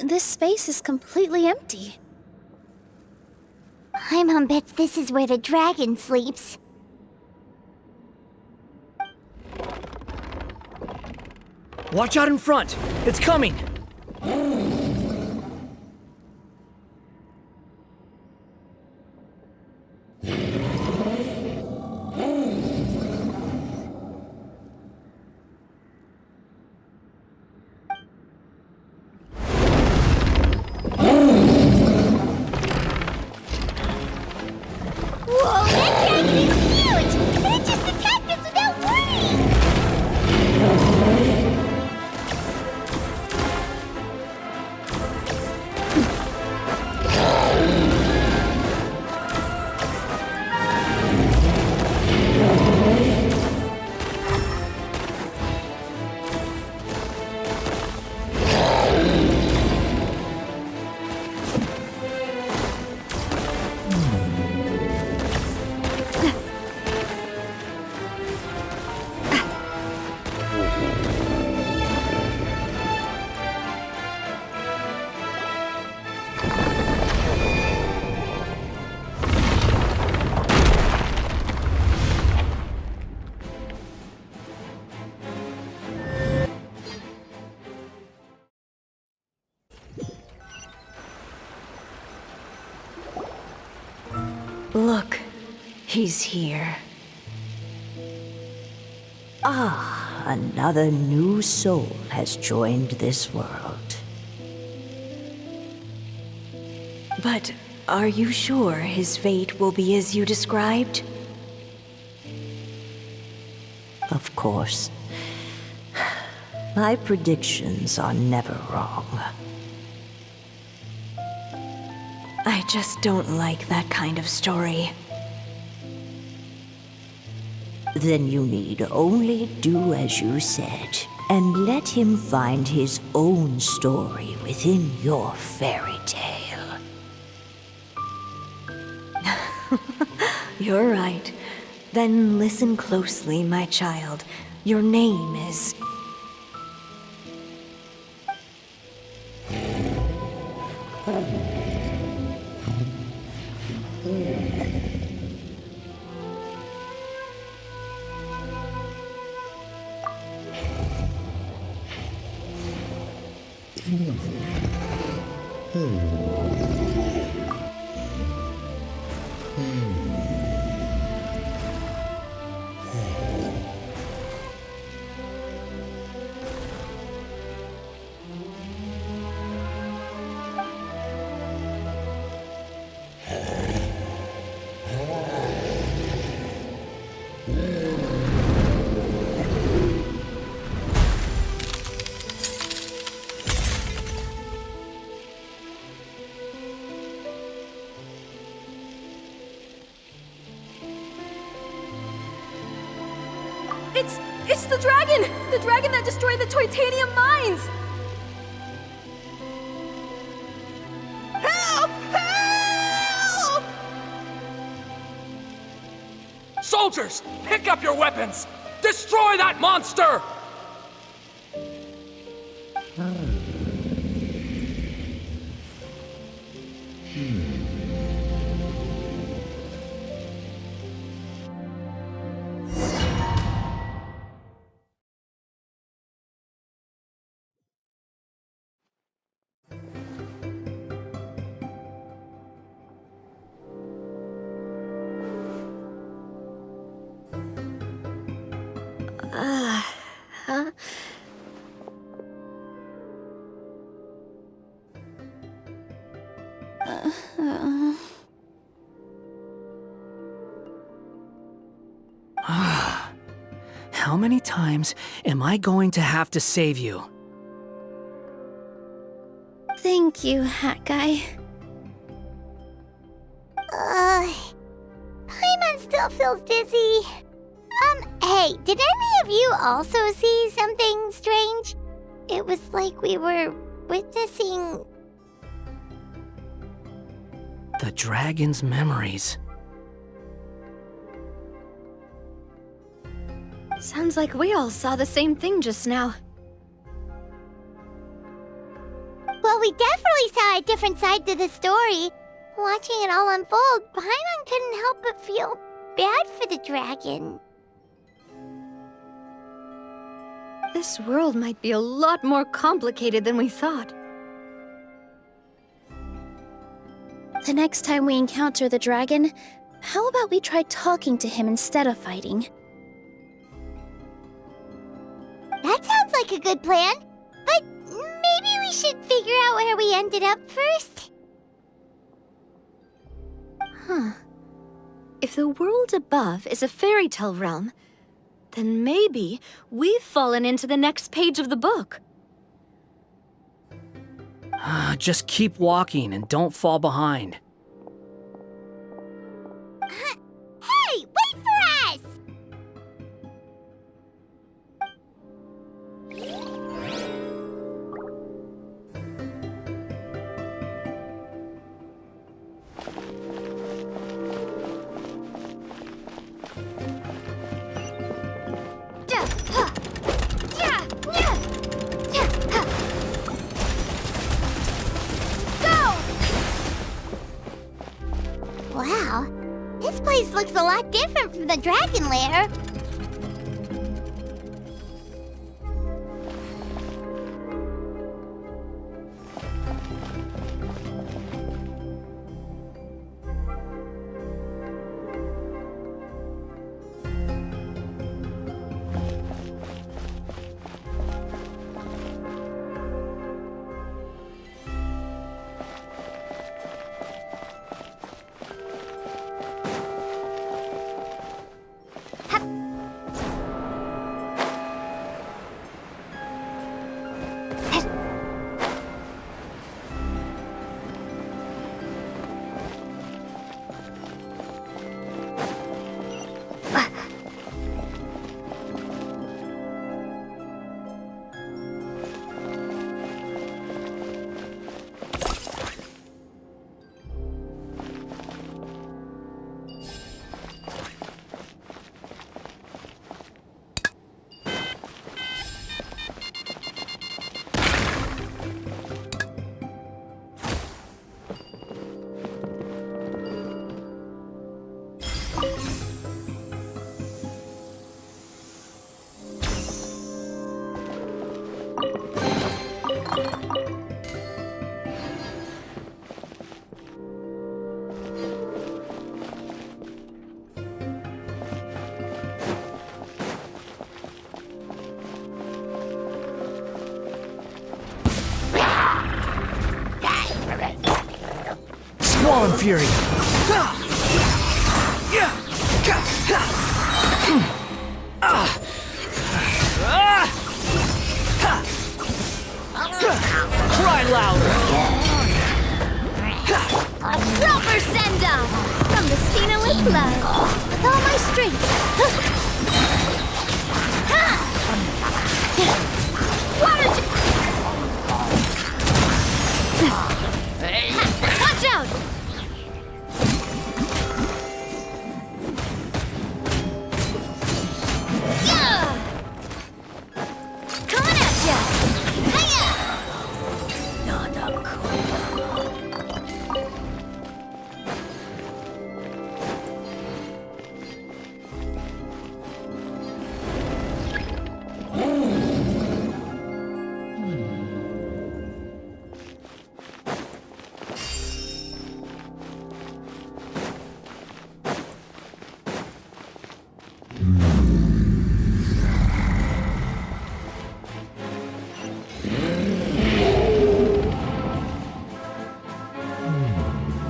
This space is completely empty. Paimon bets this is where the dragon sleeps. Watch out in front! It's coming! Whoa, that dragon is huge! It just attacked us without warning! Look, he's here. Ah, another new soul has joined this world. But are you sure his fate will be as you described? Of course. My predictions are never wrong. I just don't like that kind of story. Then you need only do as you said, and let him find his own story within your fairy tale. You're right. Then listen closely, my child. Your name is... It's the dragon! The dragon that destroyed the Titanium mines! Help! Help! Soldiers, pick up your weapons! Destroy that monster! How many times am I going to have to save you? Thank you, Hat Guy. Paimon still feels dizzy. Hey, did any of you also see something strange? It was like we were witnessing... The dragon's memories. Sounds like we all saw the same thing just now. Well, we definitely saw a different side to the story. Watching it all unfold, Paimon couldn't help but feel bad for the dragon. This world might be a lot more complicated than we thought. The next time we encounter the dragon, how about we try talking to him instead of fighting? That sounds like a good plan. But maybe we should figure out where we ended up first. Huh. If the world above is a fairy tale realm, then maybe we've fallen into the next page of the book. Just keep walking and don't fall behind. Hey, wait for us! Wow, this place looks a lot different from the dragon lair. Squall and Fury! Cry louder! Proper send-off! From the Stina with love, with all my strength! Watch out! Coming at ya! Hiya!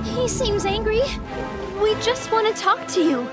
He seems angry. We just want to talk to you.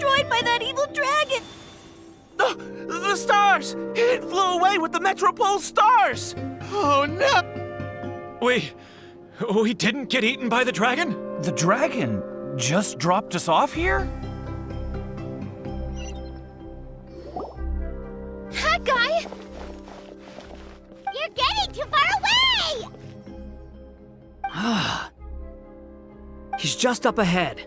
destroyed by that evil dragon! The stars! It flew away with the Metropole stars! Oh no! We didn't get eaten by the dragon? The dragon just dropped us off here? That guy! You're getting too far away! He's just up ahead.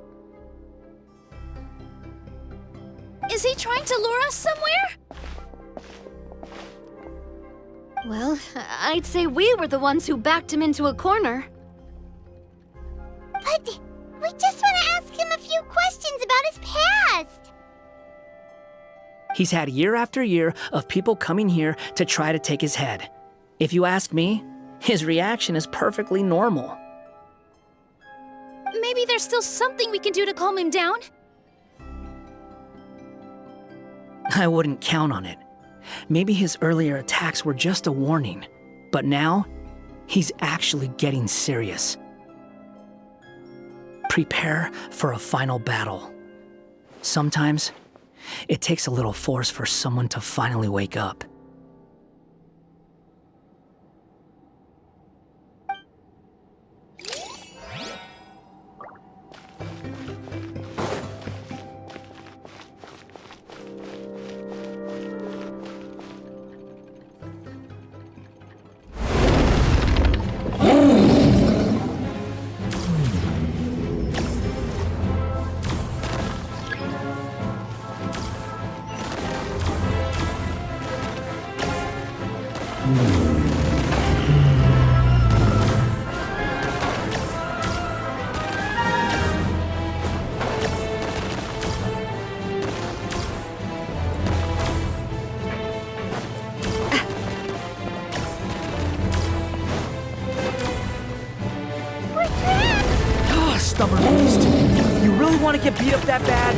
Is he trying to lure us somewhere? Well, I'd say we were the ones who backed him into a corner. But we just want to ask him a few questions about his past. He's had year after year of people coming here to try to take his head. If you ask me, his reaction is perfectly normal. Maybe there's still something we can do to calm him down? I wouldn't count on it. Maybe his earlier attacks were just a warning, but now he's actually getting serious. Prepare for a final battle. Sometimes it takes a little force for someone to finally wake up. Stubborn beast. You really want to get beat up that bad?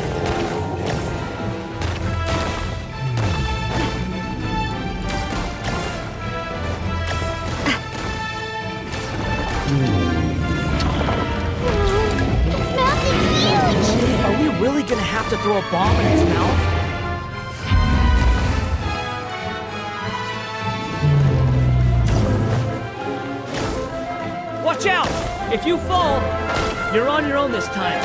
His mouth is huge! Are we really gonna have to throw a bomb in its mouth? Watch out! If you fall, you're on your own this time.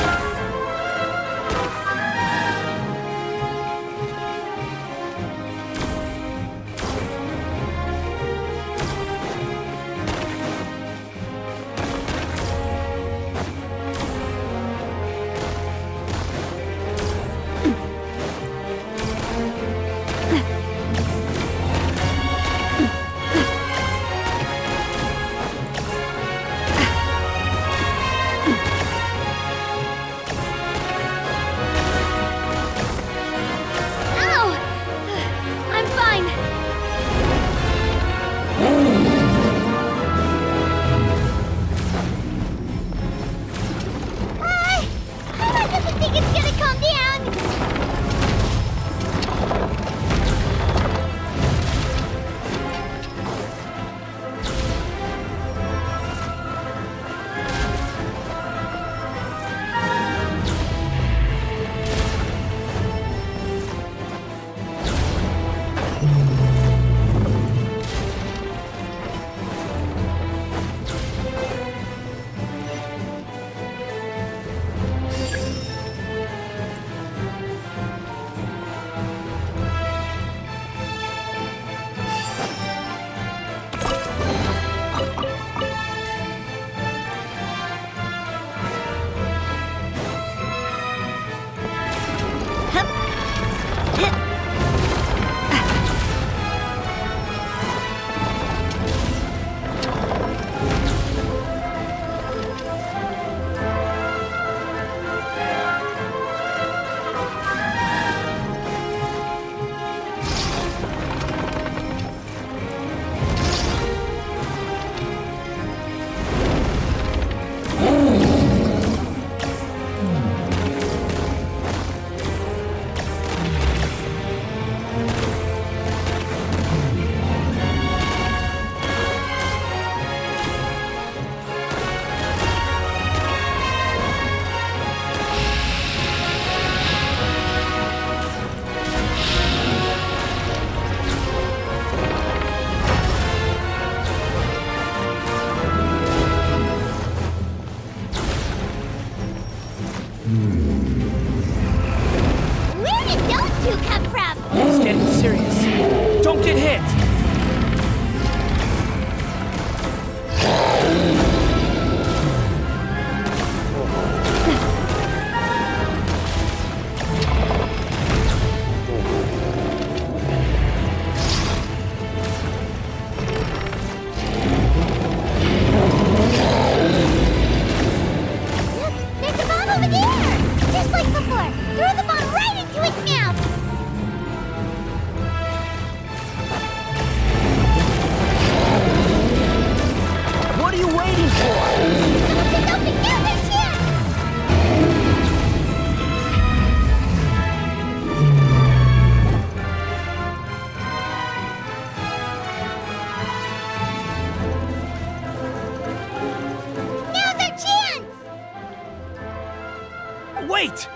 Wait!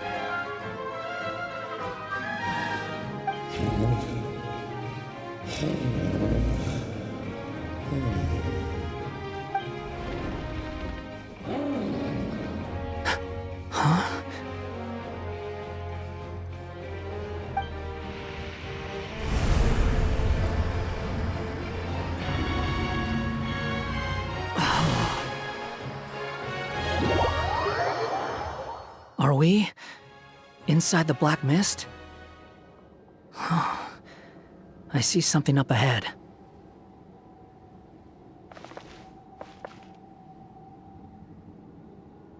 Huh? Are we inside the black mist? I see something up ahead.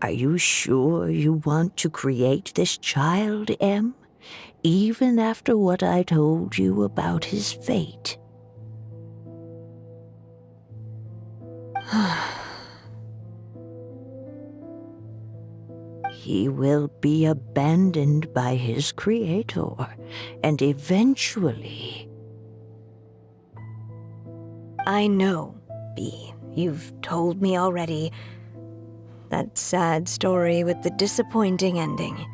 Are you sure you want to create this child, Em? Even after what I told you about his fate? He will be abandoned by his creator, and eventually... I know, Bee. You've told me already. That sad story with the disappointing ending.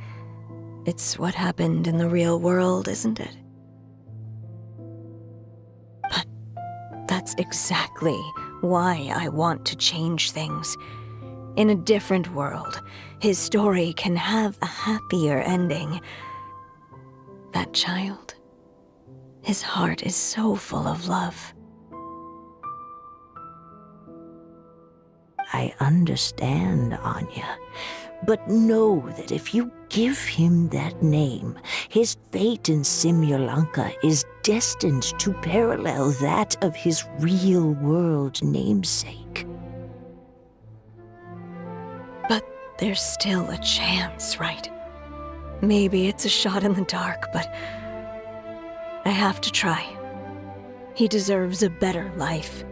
It's what happened in the real world, isn't it? But that's exactly why I want to change things. In a different world, his story can have a happier ending. That child, his heart is so full of love. I understand, Anya. But know that if you give him that name, his fate in Simulanka is destined to parallel that of his real-world namesake. But there's still a chance, right? Maybe it's a shot in the dark, but I have to try. He deserves a better life.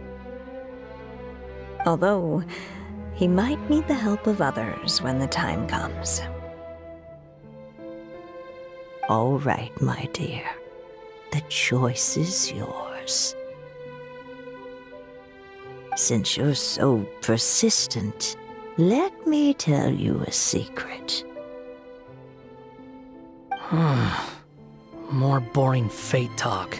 Although, he might need the help of others when the time comes. All right, my dear. The choice is yours. Since you're so persistent, let me tell you a secret. More boring fate talk.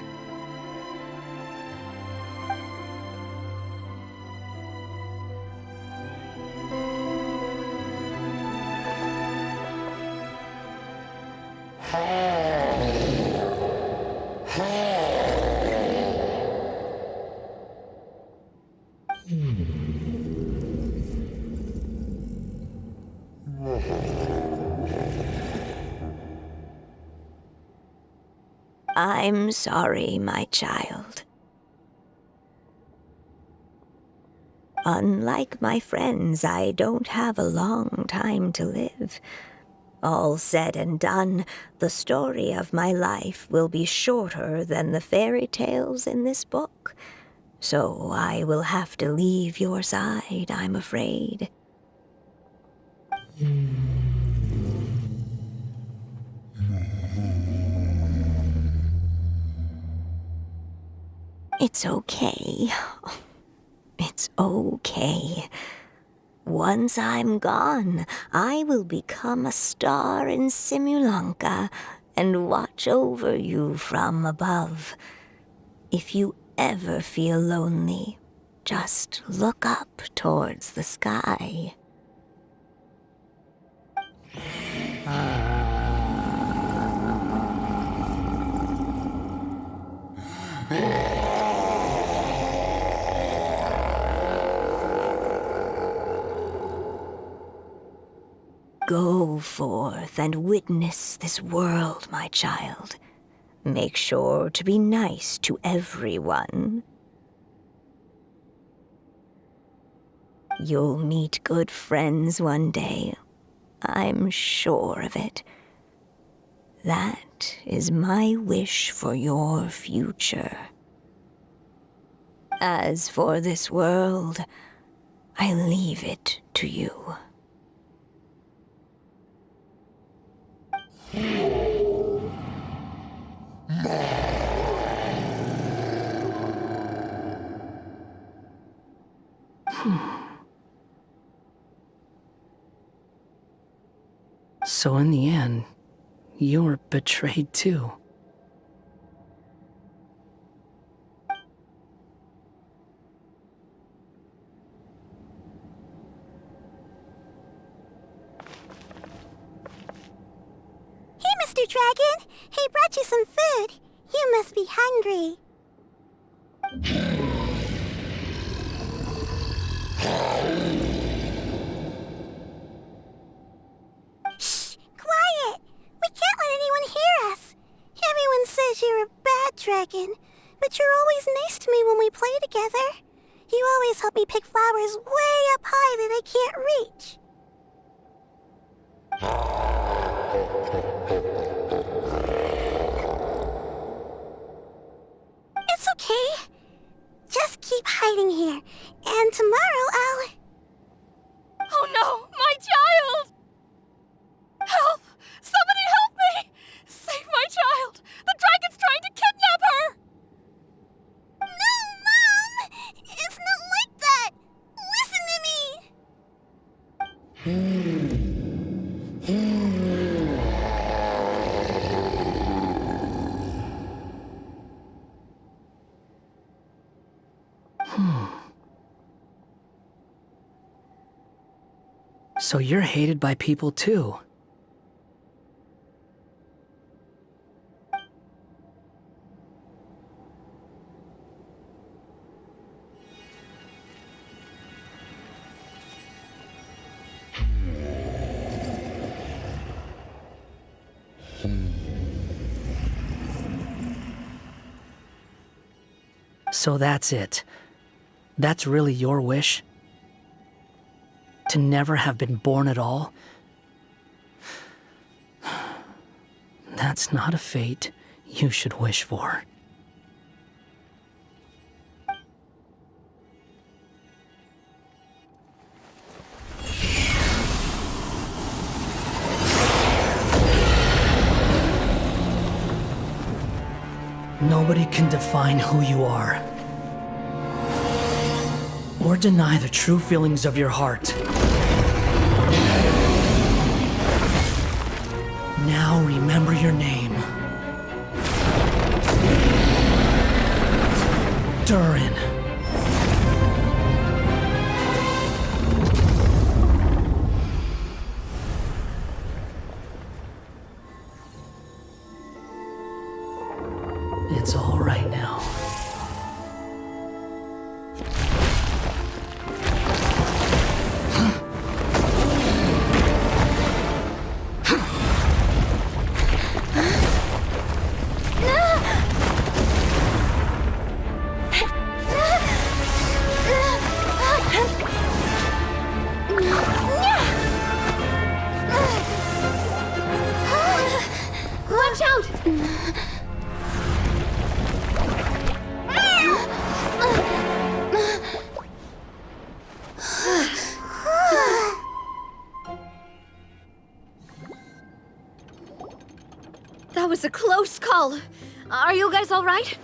I'm sorry, my child. Unlike my friends, I don't have a long time to live. All said and done, the story of my life will be shorter than the fairy tales in this book. So I will have to leave your side, I'm afraid. It's okay. It's okay. Once I'm gone, I will become a star in Simulanka and watch over you from above. If you ever feel lonely, just look up towards the sky. Go forth and witness this world, my child. Make sure to be nice to everyone. You'll meet good friends one day. I'm sure of it. That is my wish for your future. As for this world, I leave it to you. So in the end, you were betrayed too. Hey, Mr. Dragon! He brought you some food. You must be hungry. Shh! Quiet! We can't let anyone hear us. Everyone says you're a bad dragon, but you're always nice to me when we play together. You always help me pick flowers way up high that I can't reach. It's okay. Just keep hiding here, and tomorrow I'll... Oh no, my child! Help! Somebody help me! Save my child! The dragon's trying to kidnap her! No, Mom! It's not like that! Listen to me! So you're hated by people too. So that's it. That's really your wish? To never have been born at all? That's not a fate you should wish for. Nobody can define who you are, or deny the true feelings of your heart. Now remember your name. Durin. It's all right now. Watch out! That was a close call. Are you guys all right?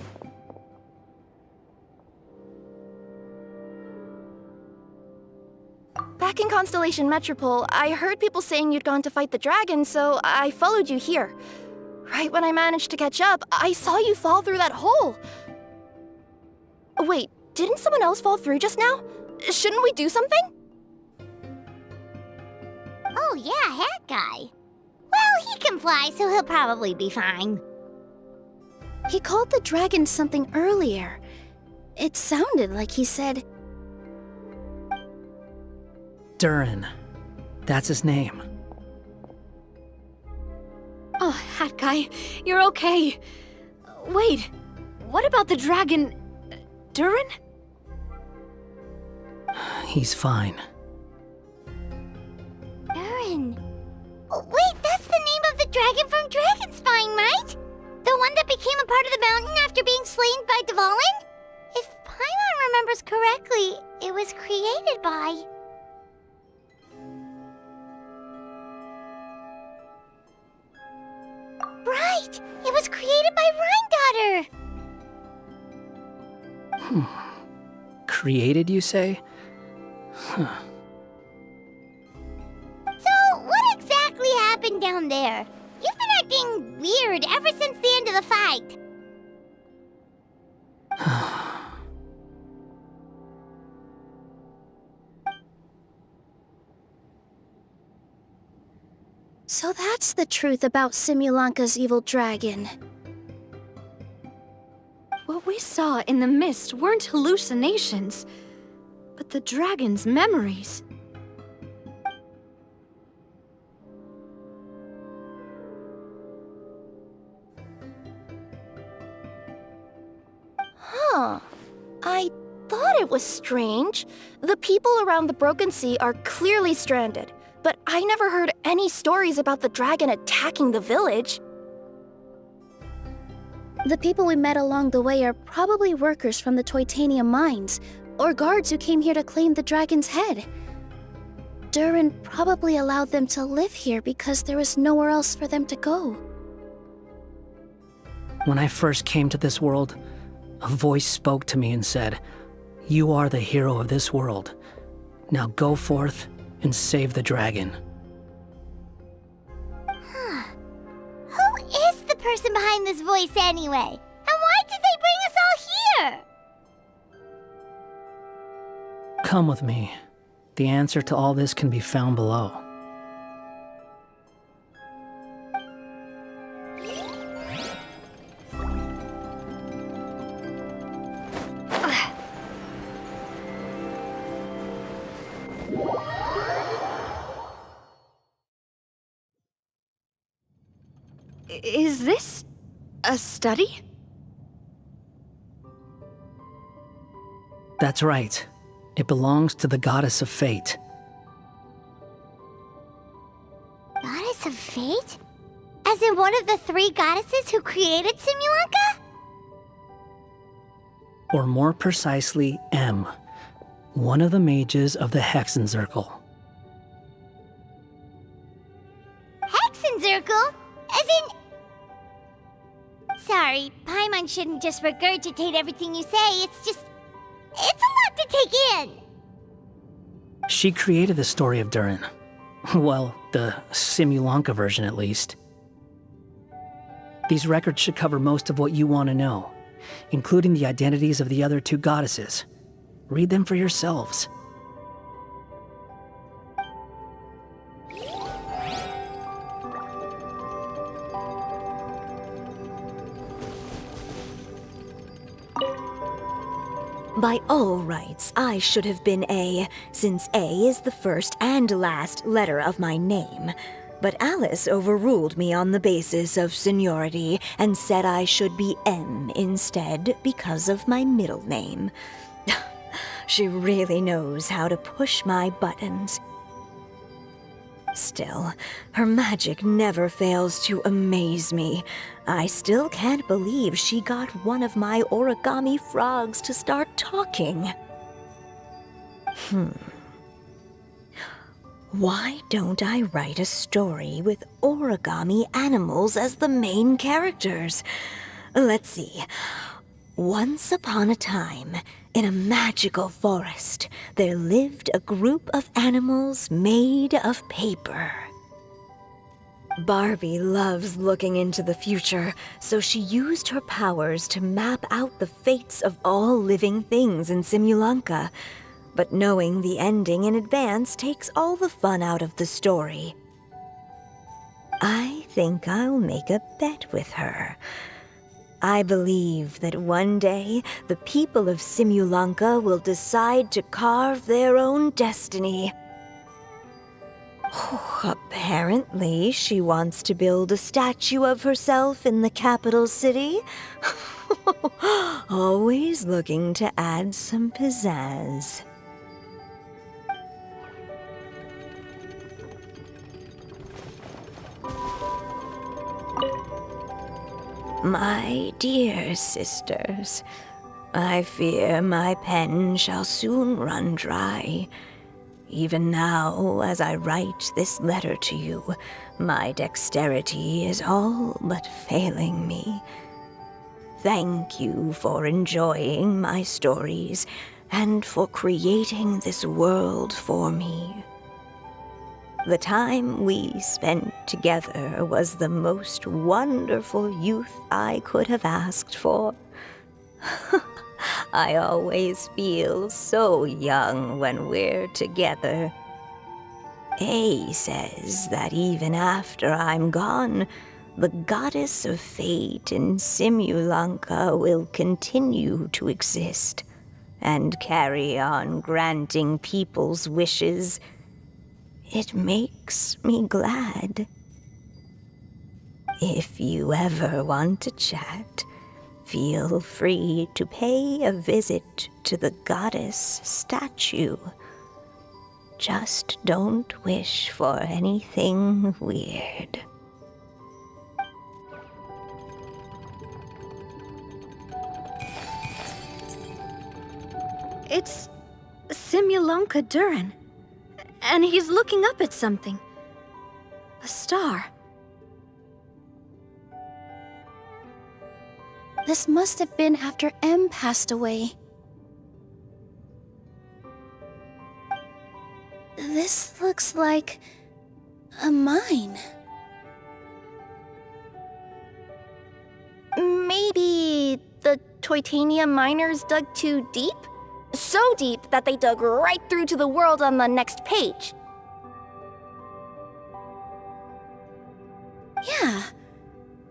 Back in Constellation Metropole, I heard people saying you'd gone to fight the dragon, so I followed you here. Right when I managed to catch up, I saw you fall through that hole. Wait, didn't someone else fall through just now? Shouldn't we do something? Oh yeah, Hat Guy. Well, he can fly, so he'll probably be fine. He called the dragon something earlier. It sounded like he said... Durin. That's his name. Oh, Hat Guy, you're okay. Wait, what about the dragon... Durin? He's fine. Durin. Wait, that's the name of the dragon from Dragonspine, right? The one that became a part of the mountain after being slain by Dvalin? If Paimon remembers correctly, it was created by... Right! It was created by Rhine Daughter! Created, you say? Huh. So, what exactly happened happened down there? You've been acting weird ever since the end of the fight. So that's the truth about Simulanka's evil dragon. What we saw in the mist weren't hallucinations, but the dragon's memories. Huh. I thought it was strange. The people around the Broken Sea are clearly stranded, but I never heard any stories about the dragon attacking the village. The people we met along the way are probably workers from the Titanium mines, or guards who came here to claim the dragon's head. Durin probably allowed them to live here because there was nowhere else for them to go. When I first came to this world, a voice spoke to me and said, "You are the hero of this world. Now go forth and save the dragon." Who is the person behind this voice anyway? And why did they bring us all here? Come with me. The answer to all this can be found below. Is this a study? That's right. It belongs to the Goddess of Fate. Goddess of Fate? As in one of the 3 goddesses who created Simulanka? Or more precisely, M, one of the mages of the Hexenzirkel. Hexenzirkel? As in... Sorry, Paimon shouldn't just regurgitate everything you say. It's just... It's a lot to take in. She created the story of Durin. Well, the Simulanka version at least. These records should cover most of what you want to know, including the identities of the other 2 goddesses. Read them for yourselves. By all rights, I should have been A, since A is the first and last letter of my name. But Alice overruled me on the basis of seniority and said I should be M instead because of my middle name. She really knows how to push my buttons. Still, her magic never fails to amaze me. I still can't believe she got one of my origami frogs to start talking. Why don't I write a story with origami animals as the main characters? Let's see. Once upon a time, in a magical forest, there lived a group of animals made of paper. Barbie loves looking into the future, so she used her powers to map out the fates of all living things in Simulanka. But knowing the ending in advance takes all the fun out of the story. I think I'll make a bet with her. I believe that one day the people of Simulanka will decide to carve their own destiny. Apparently, she wants to build a statue of herself in the capital city. Always looking to add some pizzazz. My dear sisters, I fear my pen shall soon run dry. Even now, as I write this letter to you, my dexterity is all but failing me. Thank you for enjoying my stories and for creating this world for me. The time we spent together was the most wonderful youth I could have asked for. I always feel so young when we're together. A says that even after I'm gone, the goddess of fate in Simulanka will continue to exist and carry on granting people's wishes. It makes me glad. If you ever want to chat, feel free to pay a visit to the goddess statue. Just don't wish for anything weird. It's Simulanka Durin. And he's looking up at something. A star. This must have been after M passed away. This looks like a mine. Maybe the Toitania miners dug too deep? So deep that they dug right through to the world on the next page. Yeah.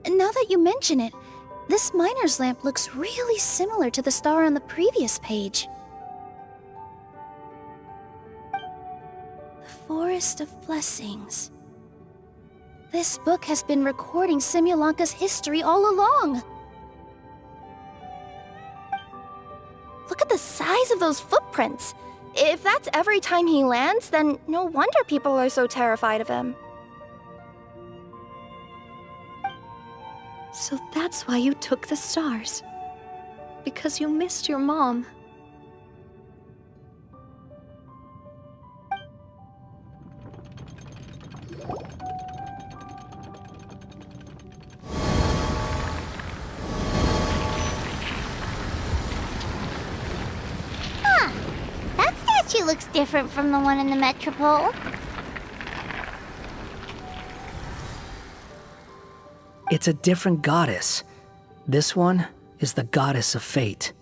Now that you mention it, this miner's lamp looks really similar to the star on the previous page. The Forest of Blessings. This book has been recording Simulanka's history all along. Look at the size of those footprints. If that's every time he lands, then no wonder people are so terrified of him. So that's why you took the stars. Because you missed your mom. That statue looks different from the one in the Metropole. It's a different goddess. This one is the goddess of fate.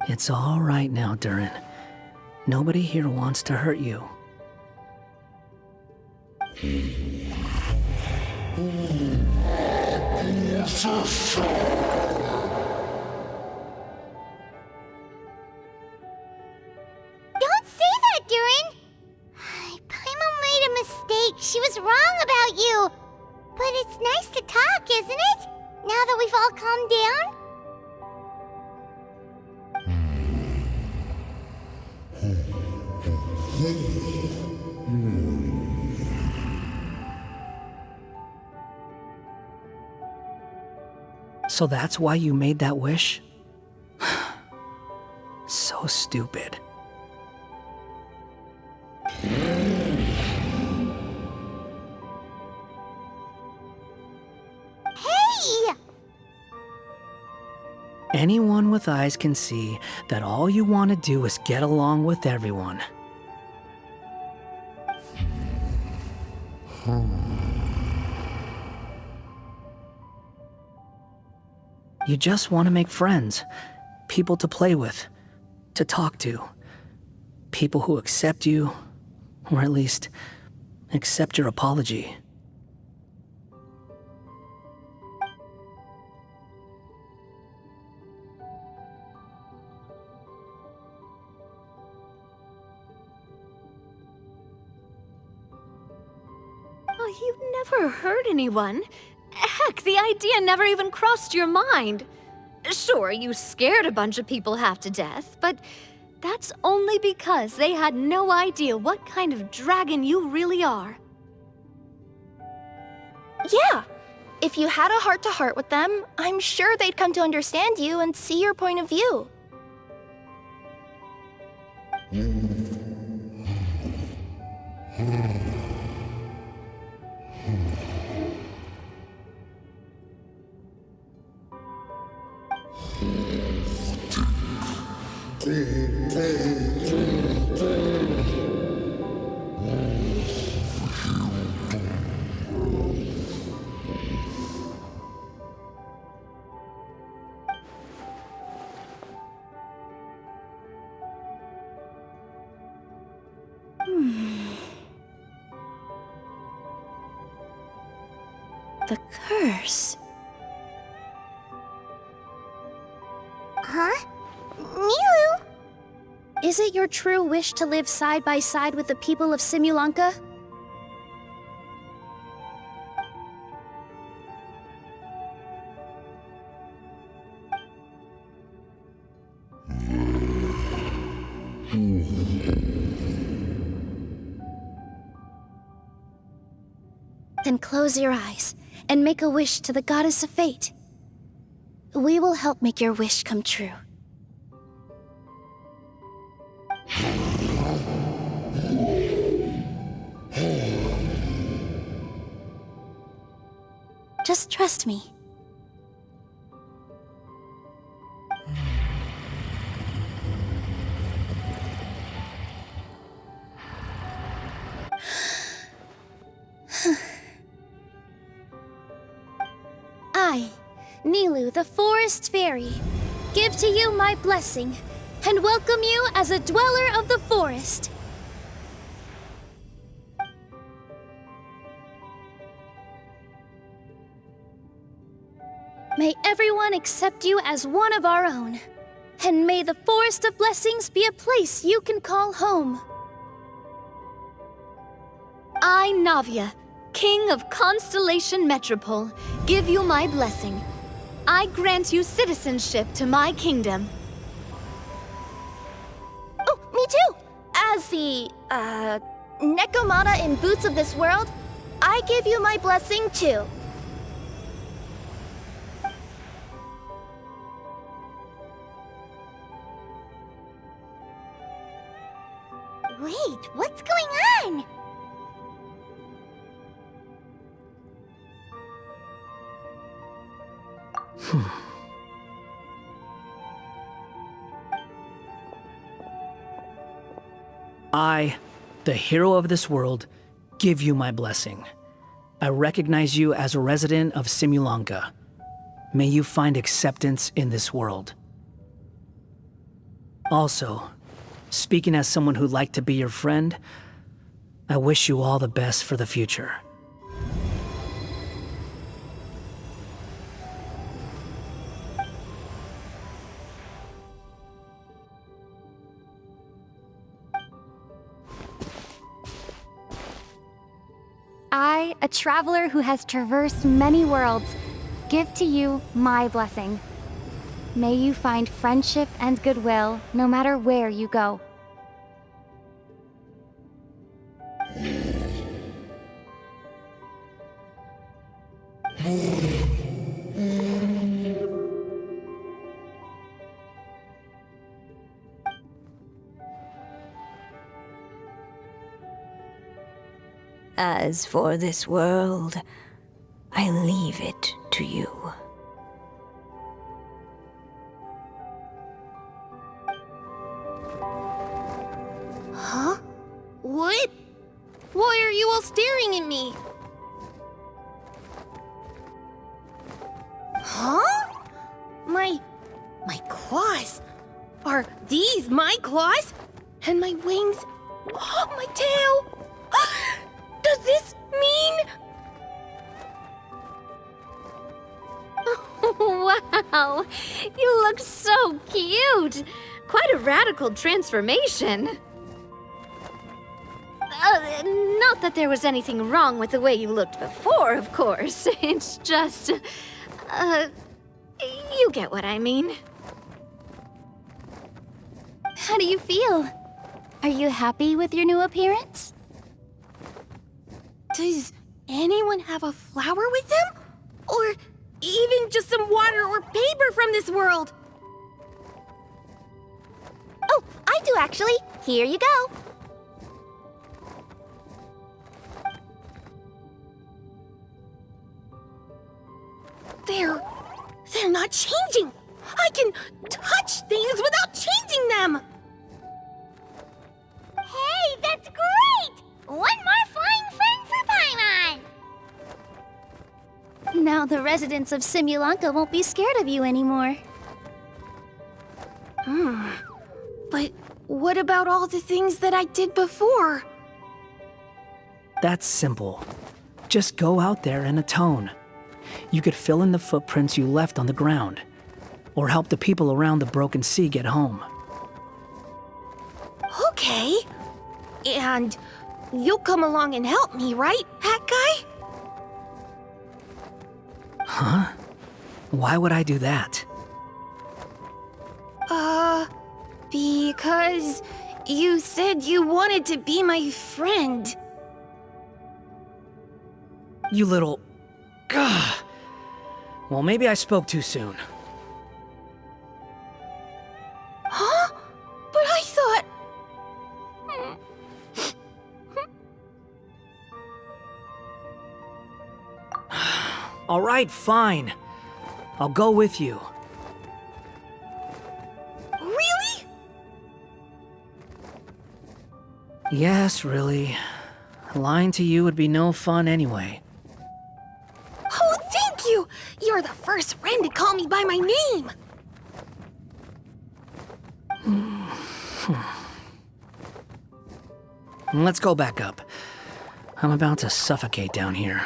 It's all right now, Durin. Nobody here wants to hurt you. Don't say that, Durin! Paimon made a mistake. She was wrong about you. But it's nice to talk, isn't it? Now that we've all calmed down? So that's why you made that wish? So stupid. Hey! Anyone with eyes can see that all you want to do is get along with everyone. You just want to make friends, people to play with, to talk to, people who accept you, or at least accept your apology. Oh, you never hurt anyone. Heck, the idea never even crossed your mind. Sure, you scared a bunch of people half to death, but that's only because they had no idea what kind of dragon you really are. Yeah. If you had a heart-to-heart with them, I'm sure they'd come to understand you and see your point of view. The curse. Huh? Milu? Is it your true wish to live side by side with the people of Simulanka? Then close your eyes and make a wish to the Goddess of Fate. We will help make your wish come true. Just trust me. I, Nilu, the Forest Fairy, give to you my blessing and welcome you as a dweller of the forest. May everyone accept you as one of our own, and may the Forest of Blessings be a place you can call home. I, Navia, King of Constellation Metropole, give you my blessing. I grant you citizenship to my kingdom. Oh, me too! As the, Nekomata in Boots of this world, I give you my blessing too. Wait, what's going on? I, the hero of this world, give you my blessing. I recognize you as a resident of Simulanka. May you find acceptance in this world. Also, speaking as someone who'd like to be your friend, I wish you all the best for the future. I, a traveler who has traversed many worlds, give to you my blessing. May you find friendship and goodwill no matter where you go. As for this world, I leave it to you. Huh? What? Why are you all staring at me? Huh? My claws? Are these my claws? And my wings? My tail? Does this mean... Wow, you look so cute. Quite a radical transformation. Not that there was anything wrong with the way you looked before, of course. It's just, you get what I mean. How do you feel? Are you happy with your new appearance? Does anyone have a flower with them? Or even just some water or paper from this world? Oh, I do actually. Here you go. They're not changing. I can touch things without changing them. Hey, that's great! One more flying friend for Paimon! Now the residents of Simulanka won't be scared of you anymore. But what about all the things that I did before? That's simple. Just go out there and atone. You could fill in the footprints you left on the ground, or help the people around the broken sea get home. Okay. And you'll come along and help me, right, Hat Guy? Huh? Why would I do that? Because you said you wanted to be my friend. You little... Gah. Well, maybe I spoke too soon. Huh? But I thought... All right, fine. I'll go with you. Really? Yes, really. Lying to you would be no fun anyway. Oh, thank you! You're the first friend to call me by my name! Let's go back up. I'm about to suffocate down here.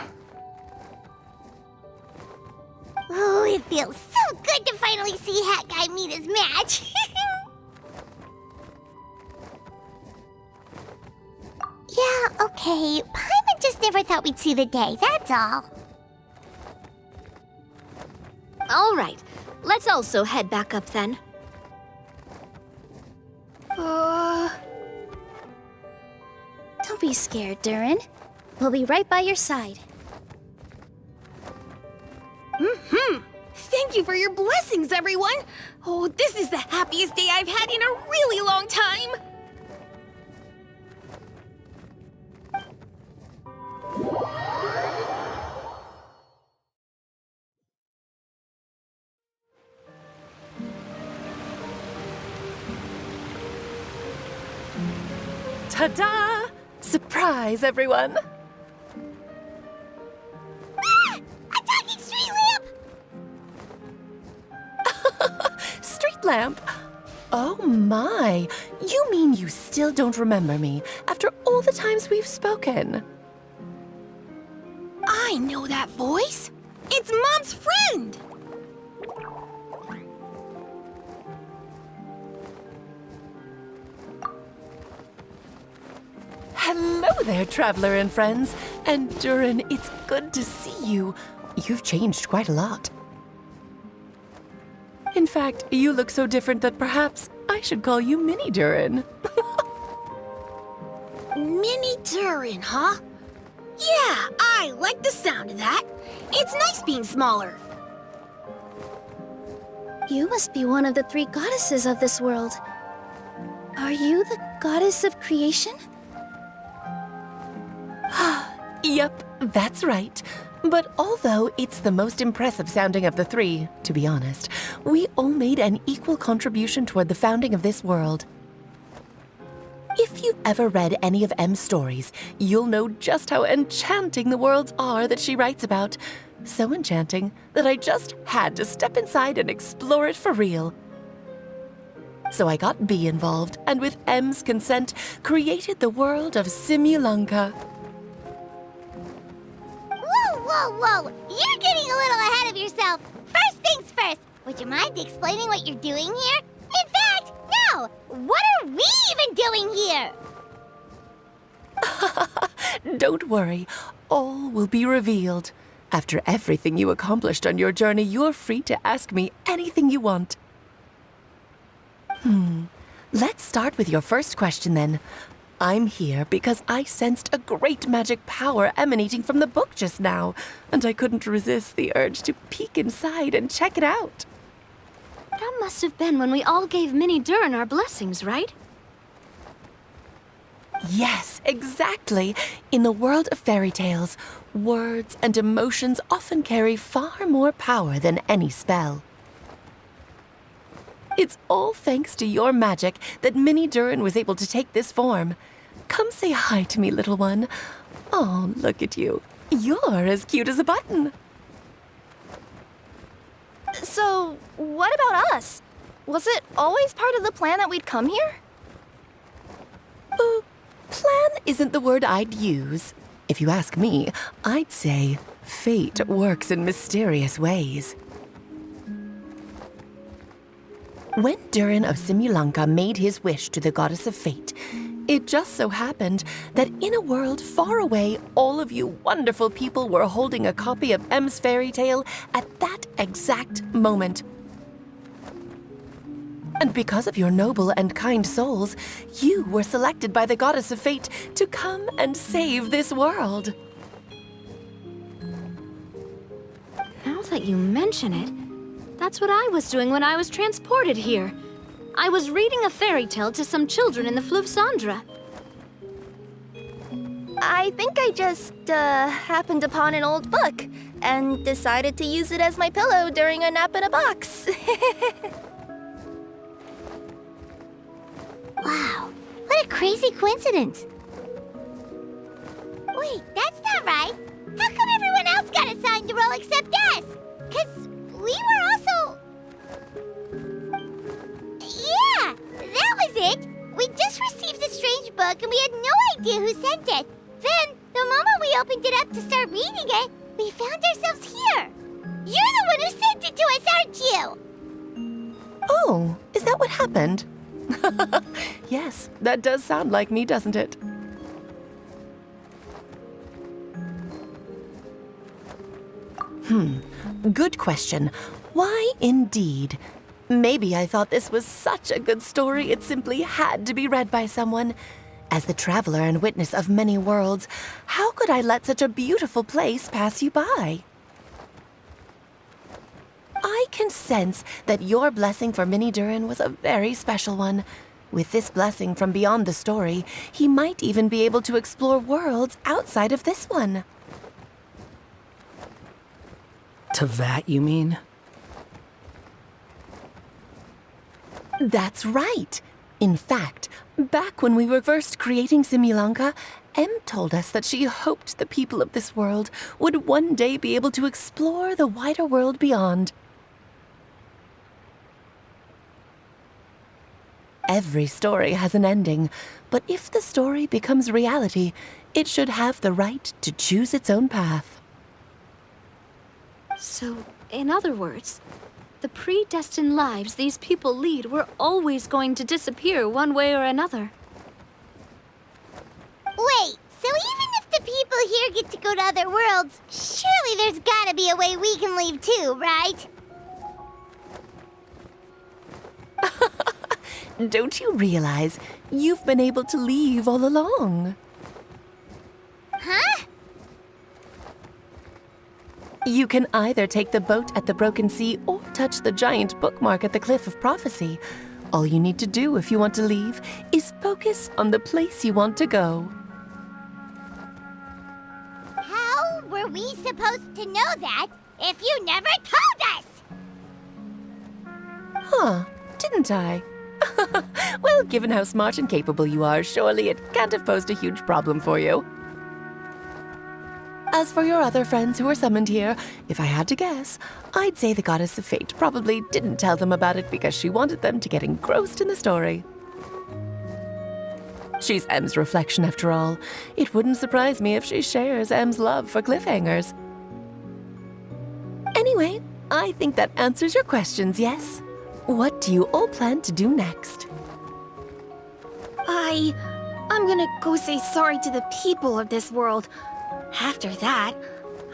Oh, it feels so good to finally see Hat Guy meet his match. Yeah, okay. Paimon just never thought we'd see the day, that's all. All right, let's also head back up then. Don't be scared, Durin. We'll be right by your side. Thank you for your blessings, everyone! Oh, this is the happiest day I've had in a really long time! Ta-da! Surprise, everyone! Ah! A talking street lamp! Street lamp? Oh my! You mean you still don't remember me after all the times we've spoken? I know that voice! It's Mom's friend! Hello there, traveler and friends. And Durin, it's good to see you. You've changed quite a lot. In fact, you look so different that perhaps I should call you Mini Durin. Mini Durin, huh? Yeah, I like the sound of that. It's nice being smaller. You must be one of the 3 goddesses of this world. Are you the goddess of creation? Yep, that's right. But although it's the most impressive sounding of the 3, to be honest, we all made an equal contribution toward the founding of this world. If you've ever read any of M's stories, you'll know just how enchanting the worlds are that she writes about. So enchanting that I just had to step inside and explore it for real. So I got B involved, and with M's consent, created the world of Simulanka. Whoa! You're getting a little ahead of yourself. First things first, would you mind explaining what you're doing here? In fact, no! What are we even doing here? Don't worry, all will be revealed. After everything you accomplished on your journey, you're free to ask me anything you want. Let's start with your first question then. I'm here because I sensed a great magic power emanating from the book just now, and I couldn't resist the urge to peek inside and check it out. That must have been when we all gave Mini Durin our blessings, right? Yes, exactly. In the world of fairy tales, words and emotions often carry far more power than any spell. It's all thanks to your magic that Mini Durin was able to take this form. Come say hi to me, little one. Oh, look at you. You're as cute as a button. So, what about us? Was it always part of the plan that we'd come here? Plan isn't the word I'd use. If you ask me, I'd say fate works in mysterious ways. When Durin of Simulanka made his wish to the goddess of fate, it just so happened that in a world far away, all of you wonderful people were holding a copy of M's fairy tale at that exact moment. And because of your noble and kind souls, you were selected by the goddess of fate to come and save this world. Now that you mention it, that's what I was doing when I was transported here. I was reading a fairy tale to some children in the Fleuve Cendra. I think I just, happened upon an old book and decided to use it as my pillow during a nap in a box. Wow, what a crazy coincidence. Wait, that's not right. How come everyone else got assigned a role except us? 'Cause we were also... Yeah, that was it. We just received a strange book and we had no idea who sent it. Then, the moment we opened it up to start reading it, we found ourselves here. You're the one who sent it to us, aren't you? Oh, is that what happened? Yes, that does sound like me, doesn't it? Good question. Why indeed? Maybe I thought this was such a good story it simply had to be read by someone. As the traveler and witness of many worlds, how could I let such a beautiful place pass you by? I can sense that your blessing for Mini Durin was a very special one. With this blessing from beyond the story, he might even be able to explore worlds outside of this one. Teyvat, you mean? That's right. In fact, back when we were first creating Simulanka, Em told us that she hoped the people of this world would one day be able to explore the wider world beyond. Every story has an ending, but if the story becomes reality, it should have the right to choose its own path. So, in other words, the predestined lives these people lead were always going to disappear one way or another. Wait, so even if the people here get to go to other worlds, surely there's gotta be a way we can leave too, right? Don't you realize you've been able to leave all along? Huh? You can either take the boat at the Broken Sea or touch the giant bookmark at the Cliff of Prophecy. All you need to do if you want to leave is focus on the place you want to go. How were we supposed to know that if you never told us? Huh, didn't I? Well, given how smart and capable you are, surely it can't have posed a huge problem for you. As for your other friends who were summoned here, if I had to guess, I'd say the Goddess of Fate probably didn't tell them about it because she wanted them to get engrossed in the story. She's Em's reflection, after all. It wouldn't surprise me if she shares Em's love for cliffhangers. Anyway, I think that answers your questions, yes? What do you all plan to do next? I'm gonna go say sorry to the people of this world. After that,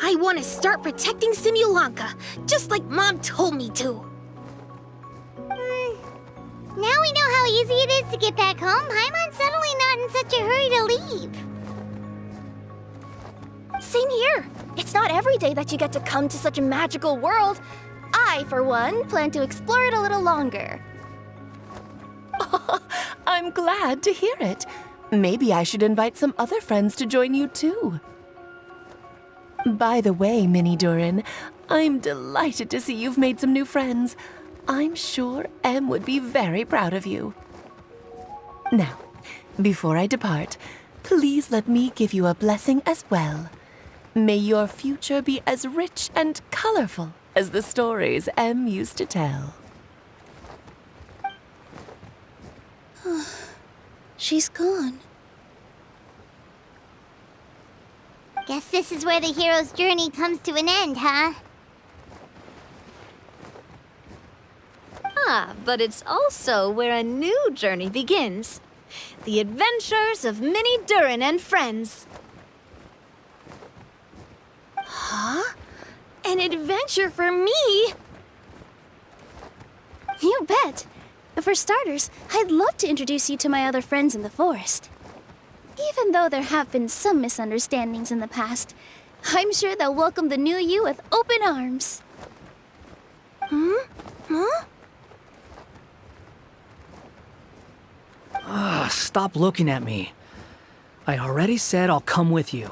I want to start protecting Simulanka, just like Mom told me to. Now we know how easy it is to get back home. Paimon's suddenly not in such a hurry to leave. Same here. It's not every day that you get to come to such a magical world. I, for one, plan to explore it a little longer. I'm glad to hear it. Maybe I should invite some other friends to join you too. By the way, Mini Durin, I'm delighted to see you've made some new friends. I'm sure Em would be very proud of you. Now, before I depart, please let me give you a blessing as well. May your future be as rich and colorful as the stories Em used to tell. She's gone. Guess this is where the hero's journey comes to an end, huh? Ah, but it's also where a new journey begins. The adventures of Minnie Durin and friends. Huh? An adventure for me? You bet. For starters, I'd love to introduce you to my other friends in the forest. Even though there have been some misunderstandings in the past, I'm sure they'll welcome the new you with open arms. Huh? Stop looking at me. I already said I'll come with you.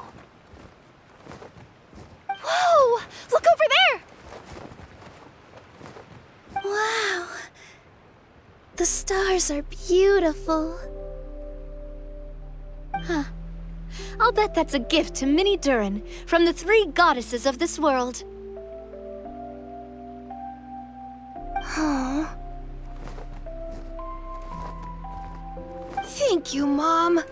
Whoa! Look over there! Wow. The stars are beautiful. Huh. I'll bet that's a gift to Minnie Durin from the 3 goddesses of this world. Oh. Thank you, Mom.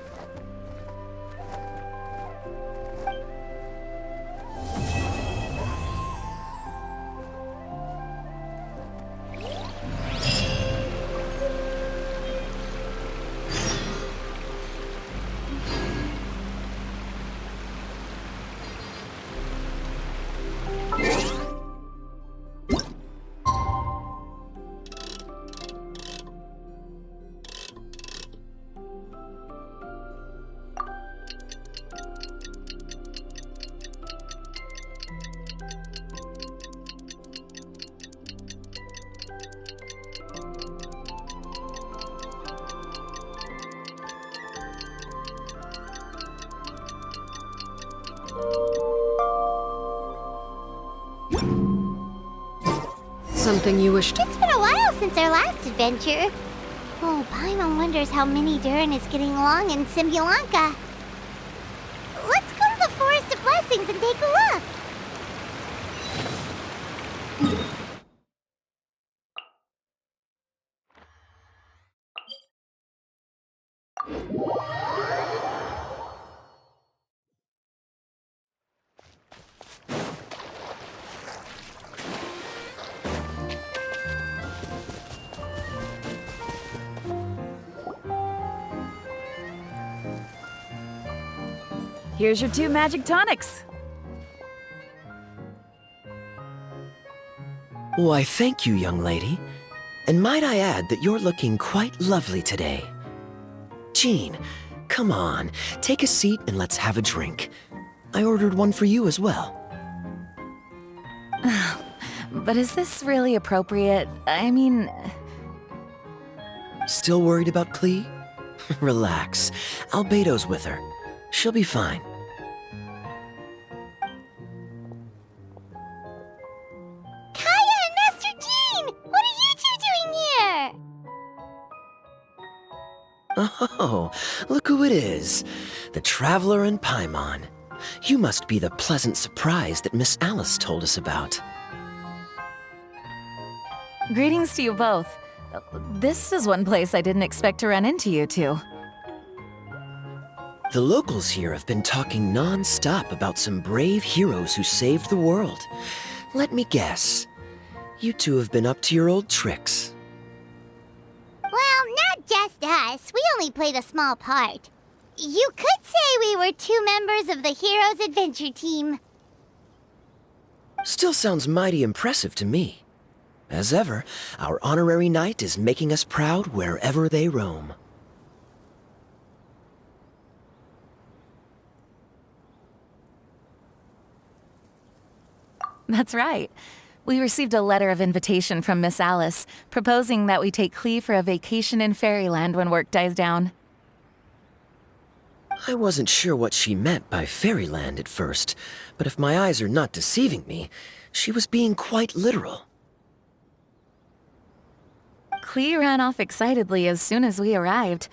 Something you wish to... It's been a while since our last adventure. Oh, Paimon wonders how Minnie Durin is getting along in Simulanka. Let's go to the Forest of Blessings and take a look. Here's your 2 magic tonics. Why, thank you, young lady. And might I add that you're looking quite lovely today. Jean, come on, take a seat and let's have a drink. I ordered one for you as well. But is this really appropriate? I mean... Still worried about Klee? Relax. Albedo's with her. She'll be fine. Kaya and Master Jean! What are you 2 doing here? Oh, look who it is. The Traveler and Paimon. You must be the pleasant surprise that Miss Alice told us about. Greetings to you both. This is one place I didn't expect to run into you two. The locals here have been talking non-stop about some brave heroes who saved the world. Let me guess. You two have been up to your old tricks. Well, not just us. We only played a small part. You could say we were 2 members of the Heroes Adventure Team. Still sounds mighty impressive to me. As ever, our honorary knight is making us proud wherever they roam. That's right. We received a letter of invitation from Miss Alice, proposing that we take Klee for a vacation in Fairyland when work dies down. I wasn't sure what she meant by Fairyland at first, but if my eyes are not deceiving me, she was being quite literal. Klee ran off excitedly as soon as we arrived.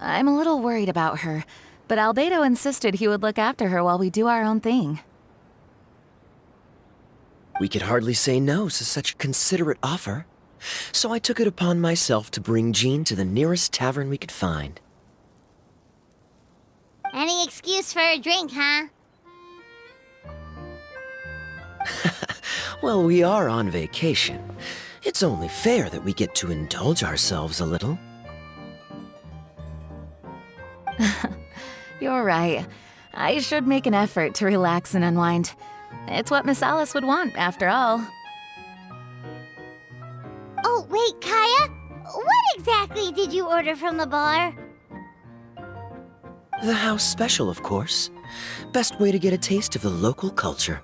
I'm a little worried about her, but Albedo insisted he would look after her while we do our own thing. We could hardly say no to such a considerate offer, so I took it upon myself to bring Jean to the nearest tavern we could find. Any excuse for a drink, huh? Well, we are on vacation. It's only fair that we get to indulge ourselves a little. You're right. I should make an effort to relax and unwind. It's what Miss Alice would want, after all. Oh, wait, Kaya? What exactly did you order from the bar? The house special, of course. Best way to get a taste of the local culture.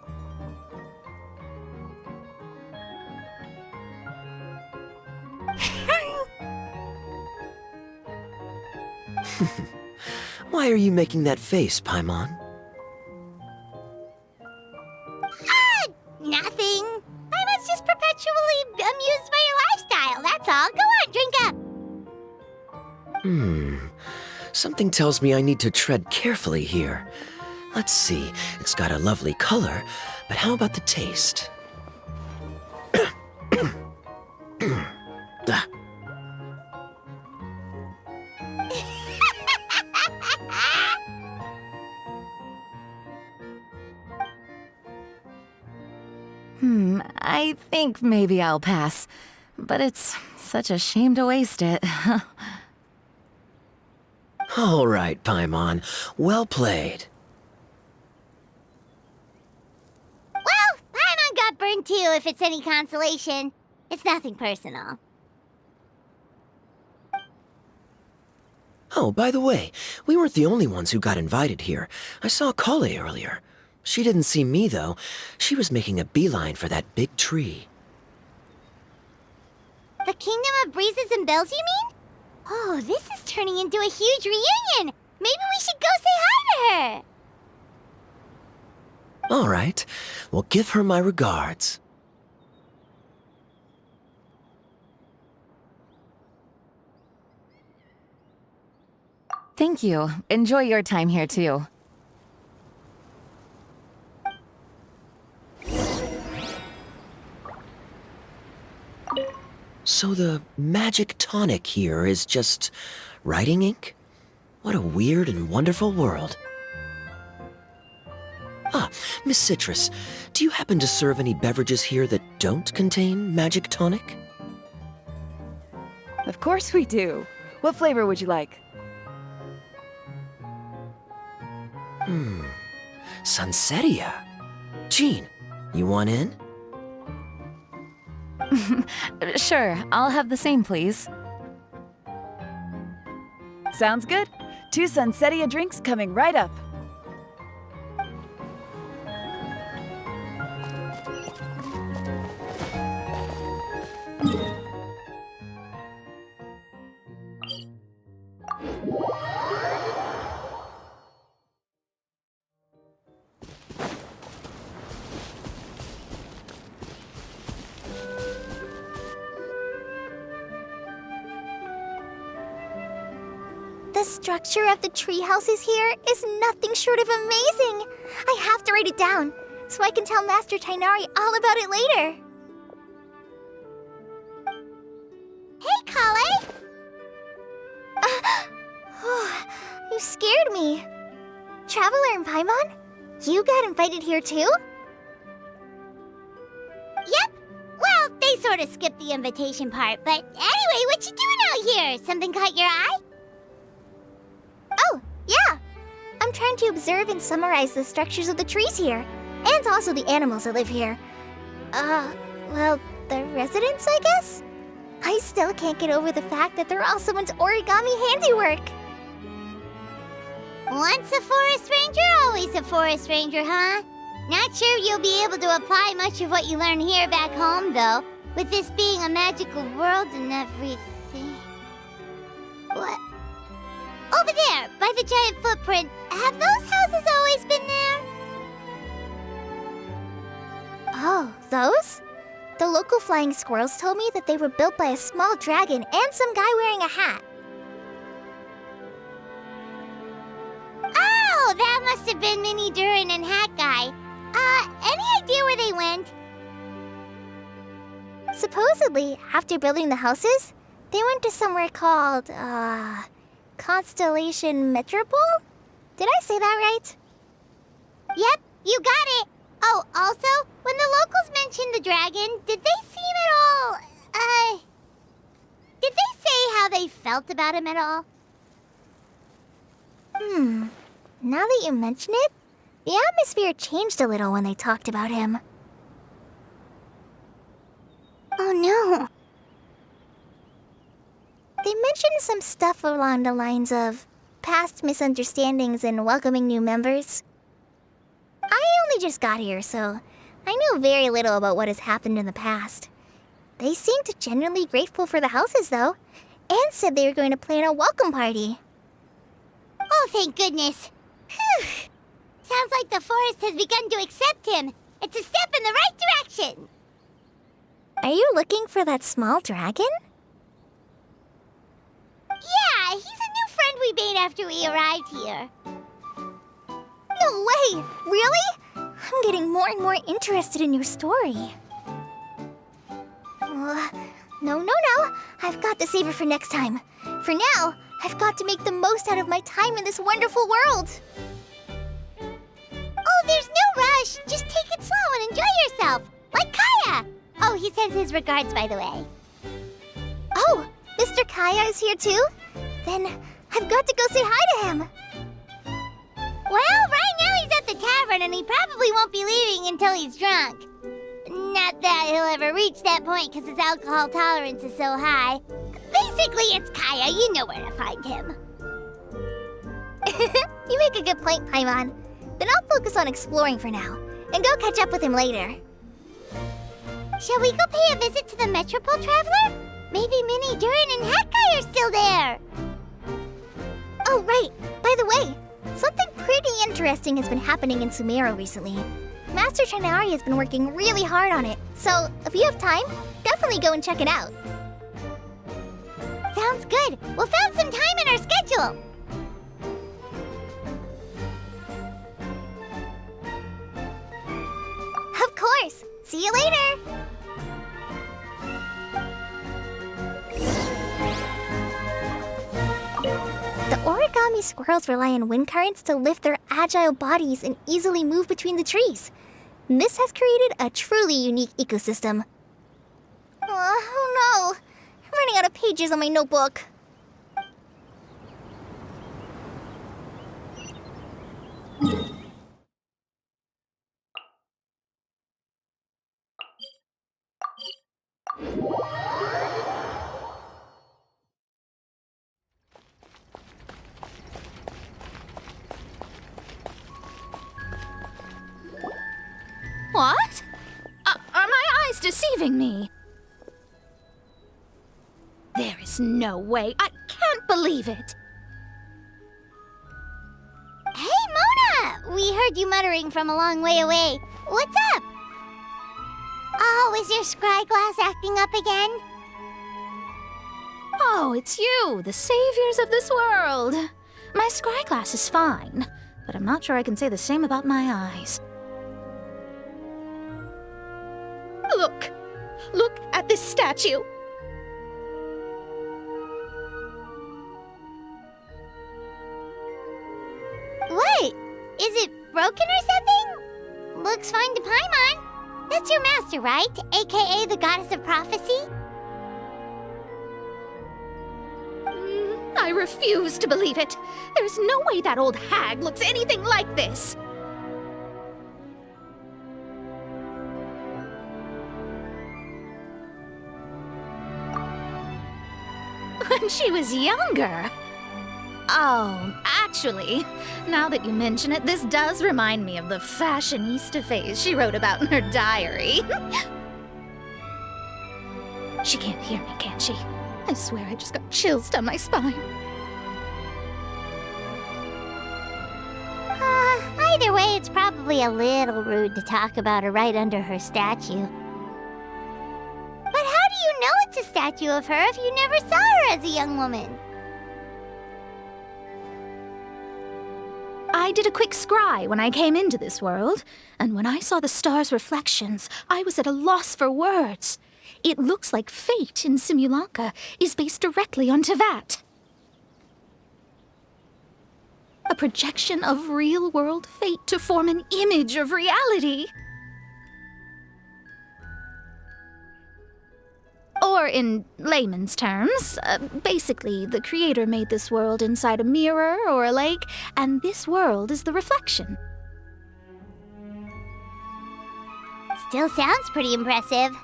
Why are you making that face, Paimon? Nothing. I was just perpetually amused by your lifestyle, that's all. Go on, drink up. Something tells me I need to tread carefully here. Let's see, it's got a lovely color, but how about the taste? Ah. I think maybe I'll pass. But it's such a shame to waste it. All right, Paimon. Well played. Well, Paimon got burned too, if it's any consolation. It's nothing personal. Oh, by the way, we weren't the only ones who got invited here. I saw Kale earlier. She didn't see me, though. She was making a beeline for that big tree. The Kingdom of Breezes and Bells, you mean? Oh, this is turning into a huge reunion! Maybe we should go say hi to her! All right. Well, give her my regards. Thank you. Enjoy your time here, too. So the magic tonic here is just writing ink? What a weird and wonderful world. Ah, Miss Citrus, do you happen to serve any beverages here that don't contain magic tonic? Of course we do. What flavor would you like? Sunsetia. Jean, you want in? Sure, I'll have the same, please. Sounds good. 2 Sunsetia drinks coming right up. The structure of the tree houses here is nothing short of amazing. I have to write it down so I can tell Master Tighnari all about it later. Hey, Kale! You scared me. Traveler and Paimon, you got invited here too? Yep. Well, they sort of skipped the invitation part, but anyway, what you doing out here? Something caught your eye? Oh, yeah. I'm trying to observe and summarize the structures of the trees here, and also the animals that live here. Well, the residents, I guess? I still can't get over the fact that they're all someone's origami handiwork. Once a forest ranger, always a forest ranger, huh? Not sure you'll be able to apply much of what you learn here back home, though, with this being a magical world and everything. What? Over there, by the giant footprint. Have those houses always been there? Oh, those? The local flying squirrels told me that they were built by a small dragon and some guy wearing a hat. Oh, that must have been Minnie Durin and Hat Guy. Any idea where they went? Supposedly, after building the houses, they went to somewhere called, Constellation Metropole? Did I say that right? Yep, you got it. Oh, also, when the locals mentioned the dragon, did they seem at all, did they say how they felt about him at all? Now that you mention it, the atmosphere changed a little when they talked about him. Oh no. They mentioned some stuff along the lines of past misunderstandings and welcoming new members. I only just got here, so I know very little about what has happened in the past. They seemed genuinely grateful for the houses, though, and said they were going to plan a welcome party. Oh, thank goodness. Whew. Sounds like the forest has begun to accept him. It's a step in the right direction. Are you looking for that small dragon? Yeah, he's a new friend we made after we arrived here. No way! Really? I'm getting more and more interested in your story. No. I've got to save it for next time. For now, I've got to make the most out of my time in this wonderful world. Oh, there's no rush. Just take it slow and enjoy yourself. Like Kaya. Oh, he sends his regards, by the way. Oh, Mr. Kaya is here too? Then I've got to go say hi to him. Well, right now he's at the tavern and he probably won't be leaving until he's drunk. Not that he'll ever reach that point because his alcohol tolerance is so high. Basically, it's Kaya. You know where to find him. You make a good point, Paimon. Then I'll focus on exploring for now and go catch up with him later. Shall we go pay a visit to the Metropole, Traveler? Maybe Minnie, Durin, and Hatkai are still there. Oh, right. By the way, something pretty interesting has been happening in Sumeru recently. Master Chanari has been working really hard on it, so if you have time, definitely go and check it out. Sounds good. We'll find some time in our schedule. Of course. See you later. The origami squirrels rely on wind currents to lift their agile bodies and easily move between the trees. This has created a truly unique ecosystem. Oh no! I'm running out of pages on my notebook. What? Are my eyes deceiving me? There is no way. I can't believe it. Hey, Mona! We heard you muttering from a long way away. What's up? Oh, is your scry glass acting up again? Oh, it's you, the saviors of this world. My scry glass is fine, but I'm not sure I can say the same about my eyes. Look at this statue. What? Is it broken or something? Looks fine to Paimon. That's your master, right? AKA the goddess of prophecy? I refuse to believe it. There's no way that old hag looks anything like this. When she was younger. Oh, actually, now that you mention it, this does remind me of the fashionista phase she wrote about in her diary. She can't hear me, can she? I swear I just got chills down my spine. Either way, it's probably a little rude to talk about her right under her statue. But how do you know it's a statue of her if you never saw her as a young woman? I did a quick scry when I came into this world, and when I saw the stars' reflections, I was at a loss for words. It looks like fate in Simulanka is based directly on Tevat. A projection of real-world fate to form an image of reality. Or in layman's terms, basically, the creator made this world inside a mirror or a lake, and this world is the reflection. Still sounds pretty impressive.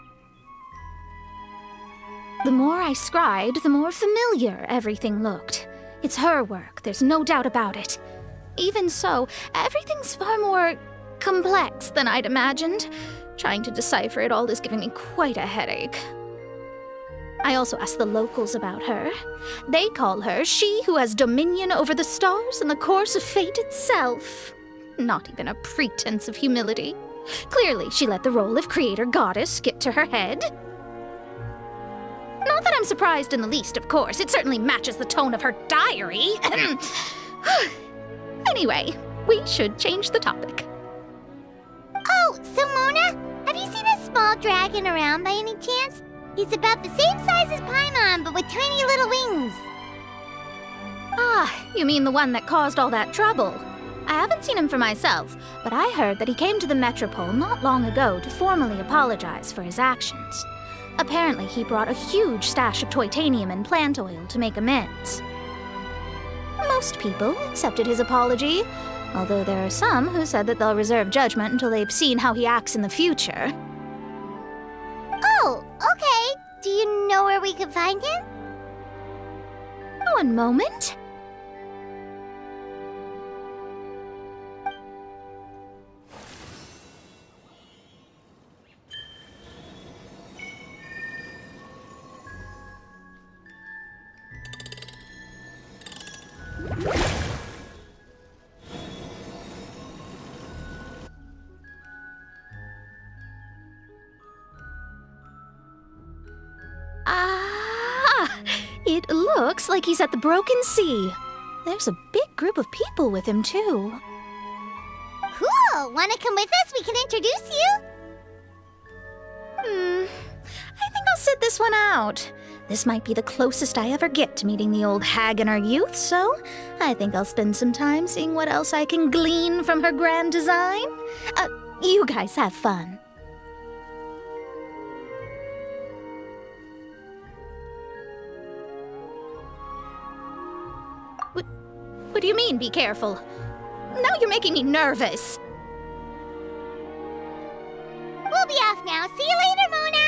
The more I scribed, the more familiar everything looked. It's her work, there's no doubt about it. Even so, everything's far more complex than I'd imagined. Trying to decipher it all is giving me quite a headache. I also asked the locals about her. They call her she who has dominion over the stars and the course of fate itself. Not even a pretense of humility. Clearly, she let the role of creator goddess skip to her head. Not that I'm surprised in the least, of course. It certainly matches the tone of her diary. Anyway, we should change the topic. Oh, so Mona, have you seen a small dragon around by any chance? He's about the same size as Paimon, but with tiny little wings. Ah, you mean the one that caused all that trouble? I haven't seen him for myself, but I heard that he came to the Metropole not long ago to formally apologize for his actions. Apparently, he brought a huge stash of Toitanium and plant oil to make amends. Most people accepted his apology, although there are some who said that they'll reserve judgment until they've seen how he acts in the future. Oh, okay. Do you know where we can find him? One moment. It looks like he's at the Broken Sea. There's a big group of people with him, too. Cool! Wanna come with us? We can introduce you? I think I'll sit this one out. This might be the closest I ever get to meeting the old hag in her youth, so I think I'll spend some time seeing what else I can glean from her grand design. You guys have fun. What do you mean, be careful? Now you're making me nervous. We'll be off now. See you later, Mona!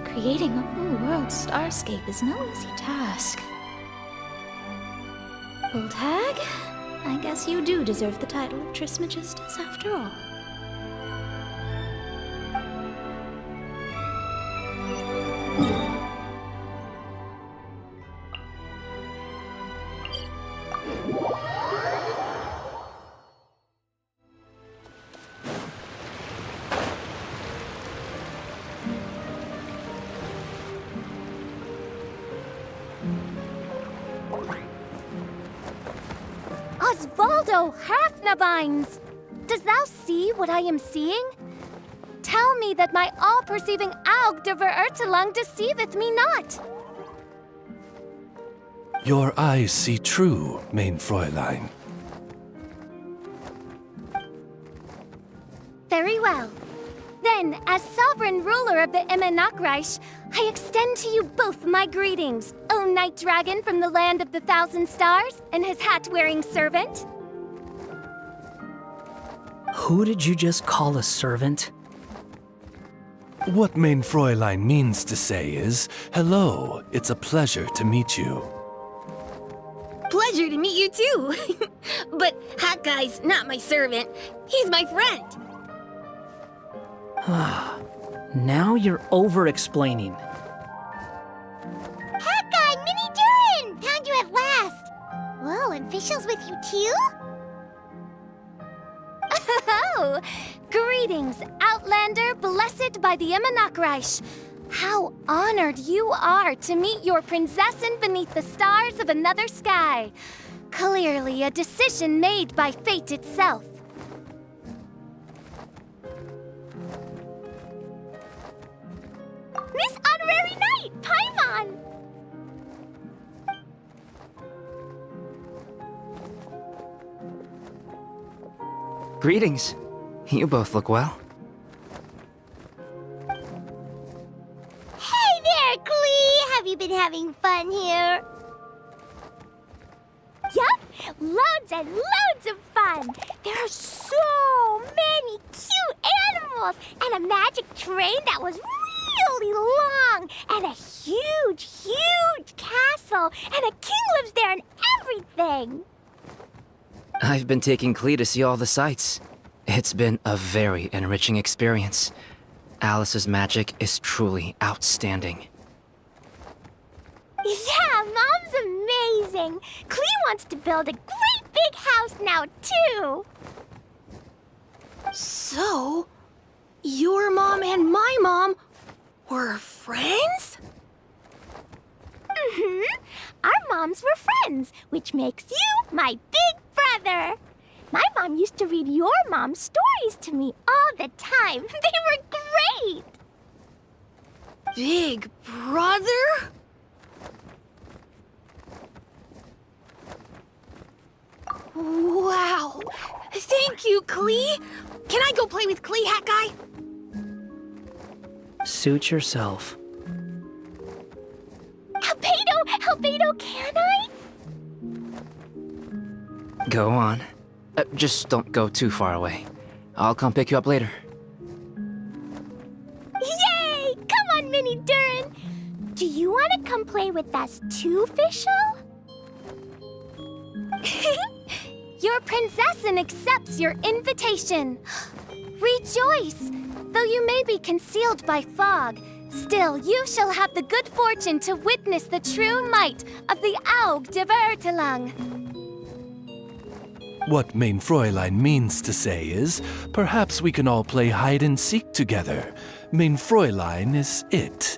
Creating a whole world starscape is no easy task. Old hag, I guess you do deserve the title of Trismegistus after all. Osvaldo Hafnavines! Does thou see what I am seeing? Tell me that my all-perceiving Aug de Verurtelung deceiveth me not. Your eyes see true, mein Fräulein. Very well. Then, as sovereign ruler of the Immenachreich, I extend to you both my greetings, O Night Dragon from the land of the Thousand Stars and his hat-wearing servant. Who did you just call a servant? What mein Fräulein means to say is, hello, it's a pleasure to meet you. Pleasure to meet you too. But Hat Guy's not my servant. He's my friend. Now you're over-explaining. Hat Guy, Minnie Durin! Found you at last! Whoa, and Fishel's with you too? Oh, greetings, Outlander blessed by the Immenachreich. How honored you are to meet your prinzessin beneath the stars of another sky. Clearly a decision made by fate itself. Miss Honorary Knight, Paimon! Greetings. You both look well. Hey there, Klee! Have you been having fun here? Yup, loads and loads of fun. There are so many cute animals and a magic train that was really long and a huge, huge castle and a king lives there and everything. I've been taking Klee to see all the sights. It's been a very enriching experience. Alice's magic is truly outstanding. Yeah, Mom's amazing. Klee wants to build a great big house now, too. So, your mom and my mom were friends? Mm-hmm. Our moms were friends, which makes you my big brother. My mom used to read your mom's stories to me all the time. They were great. Big brother? Wow. Thank you, Klee. Can I go play with Klee, Hat Guy? Suit yourself. Albedo, can I? Go on. Just don't go too far away. I'll come pick you up later. Yay! Come on, Mini Durin. Do you want to come play with us too, Fischl? Your princessin accepts your invitation. Rejoice! Though you may be concealed by fog, still you shall have the good fortune to witness the true might of the Aug de Vertelang. What Mein Fräulein means to say is, perhaps we can all play hide and seek together. Mein Fräulein is it.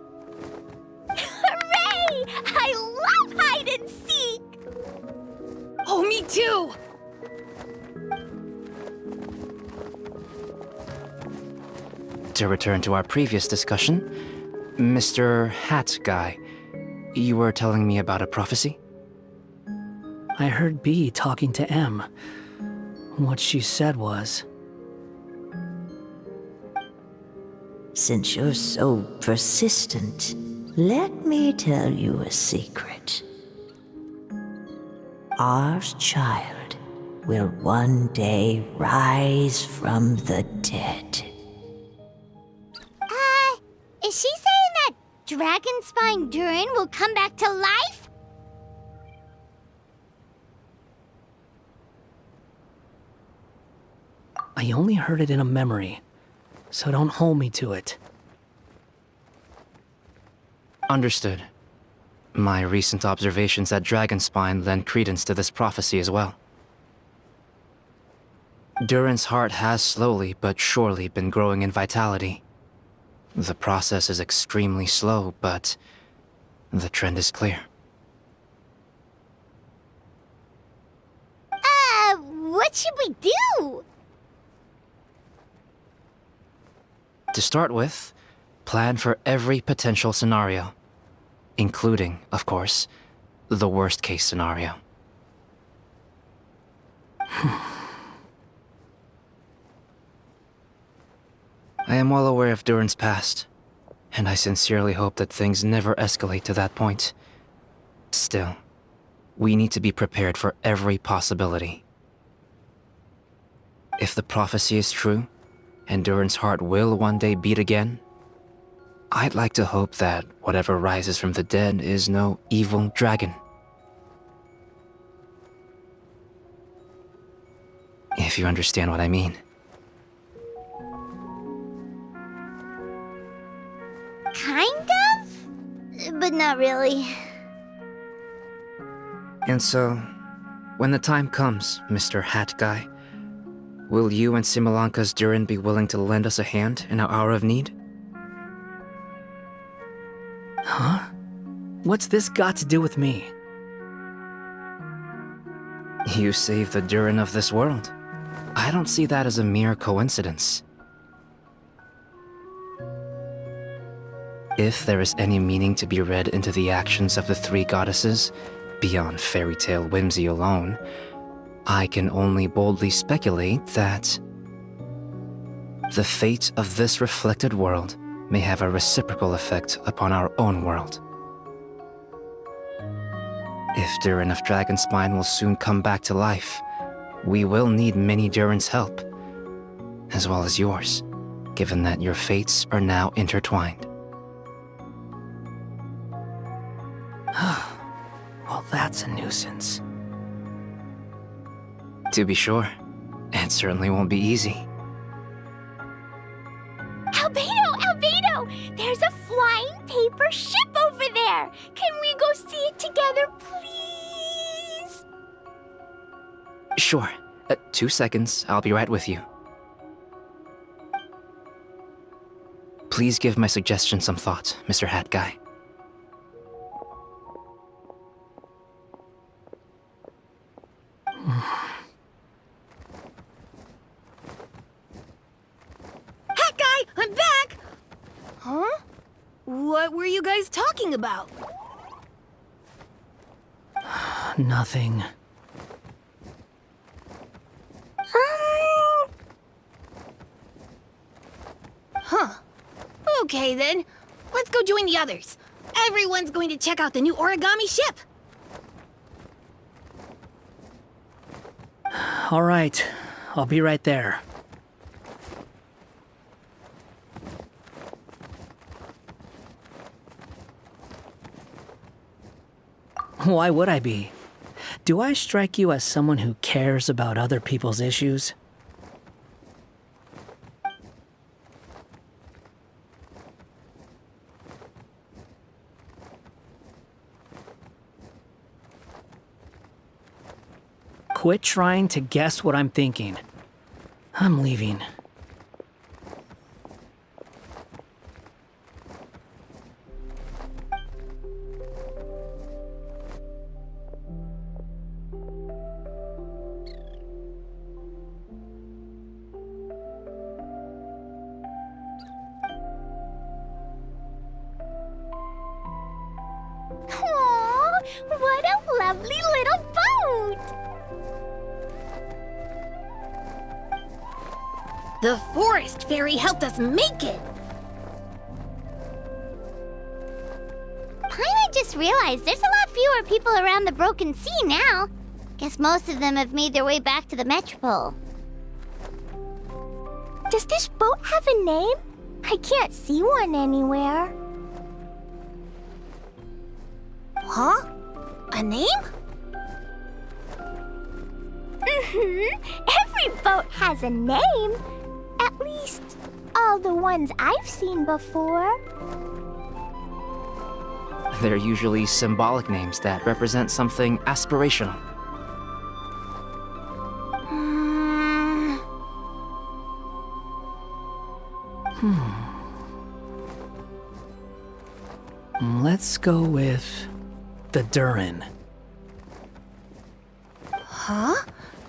Hooray! I love hide and seek! Oh, me too! To return to our previous discussion, Mr. Hat Guy, you were telling me about a prophecy? I heard B talking to M. What she said was... Since you're so persistent, let me tell you a secret. Our child will one day rise from the dead. Is she saying that Dragonspine Durin will come back to life? I only heard it in a memory, so don't hold me to it. Understood. My recent observations at Dragonspine lend credence to this prophecy as well. Durin's heart has slowly but surely been growing in vitality. The process is extremely slow, but the trend is clear. What should we do? To start with, plan for every potential scenario, including, of course, the worst-case scenario. I am well aware of Durin's past, and I sincerely hope that things never escalate to that point. Still, we need to be prepared for every possibility. If the prophecy is true, and Durin's heart will one day beat again, I'd like to hope that whatever rises from the dead is no evil dragon. If you understand what I mean. Kind of? But not really. And so, when the time comes, Mr. Hat Guy, will you and Simolanka's Durin be willing to lend us a hand in our hour of need? Huh? What's this got to do with me? You saved the Durin of this world. I don't see that as a mere coincidence. If there is any meaning to be read into the actions of the three goddesses, beyond fairy tale whimsy alone, I can only boldly speculate that the fate of this reflected world may have a reciprocal effect upon our own world. If Durin of Dragonspine will soon come back to life, we will need Mini Durin's help, as well as yours, given that your fates are now intertwined. Well, that's a nuisance. To be sure, it certainly won't be easy. Albedo! There's a flying paper ship over there! Can we go see it together, please? Sure. 2 seconds, I'll be right with you. Please give my suggestion some thought, Mr. Hat Guy. Hat Guy, I'm back! Huh? What were you guys talking about? Nothing. Huh. Okay then. Let's go join the others. Everyone's going to check out the new origami ship. All right, I'll be right there. Why would I be? Do I strike you as someone who cares about other people's issues? Quit trying to guess what I'm thinking. I'm leaving. Aww, what a lovely little boat! The forest fairy helped us make it. I just realized there's a lot fewer people around the Broken Sea now. Guess most of them have made their way back to the Metropole. Does this boat have a name? I can't see one anywhere. Huh? A name? Every boat has a name. At least, all the ones I've seen before. They're usually symbolic names that represent something aspirational. Let's go with the Durin. Huh?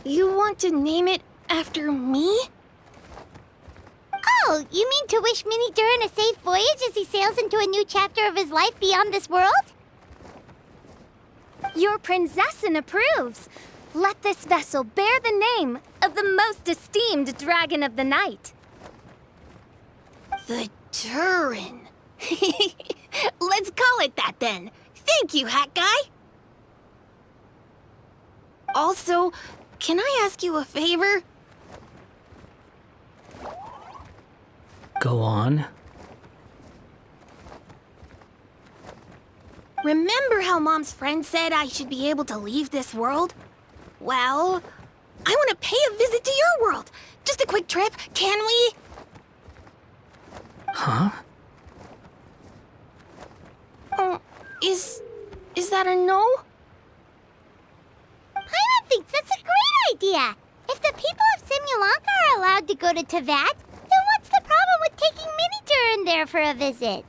You want to name it after me? Oh, you mean to wish Mini Durin a safe voyage as he sails into a new chapter of his life beyond this world? Your princessin approves. Let this vessel bear the name of the most esteemed dragon of the night. The Durin. Let's call it that then. Thank you, Hat Guy. Also, can I ask you a favor? Go on. Remember how Mom's friend said I should be able to leave this world? Well, I want to pay a visit to your world. Just a quick trip, can we? Huh? Is that a no? Paimon thinks that's a great idea. If the people of Simulanka are allowed to go to Tavad, then what's the problem with taking Mini Durin there for a visit?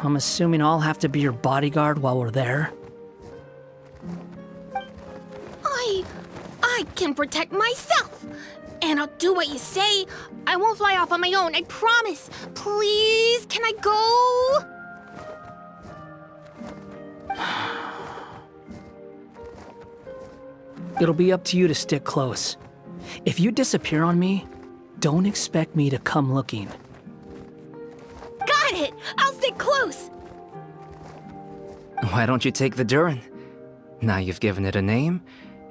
I'm assuming I'll have to be your bodyguard while we're there. I can protect myself. And I'll do what you say. I won't fly off on my own, I promise. Please, can I go? It'll be up to you to stick close. If you disappear on me, don't expect me to come looking. Got it! I'll stick close! Why don't you take the Durin? Now you've given it a name,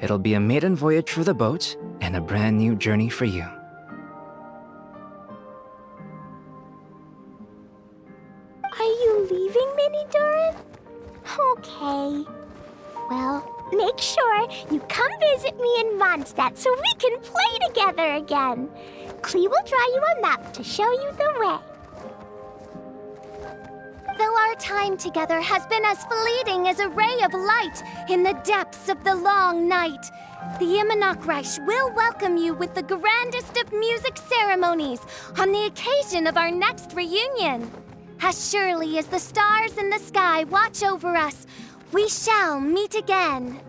it'll be a maiden voyage for the boat and a brand new journey for you. Are you leaving, Mini Durin? Okay. Well, make sure you come visit me in Mondstadt so we can play together again. Klee will draw you a map to show you the way. Though our time together has been as fleeting as a ray of light in the depths of the long night, the Imanakreich will welcome you with the grandest of music ceremonies on the occasion of our next reunion. As surely as the stars in the sky watch over us, we shall meet again.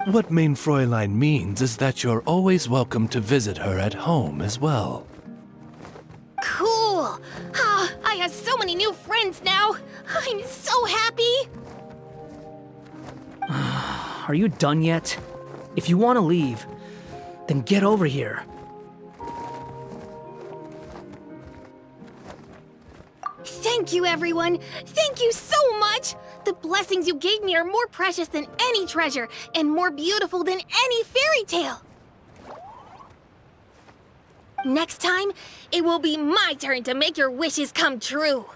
What Mein Fräulein means is that you're always welcome to visit her at home as well. Cool! Ah, I have so many new friends now! I'm so happy! Are you done yet? If you want to leave, then get over here. Thank you, everyone! Thank you so much! The blessings you gave me are more precious than any treasure, and more beautiful than any fairy tale! Next time, it will be my turn to make your wishes come true!